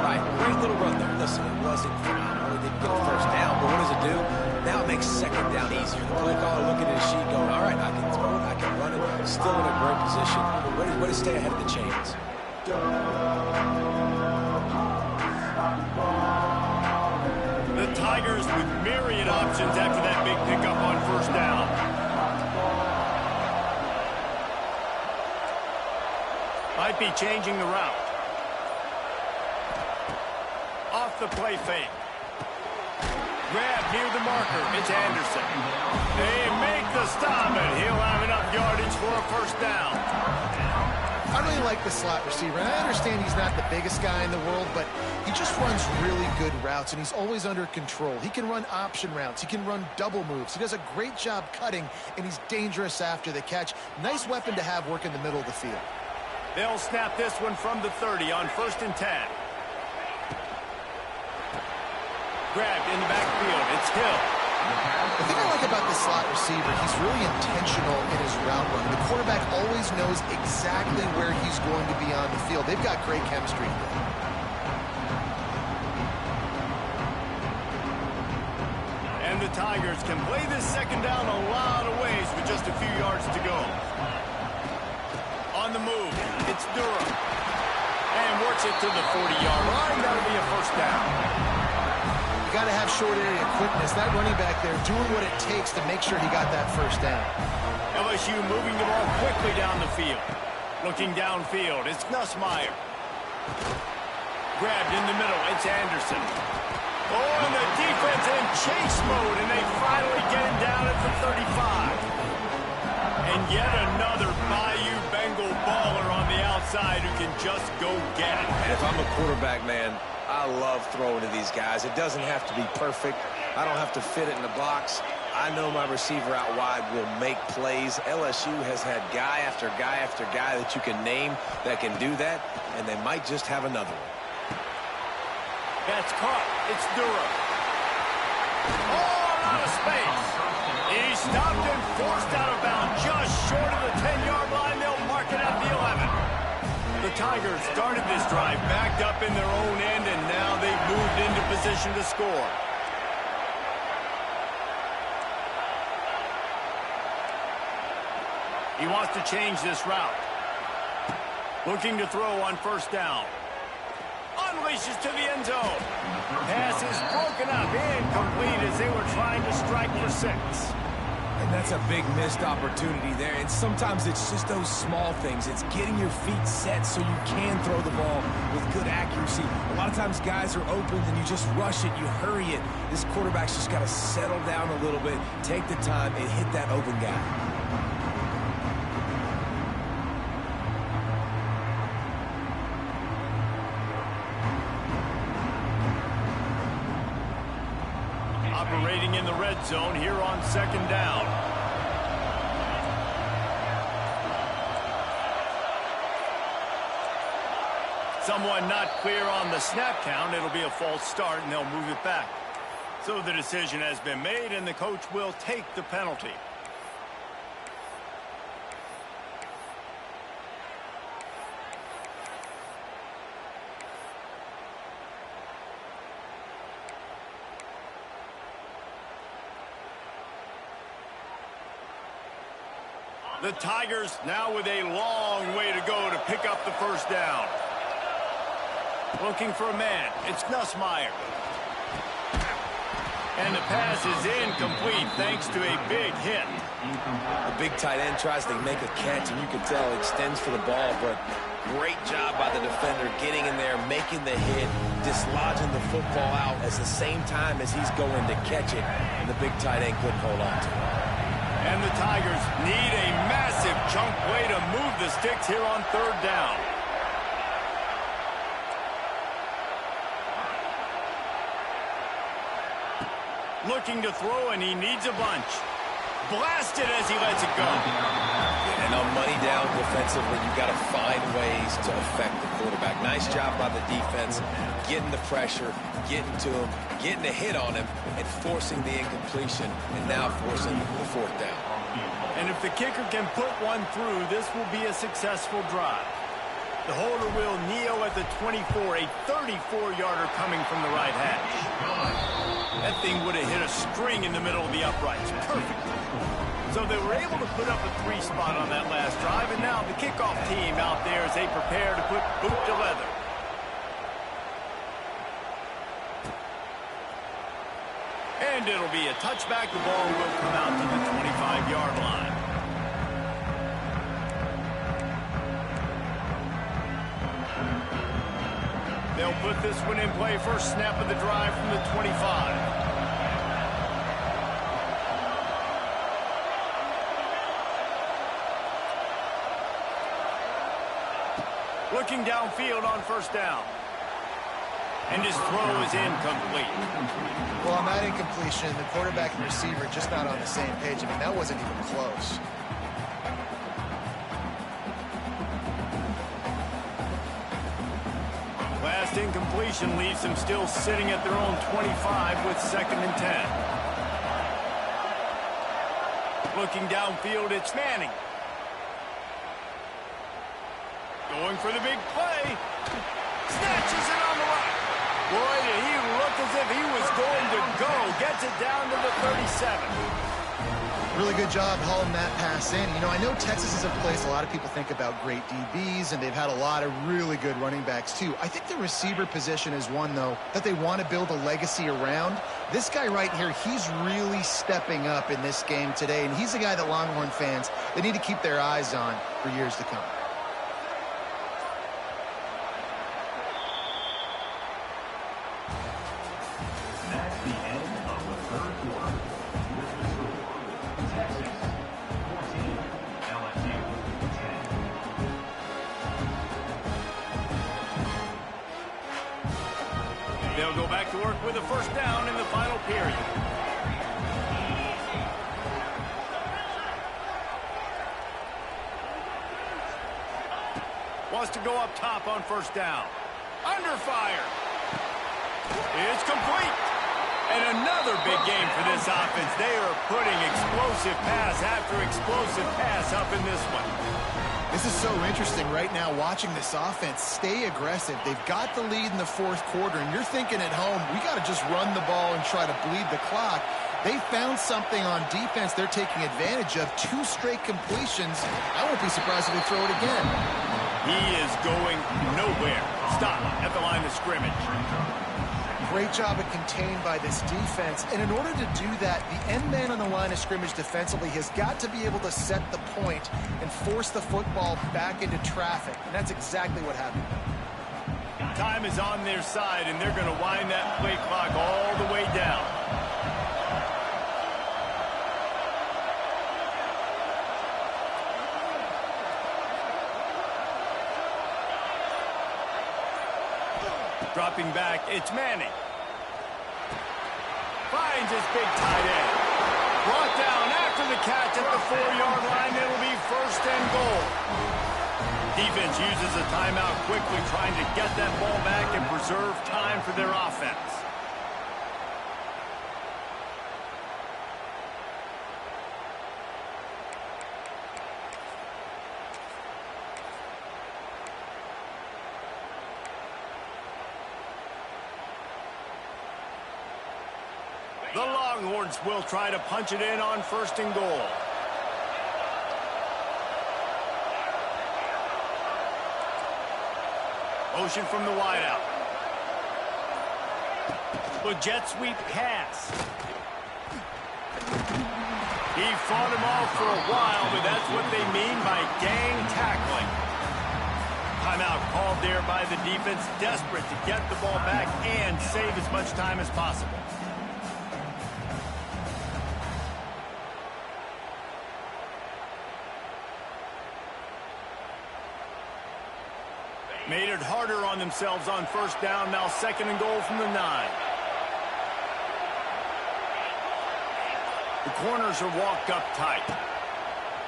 right, great little run there. Listen, it wasn't phenomenal. He didn't get a first down, but what does it do? Now it makes second down easier. The play caller looking at his sheet going, all right, I can throw it, I can run it. Still in a great position. Way to stay ahead of the chains. The Tigers with myriad options after that big pickup on first down. Might be changing the route. Off the play fake. Grab near the marker. It's Anderson. They make the stop, and he'll have enough yardage for a first down. I really like the slot receiver, and I understand he's not the biggest guy in the world, but he just runs really good routes, and he's always under control. He can run option routes. He can run double moves. He does a great job cutting, and he's dangerous after the catch. Nice weapon to have work in the middle of the field. They'll snap this one from the 30 on 1st and 10. Grabbed in the backfield. It's Hill. The thing I like about the slot receiver, he's really intentional in his route run. The quarterback always knows exactly where he's going to be on the field. They've got great chemistry. And the Tigers can play this second down a lot of ways with just a few yards to go. On the move, it's Durham. And works it to the 40-yard line. That'll be a first down. You got to have short area quickness. That running back there doing what it takes to make sure he got that first down. LSU moving the ball quickly down the field. Looking downfield, it's Nussmeier. Grabbed in the middle, it's Anderson. Oh, and the defense in chase mode, and they finally get him down at the 35. And yet another Bayou Bengal baller on the outside who can just go get it. And if I'm a quarterback, man, I love throwing to these guys. It doesn't have to be perfect. I don't have to fit it in the box. I know my receiver out wide will make plays. LSU has had guy after guy after guy that you can name that can do that, and they might just have another one. That's caught. It's Durham. Oh, out of space. He stopped and forced out of bounds just short of the 10-yard line. They'll mark it at the 11. The Tigers started this drive backed up in their own end, and now they've moved into position to score. He wants to change this route. Looking to throw on first down. Unleashes to the end zone. Pass is broken up, incomplete as they were trying to strike for 6. And that's a big missed opportunity there. And sometimes it's just those small things. It's getting your feet set so you can throw the ball with good accuracy. A lot of times guys are open and you just rush it, you hurry it. This quarterback's just got to settle down a little bit, take the time, and hit that open guy. Operating in the red zone here on second down. Someone not clear on the snap count. It'll be a false start, and they'll move it back. So the decision has been made, and the coach will take the penalty. The Tigers now with a long way to go to pick up the first down. Looking for a man. It's Nussmeier. And the pass is incomplete thanks to a big hit. The big tight end tries to make a catch, and you can tell he extends for the ball, but great job by the defender getting in there, making the hit, dislodging the football out at the same time as he's going to catch it, and the big tight end couldn't hold on to it. And the Tigers need a massive chunk play to move the sticks here on third down. Looking to throw, and he needs a bunch. Blasted as he lets it go. And on money down defensively, you've got to find ways to affect the quarterback. Nice job by the defense, getting the pressure, getting to him, getting a hit on him, and forcing the incompletion, and now forcing the fourth down. And if the kicker can put one through, this will be a successful drive. The holder will kneel at the 24, a 34-yarder coming from the right hash. That thing would have hit a string in the middle of the uprights. Perfect. So they were able to put up a 3 spot on that last drive, and now the kickoff team out there as they prepare to put boot to leather. And it'll be a touchback. The ball will come out to the 25-yard line. They'll put this one in play. First snap of the drive from the 25. Looking downfield on first down. And his throw is incomplete. Well, on that incompletion, the quarterback and receiver just not on the same page. I mean, that wasn't even close. Last incompletion leaves them still sitting at their own 25 with 2nd and 10. Looking downfield, it's Manning. Going for the big play. Snatches it on the right. Boy, did he look as if he was going to go. Gets it down to the 37. Really good job hauling that pass in. You know, I know Texas is a place a lot of people think about great DBs, and they've had a lot of really good running backs, too. I think the receiver position is one, though, that they want to build a legacy around. This guy right here, he's really stepping up in this game today, and he's a guy that Longhorn fans, they need to keep their eyes on for years to come. They'll go back to work with a first down in the final period. Wants to go up top on first down. Under fire. It's complete. And another big game for this offense. They are putting explosive pass after explosive pass up in this one. This is so interesting right now watching this offense stay aggressive. They've got the lead in the 4th quarter, and you're thinking at home, we got to just run the ball and try to bleed the clock. They found something on defense they're taking advantage of. 2 straight completions. I won't be surprised if they throw it again. He is going nowhere. Stop at the line of scrimmage. Great job of contained by this defense. And in order to do that, the end man on the line of scrimmage defensively has got to be able to set the point and force the football back into traffic. And that's exactly what happened. Time is on their side, and they're going to wind that play clock all the way down. Dropping back, it's Manning. Finds his big tight end. Brought down after the catch at the 4-yard line. It'll be 1st and goal. Defense uses a timeout quickly, trying to get that ball back and preserve time for their offense. The Longhorns will try to punch it in on 1st and goal. Motion from the wideout. The jet sweep pass. He fought him off for a while, but that's what they mean by gang tackling. Timeout called there by the defense, desperate to get the ball back and save as much time as possible. Made it harder on themselves on first down, now 2nd and goal from the 9. The corners are walked up tight.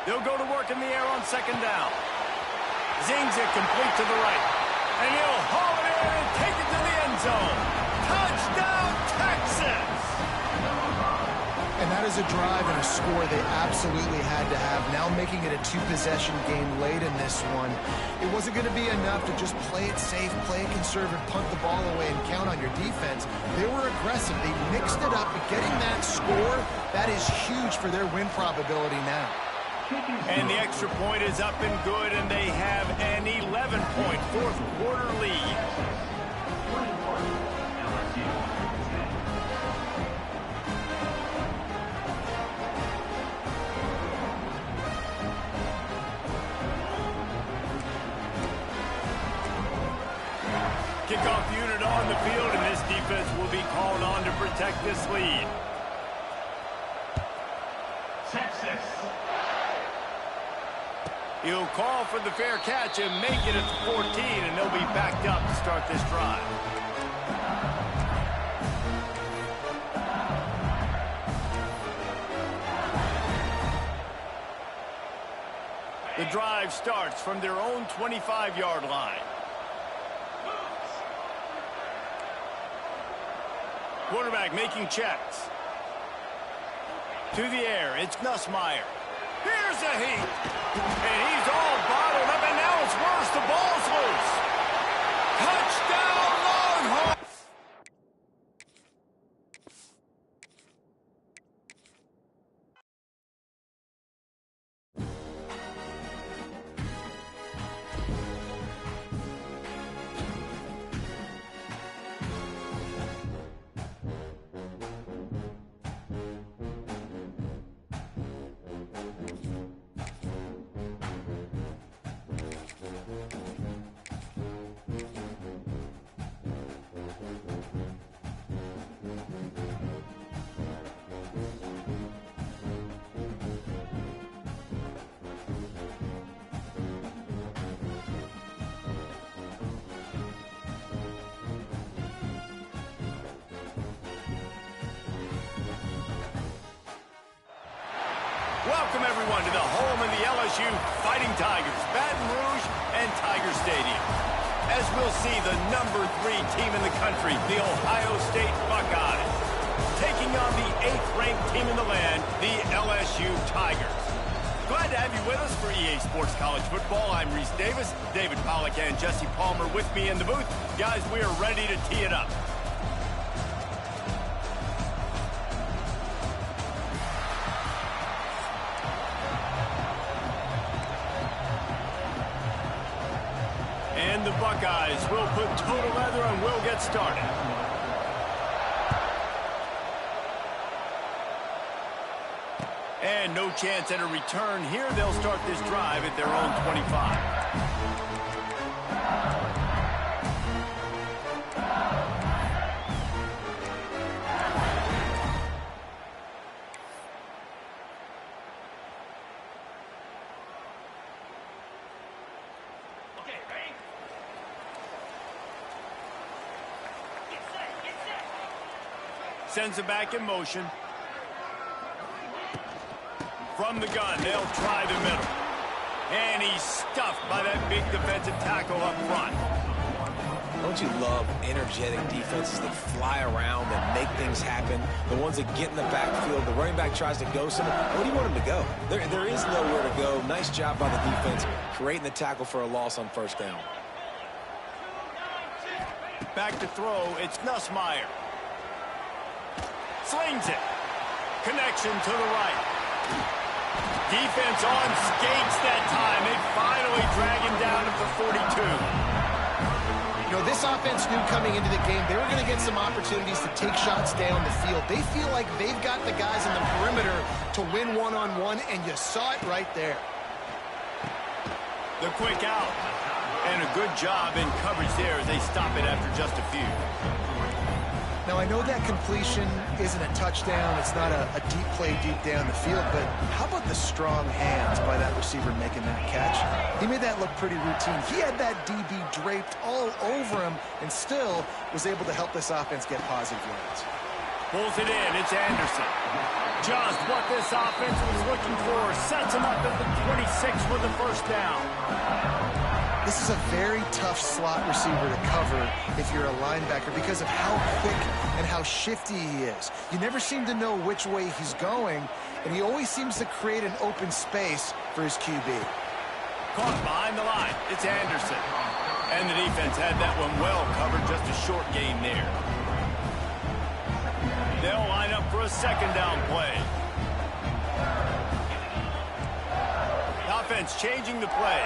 They'll go to work in the air on 2nd down. Zings it complete to the right. And he'll haul it in and take it to the end zone. Touchdown, Texas! And that is a drive and a score they absolutely had to have. Now making it a 2-possession game late in this one. It wasn't going to be enough to just play it safe, play it conservative, punt the ball away, and count on your defense. They were aggressive. They mixed it up, but getting that score, that is huge for their win probability now. And the extra point is up and good, and they have an 11-point fourth-quarter lead. Kickoff unit on the field, and this defense will be called on to protect this lead. Texas. He'll call for the fair catch and make it at 14, and they'll be backed up to start this drive. The drive starts from their own 25-yard line. Quarterback making checks. To the air, it's Nussmeier. Here's a heat. And he's all bottled up, and now it's worse. The ball's loose. Touchdown, Longhorns! Welcome, everyone, to the home of the LSU Fighting Tigers, Baton Rouge and Tiger Stadium. As we'll see, the number 3 team in the country, the Ohio State Buckeyes, taking on the 8th-ranked team in the land, the LSU Tigers. Glad to have you with us for EA Sports College Football. I'm Reese Davis, David Pollack and Jesse Palmer with me in the booth. Guys, we are ready to tee it up. And the Buckeyes will put total leather and we'll get started. And no chance at a return here. They'll start this drive at their own 25. Sends it back in motion. From the gun, they'll try the middle. And he's stuffed by that big defensive tackle up front. Don't you love energetic defenses that fly around and make things happen? The ones that get in the backfield, the running back tries to go somewhere. Where do you want him to go? There is nowhere to go. Nice job by the defense, creating the tackle for a loss on first down. Back to throw, it's Nussmeier. Slings it. Connection to the right. Defense on skates that time. They finally drag him down at the 42. You know, this offense knew coming into the game they were going to get some opportunities to take shots down the field. They feel like they've got the guys in the perimeter to win one-on-one, and you saw it right there. The quick out. And a good job in coverage there as they stop it after just a few. Now, I know that completion isn't a touchdown. It's not a deep play deep down the field, but how about the strong hands by that receiver making that catch? He made that look pretty routine. He had that DB draped all over him and still was able to help this offense get positive yards. Pulls it in. It's Anderson. Just what this offense was looking for. Sets him up at the 26 for the first down. This is a very tough slot receiver to cover if you're a linebacker because of how quick and how shifty he is. You never seem to know which way he's going, and he always seems to create an open space for his QB. Caught behind the line. It's Anderson. And the defense had that one well covered. Just a short gain there. They'll line up for a second down play. The offense changing the play.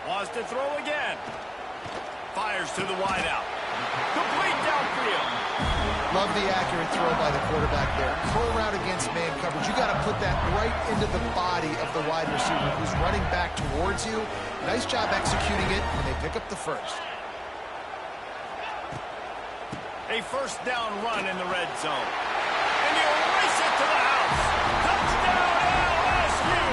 Wants to throw again. Fires to the wideout. Complete downfield. Love the accurate throw by the quarterback there. Pro route against man coverage. You got to put that right into the body of the wide receiver who's running back towards you. Nice job executing it, and they pick up the first. A first down run in the red zone. And he'll race it to the house. Touchdown LSU!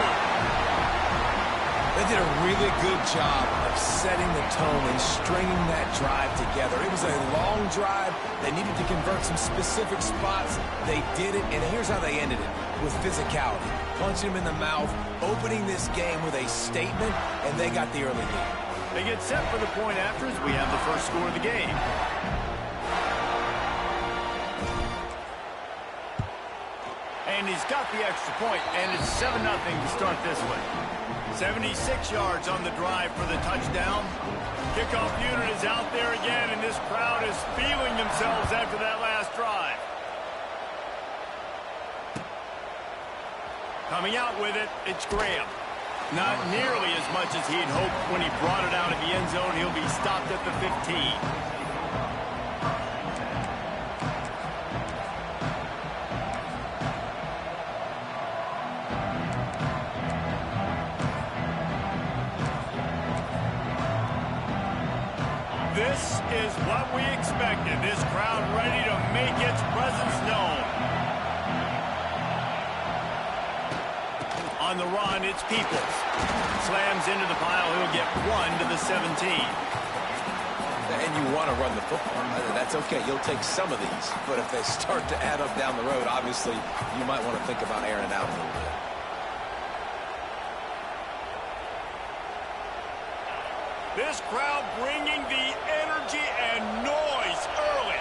They did a really good job of setting the tone and stringing that drive together. It was a long drive. They needed to convert some specific spots. They did it, and here's how they ended it, with physicality. Punching him in the mouth, opening this game with a statement, and they got the early lead. They get set for the point after as we have the first score of the game. And he's got the extra point, and it's 7-0 to start this one. 76 yards on the drive for the touchdown. Kickoff unit is out there again, and this crowd is feeling themselves after that last drive. Coming out with it, it's Graham. Not nearly as much as he'd hoped when he brought it out of the end zone. He'll be stopped at the 15. This is what we expected. This crowd ready to make its presence known. On the run, it's Peoples. Slams into the pile. He'll get 1 to the 17. And you want to run the football. That's okay. You'll take some of these. But if they start to add up down the road, obviously, you might want to think about airing it out a little bit. This crowd bringing the energy and noise early.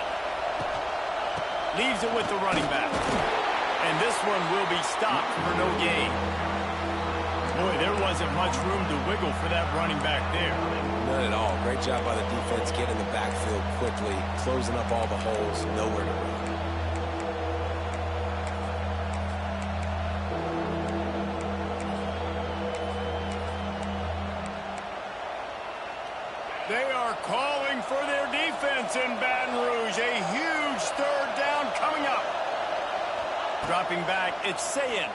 Leaves it with the running back. And this one will be stopped for no gain. Boy, there wasn't much room to wiggle for that running back there. None at all. Great job by the defense getting the backfield quickly, closing up all the holes, nowhere to run. They are calling for their defense in Baton Rouge. A huge third down coming up. Dropping back, it's Sayin.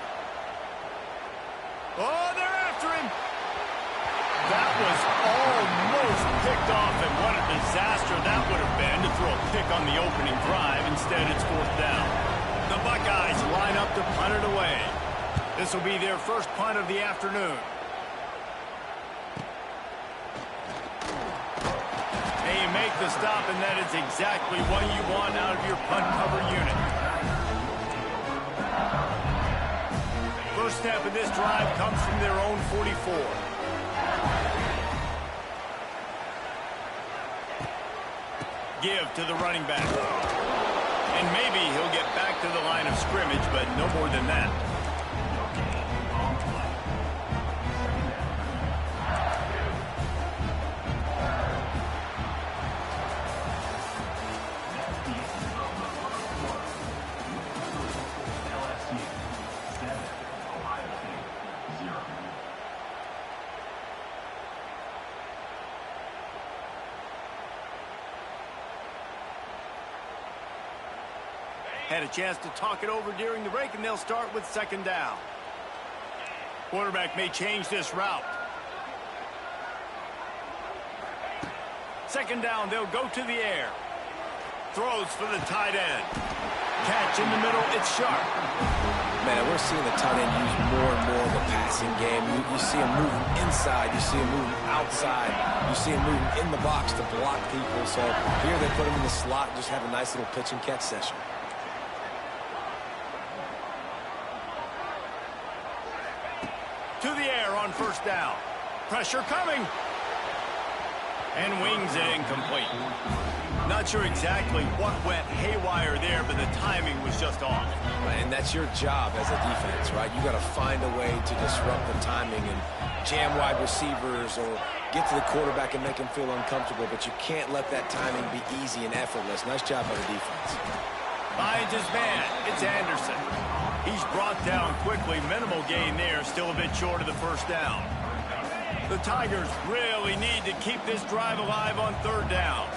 Oh, they're after him. That was almost picked off, and what a disaster that would have been to throw a pick on the opening drive. Instead, it's fourth down. The Buckeyes line up to punt it away. This will be their first punt of the afternoon. You make the stop, and that is exactly what you want out of your punt cover unit. First step of this drive comes from their own 44. Give to the running back. And maybe he'll get back to the line of scrimmage, but no more than that. Had a chance to talk it over during the break, and they'll start with second down. Quarterback may change this route. Second down, they'll go to the air. Throws for the tight end. Catch in the middle, it's sharp. Man, we're seeing the tight end use more and more of the passing game. You see him moving inside. You see him moving outside. You see him moving in the box to block people. So here they put him in the slot and just have a nice little pitch and catch session. To the air on first down. Pressure coming. And wings it incomplete. Not sure exactly what went haywire there, but the timing was just off. And that's your job as a defense, right? You got to find a way to disrupt the timing and jam wide receivers or get to the quarterback and make him feel uncomfortable, but you can't let that timing be easy and effortless. Nice job by the defense. Finds his man. It's Anderson. He's brought down quickly. Minimal gain there. Still a bit short of the first down. The Tigers really need to keep this drive alive on third down.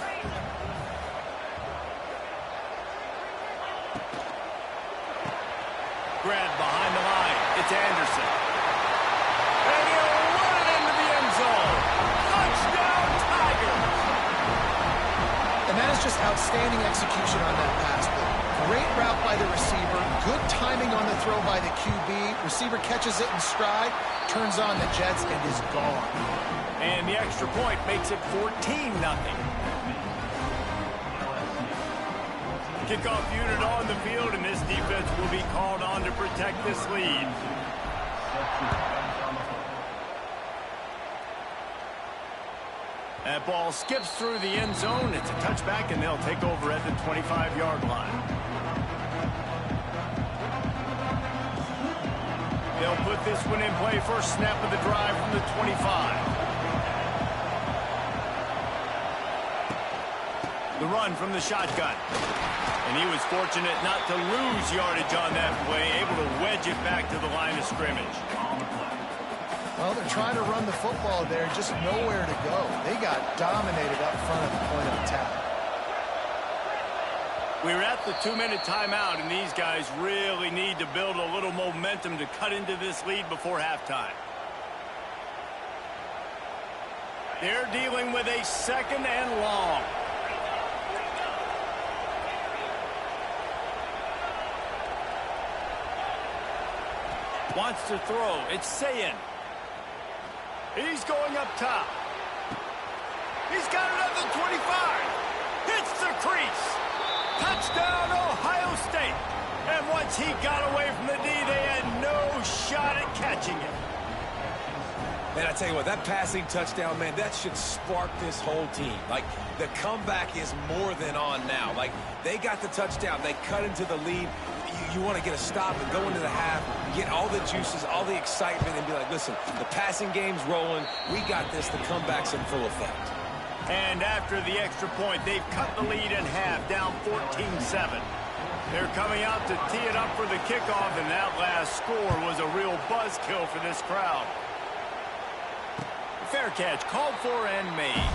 Grab behind the line. It's Anderson. And he'll run it into the end zone. Touchdown, Tigers! And that is just outstanding execution on that pass play. Great route by the receiver. Good timing on the throw by the QB. Receiver catches it in stride, turns on the Jets, and is gone. And the extra point makes it 14-0. Kickoff unit on the field, and this defense will be called on to protect this lead. That ball skips through the end zone. It's a touchback, and they'll take over at the 25-yard line. They'll put this one in play. First snap of the drive from the 25. The run from the shotgun. And he was fortunate not to lose yardage on that play, able to wedge it back to the line of scrimmage. Well, they're trying to run the football there, just nowhere to go. They got dominated up front at the point of attack. We're at the 2-minute timeout, and these guys really need to build a little momentum to cut into this lead before halftime. They're dealing with a second and long. Wants to throw. It's Sayin. He's going up top. He's got it at the 25. Hits the crease. Touchdown, Ohio State. And once he got away from the D, they had no shot at catching it. Man, I tell you what, that passing touchdown, man, that should spark this whole team. Like, the comeback is more than on now. Like, they got the touchdown. They cut into the lead. You want to get a stop and go into the half, get all the juices, all the excitement, and be like, listen, the passing game's rolling. We got this. The comeback's in full effect. And after the extra point, they've cut the lead in half, down 14-7. They're coming out to tee it up for the kickoff, and that last score was a real buzzkill for this crowd. Fair catch, called for and made.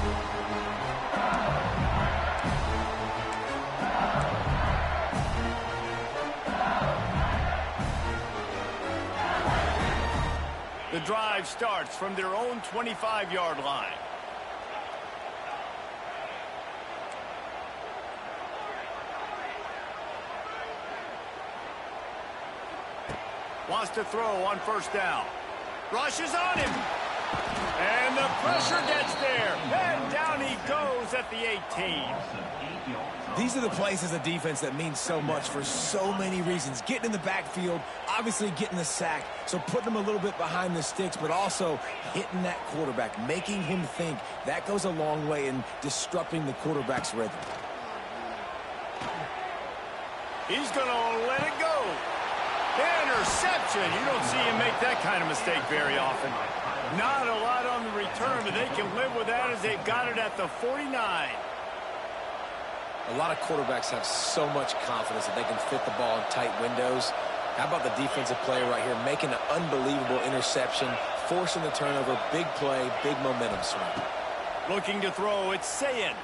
The drive starts from their own 25-yard line. Wants to throw on first down. Rushes on him. And the pressure gets there. And down he goes at the 18. These are the plays as a defense that mean so much for so many reasons. Getting in the backfield, obviously getting the sack, so putting him a little bit behind the sticks, but also hitting that quarterback, making him think. That goes a long way in disrupting the quarterback's rhythm. He's going to let it go. Interception. You don't see him make that kind of mistake very often. Not a lot on the return, but they can live with that as they've got it at the 49. A lot of quarterbacks have so much confidence that they can fit the ball in tight windows. How about the defensive player right here making an unbelievable interception, forcing the turnover, big play, big momentum swing. Looking to throw, it's Sayin.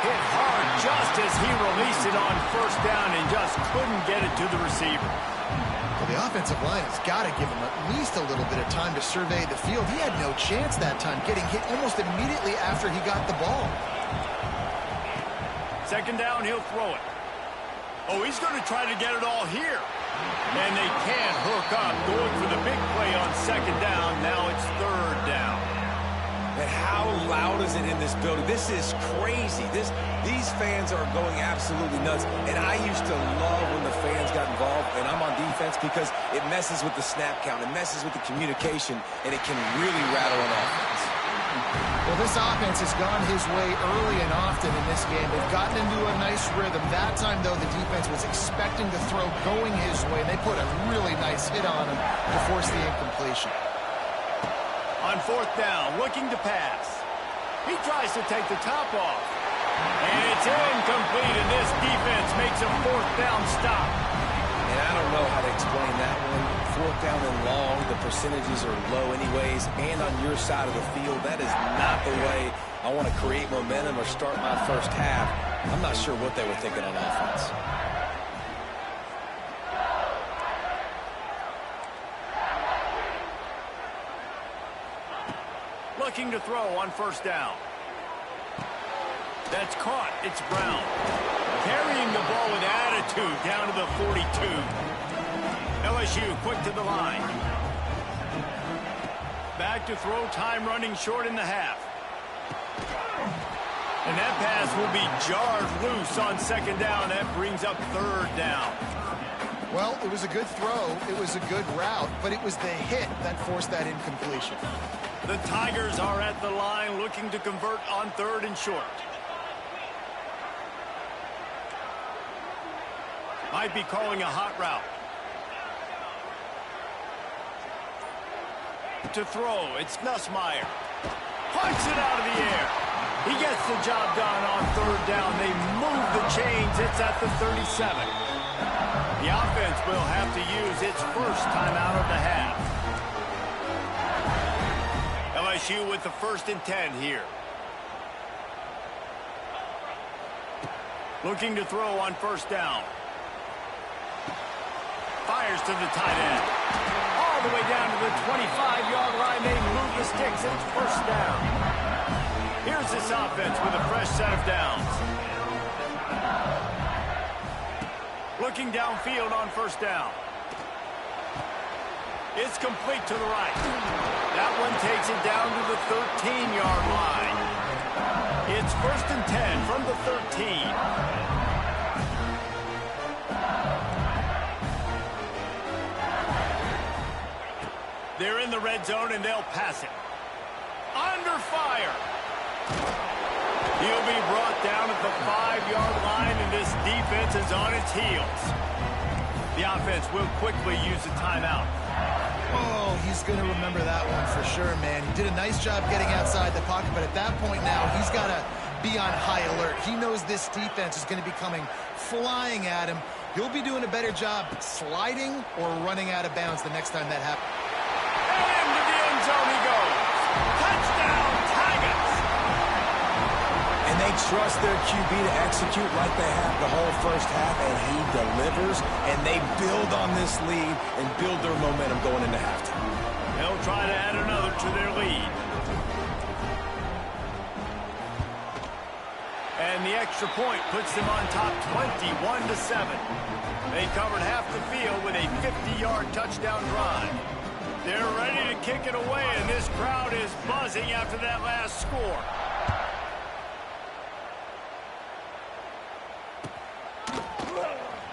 Hit hard just as he released it on first down and just couldn't get it to the receiver. Well, the offensive line has got to give him at least a little bit of time to survey the field. He had no chance that time, getting hit almost immediately after he got the ball. Second down, he'll throw it. Oh, he's going to try to get it all here. And they can't hook up. Going for the big play on second down. Now it's third down. And how loud is it in this building? This is crazy. These fans are going absolutely nuts. And I used to love when the fans got involved, and I'm on defense, because it messes with the snap count. It messes with the communication, and it can really rattle an offense. Well, this offense has gone his way early and often in this game. They've gotten into a nice rhythm. That time, though, the defense was expecting the throw going his way, and they put a really nice hit on him to force the incompletion. On fourth down, looking to pass. He tries to take the top off. And it's incomplete, and this defense makes a fourth down stop. And I don't know how to explain that one. Fourth down and long, the percentages are low anyways, and on your side of the field, that is not the way I want to create momentum or start my first half. I'm not sure what they were thinking on offense. Looking to throw on first down. That's caught. It's Brown. Carrying the ball with attitude down to the 42. LSU quick to the line. Back to throw, time running short in the half. And that pass will be jarred loose on second down. That brings up third down. Well, it was a good throw. It was a good route, but it was the hit that forced that incompletion. The Tigers are at the line looking to convert on third and short. Might be calling a hot route. To throw, it's Nussmeier. Punts it out of the air. He gets the job done on third down. They move the chains. It's at the 37. The offense will have to use its first timeout of the half. LSU with the 1st and 10 here. Looking to throw on first down. Fires to the tight end. All the way down to the 25-yard line. They move the sticks. It's first down. Here's this offense with a fresh set of downs. Looking downfield on first down. It's complete to the right. That one takes it down to the 13-yard line. It's 1st and 10 from the 13. They're in the red zone, and they'll pass it. Under fire. He'll be brought down at the 5-yard line, and this defense is on its heels. The offense will quickly use a timeout. Oh, he's going to remember that one for sure, man. He did a nice job getting outside the pocket, but at that point now, he's got to be on high alert. He knows this defense is going to be coming flying at him. He'll be doing a better job sliding or running out of bounds the next time that happens. And into the end zone he goes. Touchdown, Tigers! And they trust their QB to execute like they have the whole first half, and he delivers, and they build on this lead and build their momentum going into halftime. They'll try to add another to their lead. And the extra point puts them on top 21-7. They covered half the field with a 50-yard touchdown drive. They're ready to kick it away, and this crowd is buzzing after that last score.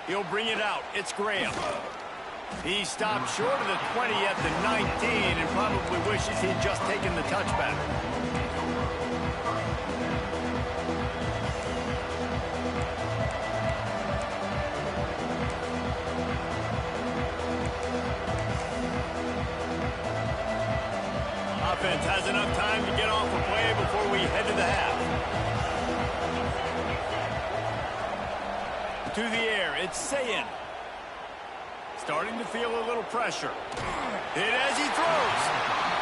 He'll bring it out. It's Graham. He stopped short of the 20 at the 19 and probably wishes he'd just taken the touchback. Offense has enough time to get off a play before we head to the half. To the air, it's Sayin. Starting to feel a little pressure. Hit as he throws.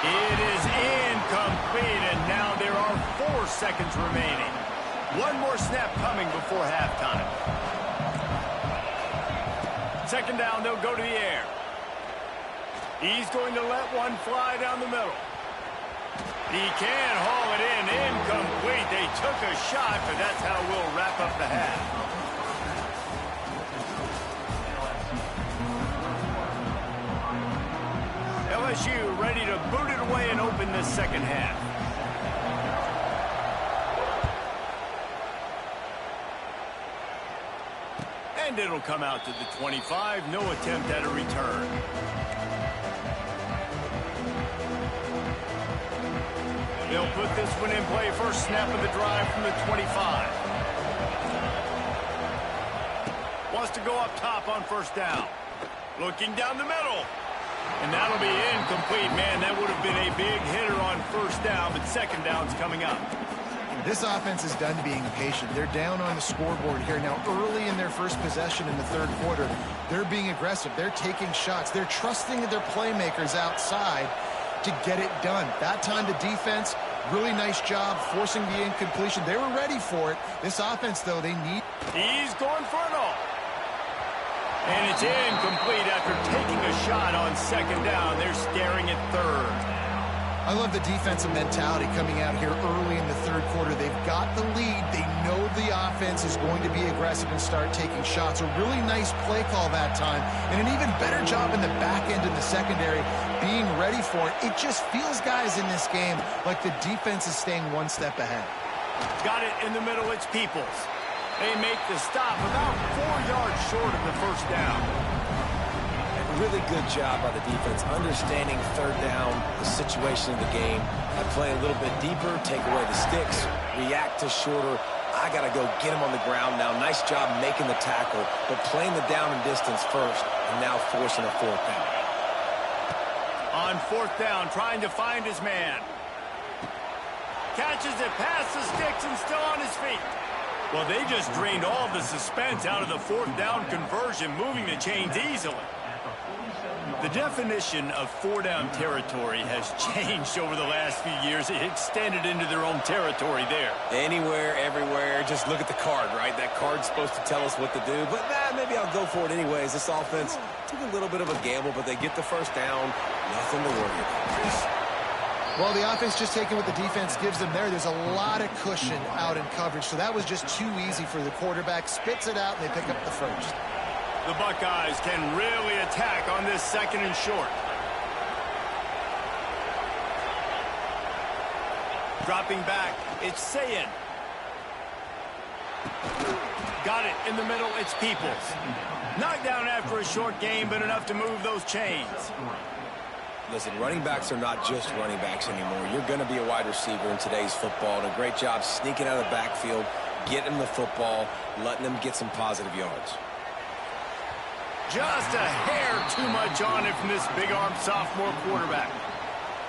It is incomplete, and now there are 4 seconds remaining. One more snap coming before halftime. Second down, they'll go to the air. He's going to let one fly down the middle. He can haul it in. Incomplete. They took a shot, but that's how we'll wrap up the half. LSU ready to boot it away and open the second half. And it'll come out to the 25. No attempt at a return. They'll put this one in play. First snap of the drive from the 25. Wants to go up top on first down. Looking down the middle. And that'll be incomplete. Man, that would have been a big hitter on first down, but second down's coming up. This offense is done being patient. They're down on the scoreboard here. Now, early in their first possession in the third quarter, they're being aggressive. They're taking shots. They're trusting their playmakers outside to get it done. That time, the defense, really nice job forcing the incompletion. They were ready for it. This offense, though, they need... He's going for it all. And it's incomplete after taking a shot on second down. They're staring at third. I love the defensive mentality coming out here early in the third quarter. They've got the lead. They know the offense is going to be aggressive and start taking shots. A really nice play call that time, and an even better job in the back end in the secondary being ready for it. It just feels, guys, in this game like the defense is staying one step ahead. Got it in the middle. It's Peoples. They make the stop about 4 yards short of the first down. Really good job by the defense, understanding third down, the situation of the game. I play a little bit deeper, take away the sticks, react to shorter. I got to go get him on the ground now. Nice job making the tackle, but playing the down and distance first, and now forcing a fourth down. On fourth down, trying to find his man. Catches it past the sticks and still on his feet. Well, they just drained all the suspense out of the fourth down conversion, moving the chains easily. The definition of four-down territory has changed over the last few years. It extended into their own territory there. Anywhere, everywhere, just look at the card, right? That card's supposed to tell us what to do, but maybe I'll go for it anyways. This offense took a little bit of a gamble, but they get the first down. Nothing to worry about. Well, the offense just taking what the defense gives them there. There's a lot of cushion out in coverage, so that was just too easy for the quarterback. Spits it out, and they pick up the first. The Buckeyes can really attack on this second and short. Dropping back, it's Sayin. Got it in the middle, it's Peoples. Knocked down after a short game, but enough to move those chains. Listen, running backs are not just running backs anymore. You're going to be a wide receiver in today's football, and a great job sneaking out of the backfield, getting them the football, letting them get some positive yards. Just a hair too much on it from this big-armed sophomore quarterback.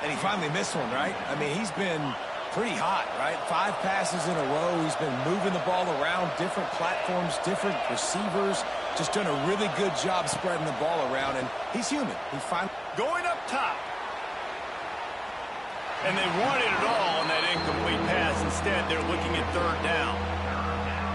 And he finally missed one, right? I mean, he's been pretty hot, right? 5 passes in a row. He's been moving the ball around, different platforms, different receivers. Just done a really good job spreading the ball around, and he's human. He finally... Going up top. And they wanted it all on that incomplete pass. Instead, they're looking at third down.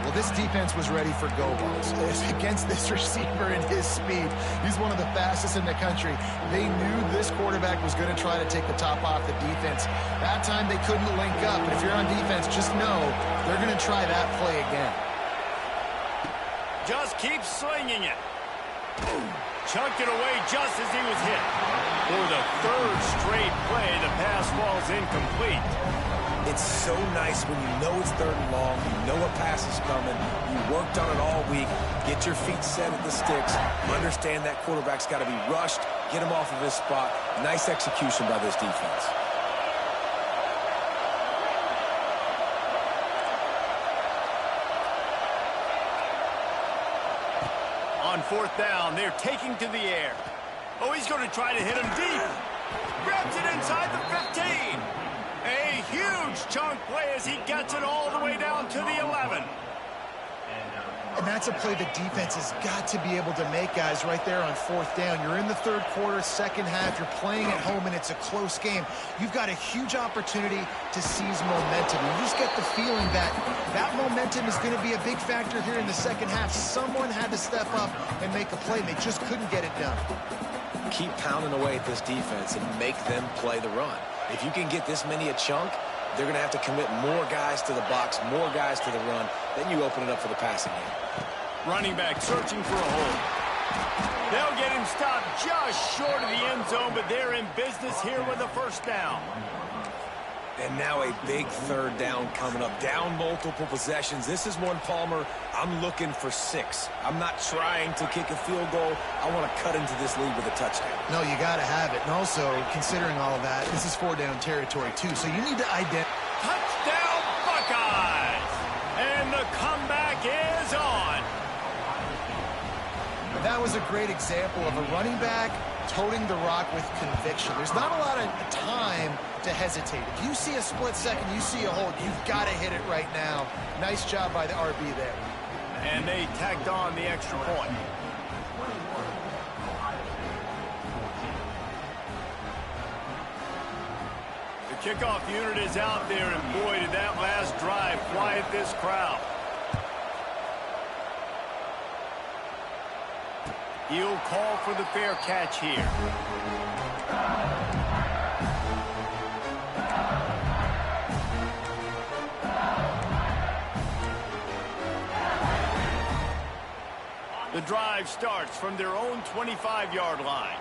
Well, this defense was ready for go balls. Against this receiver and his speed, he's one of the fastest in the country. They knew this quarterback was going to try to take the top off the defense. That time they couldn't link up, but if you're on defense, just know they're going to try that play again. Just keep slinging it. Chunked it away just as he was hit. For the third straight play, the pass falls incomplete. It's so nice when you know it's third and long, you know a pass is coming, you worked on it all week, get your feet set at the sticks, understand that quarterback's got to be rushed, get him off of his spot. Nice execution by this defense. On fourth down, they're taking to the air. Oh, he's going to try to hit him deep. Grabs it inside the 15. A huge chunk play as he gets it all the way down to the 11. And that's a play the defense has got to be able to make, guys, right there on fourth down. You're in the third quarter, second half. You're playing at home, and it's a close game. You've got a huge opportunity to seize momentum. You just get the feeling that that momentum momentum is going to be a big factor here in the second half. Someone had to step up and make a play, and they just couldn't get it done. Keep pounding away at this defense and make them play the run. If you can get this many a chunk, they're going to have to commit more guys to the box, more guys to the run. Then you open it up for the passing game. Running back searching for a hole. They'll get him stopped just short of the end zone, but they're in business here with a first down. And now a big third down coming up. Down multiple possessions. This is one, Palmer, I'm looking for 6. I'm not trying to kick a field goal. I want to cut into this lead with a touchdown. No, you got to have it. And also, considering all of that, this is 4-down territory, too. So you need to identify. Touchdown, Buckeyes! And the comeback is on. That was a great example of a running back toting the rock with conviction. There's not a lot of time to hesitate. If you see a split second, you see a hole, you've got to hit it right now. Nice job by the RB there. And they tacked on the extra point. The kickoff unit is out there, and boy, did that last drive quiet this crowd. He'll call for the fair catch here. The drive starts from their own 25-yard line.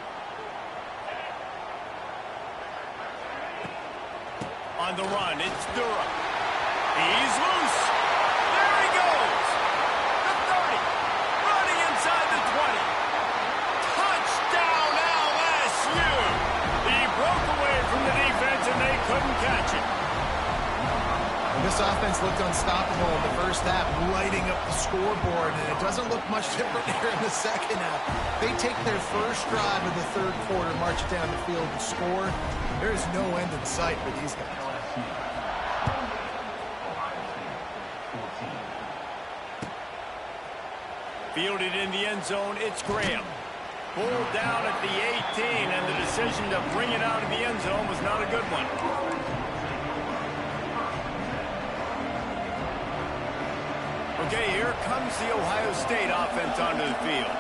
On the run, it's Durham. He's loose. There he goes. The 30. Running inside the 20. Touchdown LSU. He broke away from the defense and they couldn't catch it. This offense looked unstoppable in the first half, lighting up the scoreboard, and it doesn't look much different here in the second half. They take their first drive of the third quarter, march it down the field, and score. There is no end in sight for these guys. Fielded in the end zone, it's Graham. Pulled down at the 18, and the decision to bring it out of the end zone was not a good one. Okay, here comes the Ohio State offense onto the field.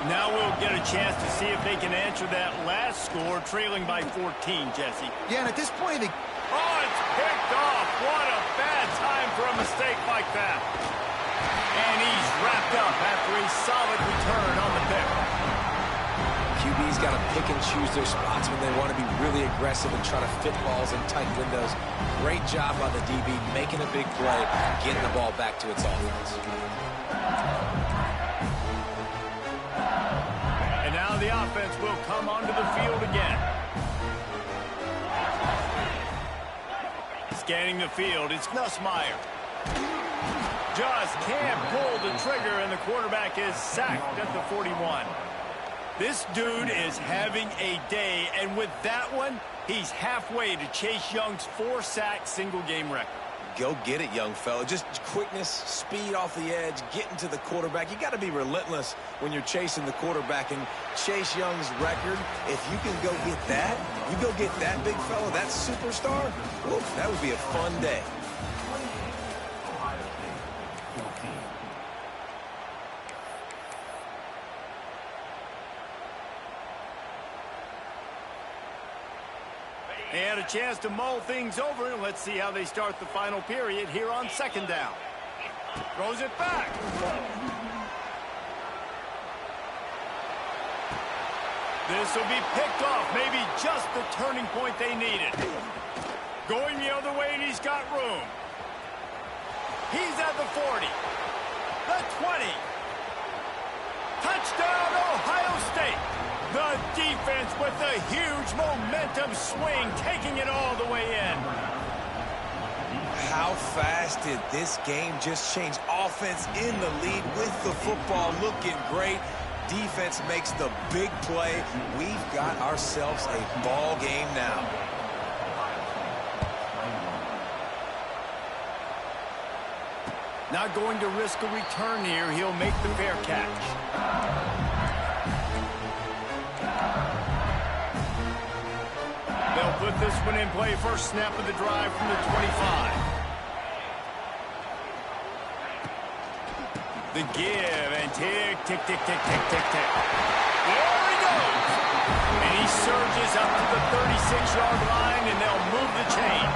Now we'll get a chance to see if they can answer that last score, trailing by 14, Jesse. Yeah, and at this point, Oh, it's picked off. What a bad time for a mistake like that. And he's wrapped up after a solid return on the pick. QB's got to pick and choose their spots when they want to be really aggressive and try to fit balls in tight windows. Great job by the DB making a big play, getting the ball back to its offense. And now the offense will come onto the field again. Scanning the field, it's Nussmeier. Just can't pull the trigger, and the quarterback is sacked at the 41. This dude is having a day, and with that one, he's halfway to Chase Young's 4-sack single-game record. Go get it, young fella. Just quickness, speed off the edge, getting to the quarterback. You got to be relentless when you're chasing the quarterback. And Chase Young's record, if you can go get that, you go get that big fella, that superstar, whoop, that would be a fun day. They had a chance to mull things over, and let's see how they start the final period here on second down. Throws it back. This will be picked off, maybe just the turning point they needed. Going the other way, and he's got room. He's at the 40, the 20. Touchdown, Ohio State. The defense with a huge momentum swing, taking it all the way in. How fast did this game just change? Offense in the lead with the football, looking great. Defense makes the big play. We've got ourselves a ball game now. Not going to risk a return here. He'll make the fair catch. They'll put this one in play. First snap of the drive from the 25. The give and tick, tick, tick, tick, tick, tick, tick. There he goes. And he surges up to the 36-yard line, and they'll move the chain.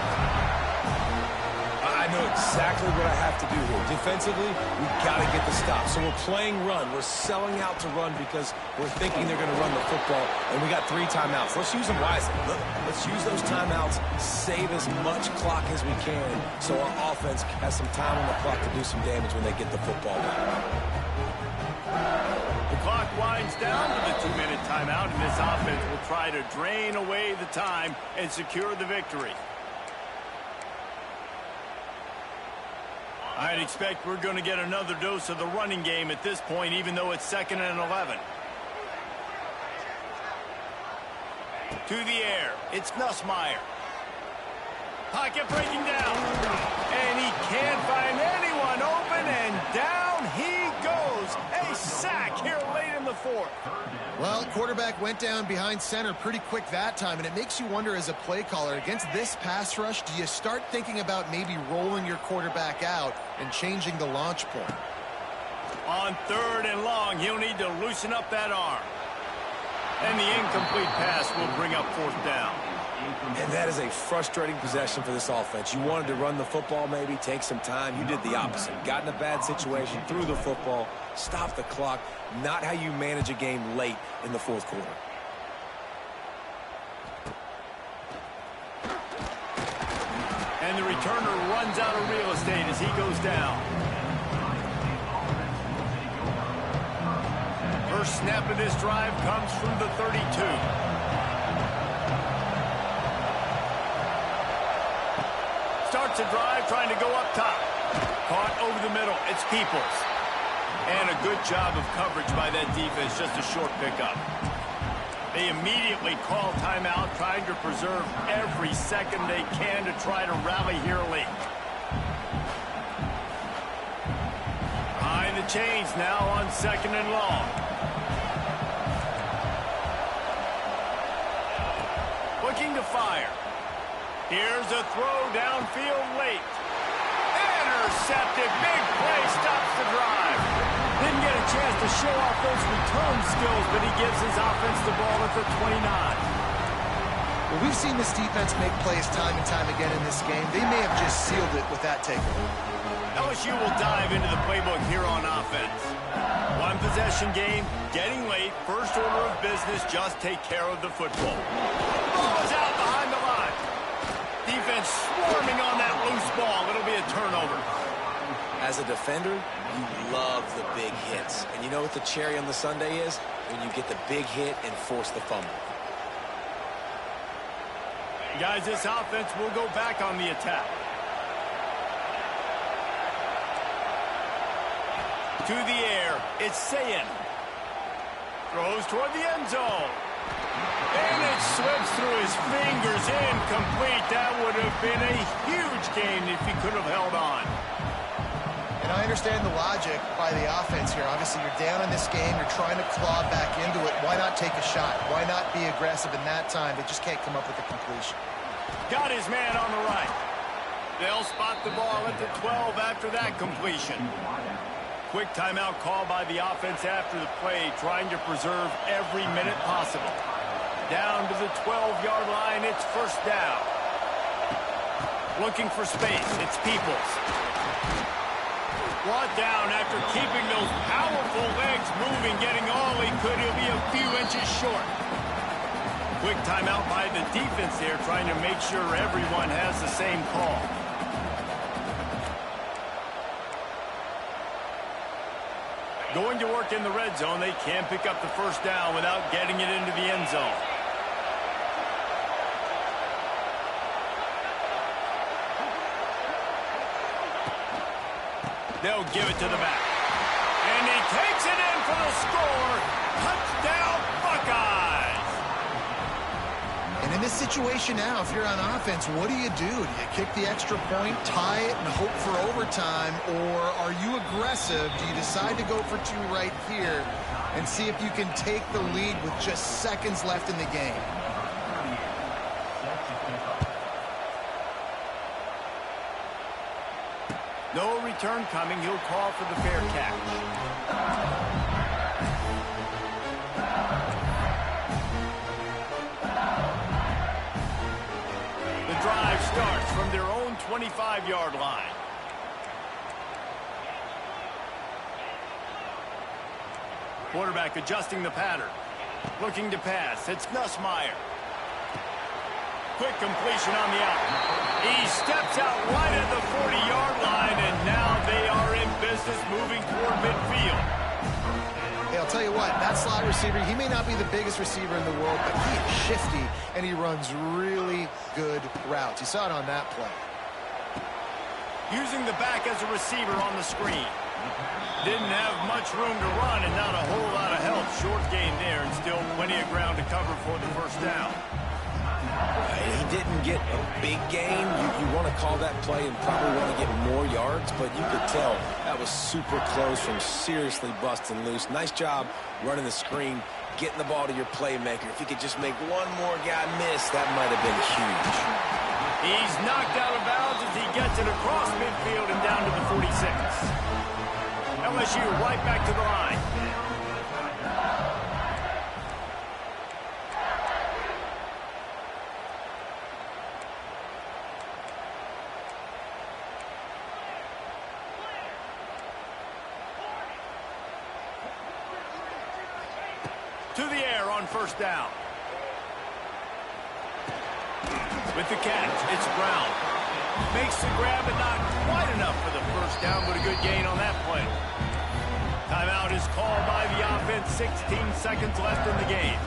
I know exactly what I have to do here. Defensively, we've got to get the stop. So we're playing run. We're selling out to run because we're thinking they're going to run the football, and we got 3 timeouts. Let's use them wisely. Let's use those timeouts, save as much clock as we can so our offense has some time on the clock to do some damage when they get the football back. The clock winds down to the 2-minute timeout, and this offense will try to drain away the time and secure the victory. I'd expect we're going to get another dose of the running game at this point, even though it's 2nd and 11. To the air, it's Nussmeier. Pocket breaking down. And he can't find anyone open, and down he goes. A sack here late in the 4th. Well, quarterback went down behind center pretty quick that time, and it makes you wonder as a play caller, against this pass rush, do you start thinking about maybe rolling your quarterback out and changing the launch point? On 3rd and long, he'll need to loosen up that arm. And the incomplete pass will bring up 4th down. And that is a frustrating possession for this offense. You wanted to run the football, maybe take some time. You did the opposite. Got in a bad situation, threw the football, stopped the clock. Not how you manage a game late in the 4th quarter. And the returner runs out of real estate as he goes down. First snap of this drive comes from the 32. Starts a drive trying to go up top. Caught over the middle. It's Peoples. And a good job of coverage by that defense. Just a short pickup. They immediately call timeout, trying to preserve every second they can to try to rally here late. Behind the chains now on 2nd and long. Looking to fire. Here's a throw downfield late. Intercepted. Big play stops the drive. Didn't get a chance to show off those return skills, but he gives his offense the ball at the 29. Well, we've seen this defense make plays time and time again in this game. They may have just sealed it with that takeaway. LSU will dive into the playbook here on offense. One possession game, getting late, first order of business, just take care of the football. Ball is out behind the line. Defense swarming on that loose ball. It'll be a turnover. As a defender, you love the big hits. And you know what the cherry on the sundae is? When you get the big hit and force the fumble. Guys, this offense will go back on the attack. To the air, it's Sayin. Throws toward the end zone. And it slips through his fingers, incomplete. That would have been a huge gain if he could have held on. And I understand the logic by the offense here. Obviously, you're down in this game. You're trying to claw back into it. Why not take a shot? Why not be aggressive in that time? They just can't come up with a completion. Got his man on the right. They'll spot the ball at the 12 after that completion. Quick timeout call by the offense after the play, trying to preserve every minute possible. Down to the 12-yard line, it's 1st down. Looking for space, it's Peoples. Brought down after keeping those powerful legs moving, getting all he could. He'll be a few inches short. Quick timeout by the defense there, trying to make sure everyone has the same call. Going to work in the red zone, they can't pick up the 1st down without getting it into the end zone. They'll give it to the back. And he takes it in for the score. Touchdown, Buckeyes! And in this situation now, if you're on offense, what do? Do you kick the extra point, tie it, and hope for overtime? Or are you aggressive? Do you decide to go for 2 right here and see if you can take the lead with just seconds left in the game? No return coming, he'll call for the fair catch. The drive starts from their own 25-yard line. Quarterback adjusting the pattern. Looking to pass. It's Nussmeier. Quick completion on the out. He steps out right at the 40-yard line, and now they are in business moving toward midfield. Hey, I'll tell you what, that slot receiver, he may not be the biggest receiver in the world, but he is shifty, and he runs really good routes. You saw it on that play. Using the back as a receiver on the screen. Didn't have much room to run and not a whole lot of help. Short gain there and still plenty of ground to cover for the first down. He didn't get a big gain. You want to call that play and probably want to get more yards, but you could tell that was super close from seriously busting loose. Nice job running the screen, getting the ball to your playmaker. If he could just make one more guy miss, that might have been huge. He's knocked out of bounds as he gets it across midfield and down to the 46. LSU right back to the line. To the air on first down. With the catch, it's Brown. Makes the grab, but not quite enough for the first down, but a good gain on that play. Timeout is called by the offense. 16 seconds left in the game.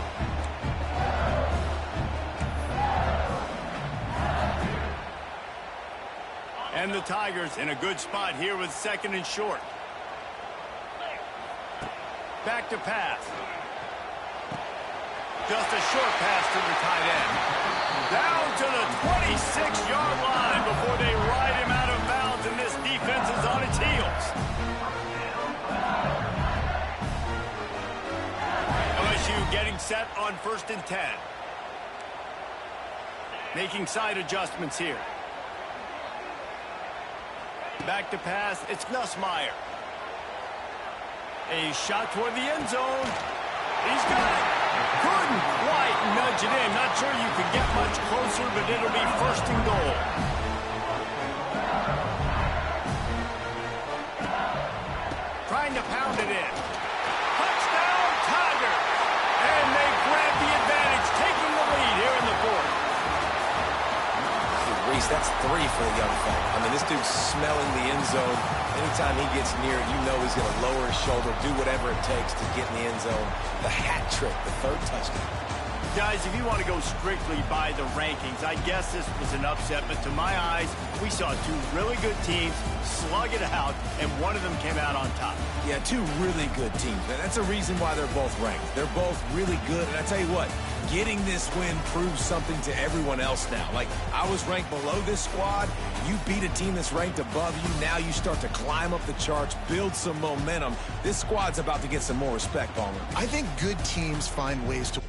And the Tigers in a good spot here with second and short. Back to pass. Just a short pass to the tight end. Down to the 26-yard line before they ride him out of bounds, and this defense is on its heels. LSU getting set on 1st and 10. Making side adjustments here. Back to pass, it's Nussmeier. A shot toward the end zone. He's got it. Couldn't quite nudge it in. Not sure you could get much closer, but it'll be 1st and goal. Trying to pound it in. Touchdown, Tigers! And they grab the advantage, taking the lead here in the 4th. Reese, that's 3 for the young fella. I mean, this dude's smelling the end zone. Anytime he gets near it, you know he's going to lower his shoulder, do whatever it takes to get in the end zone. The hat trick, the 3rd touchdown. Guys, if you want to go strictly by the rankings, I guess this was an upset, but to my eyes, we saw 2 really good teams slug it out, and one of them came out on top. Yeah, 2 really good teams. That's a reason why they're both ranked. They're both really good, and I tell you what, getting this win proves something to everyone else now. Like, I was ranked below this squad. You beat a team that's ranked above you. Now you start to climb up the charts, build some momentum. This squad's about to get some more respect, Palmer. I think good teams find ways to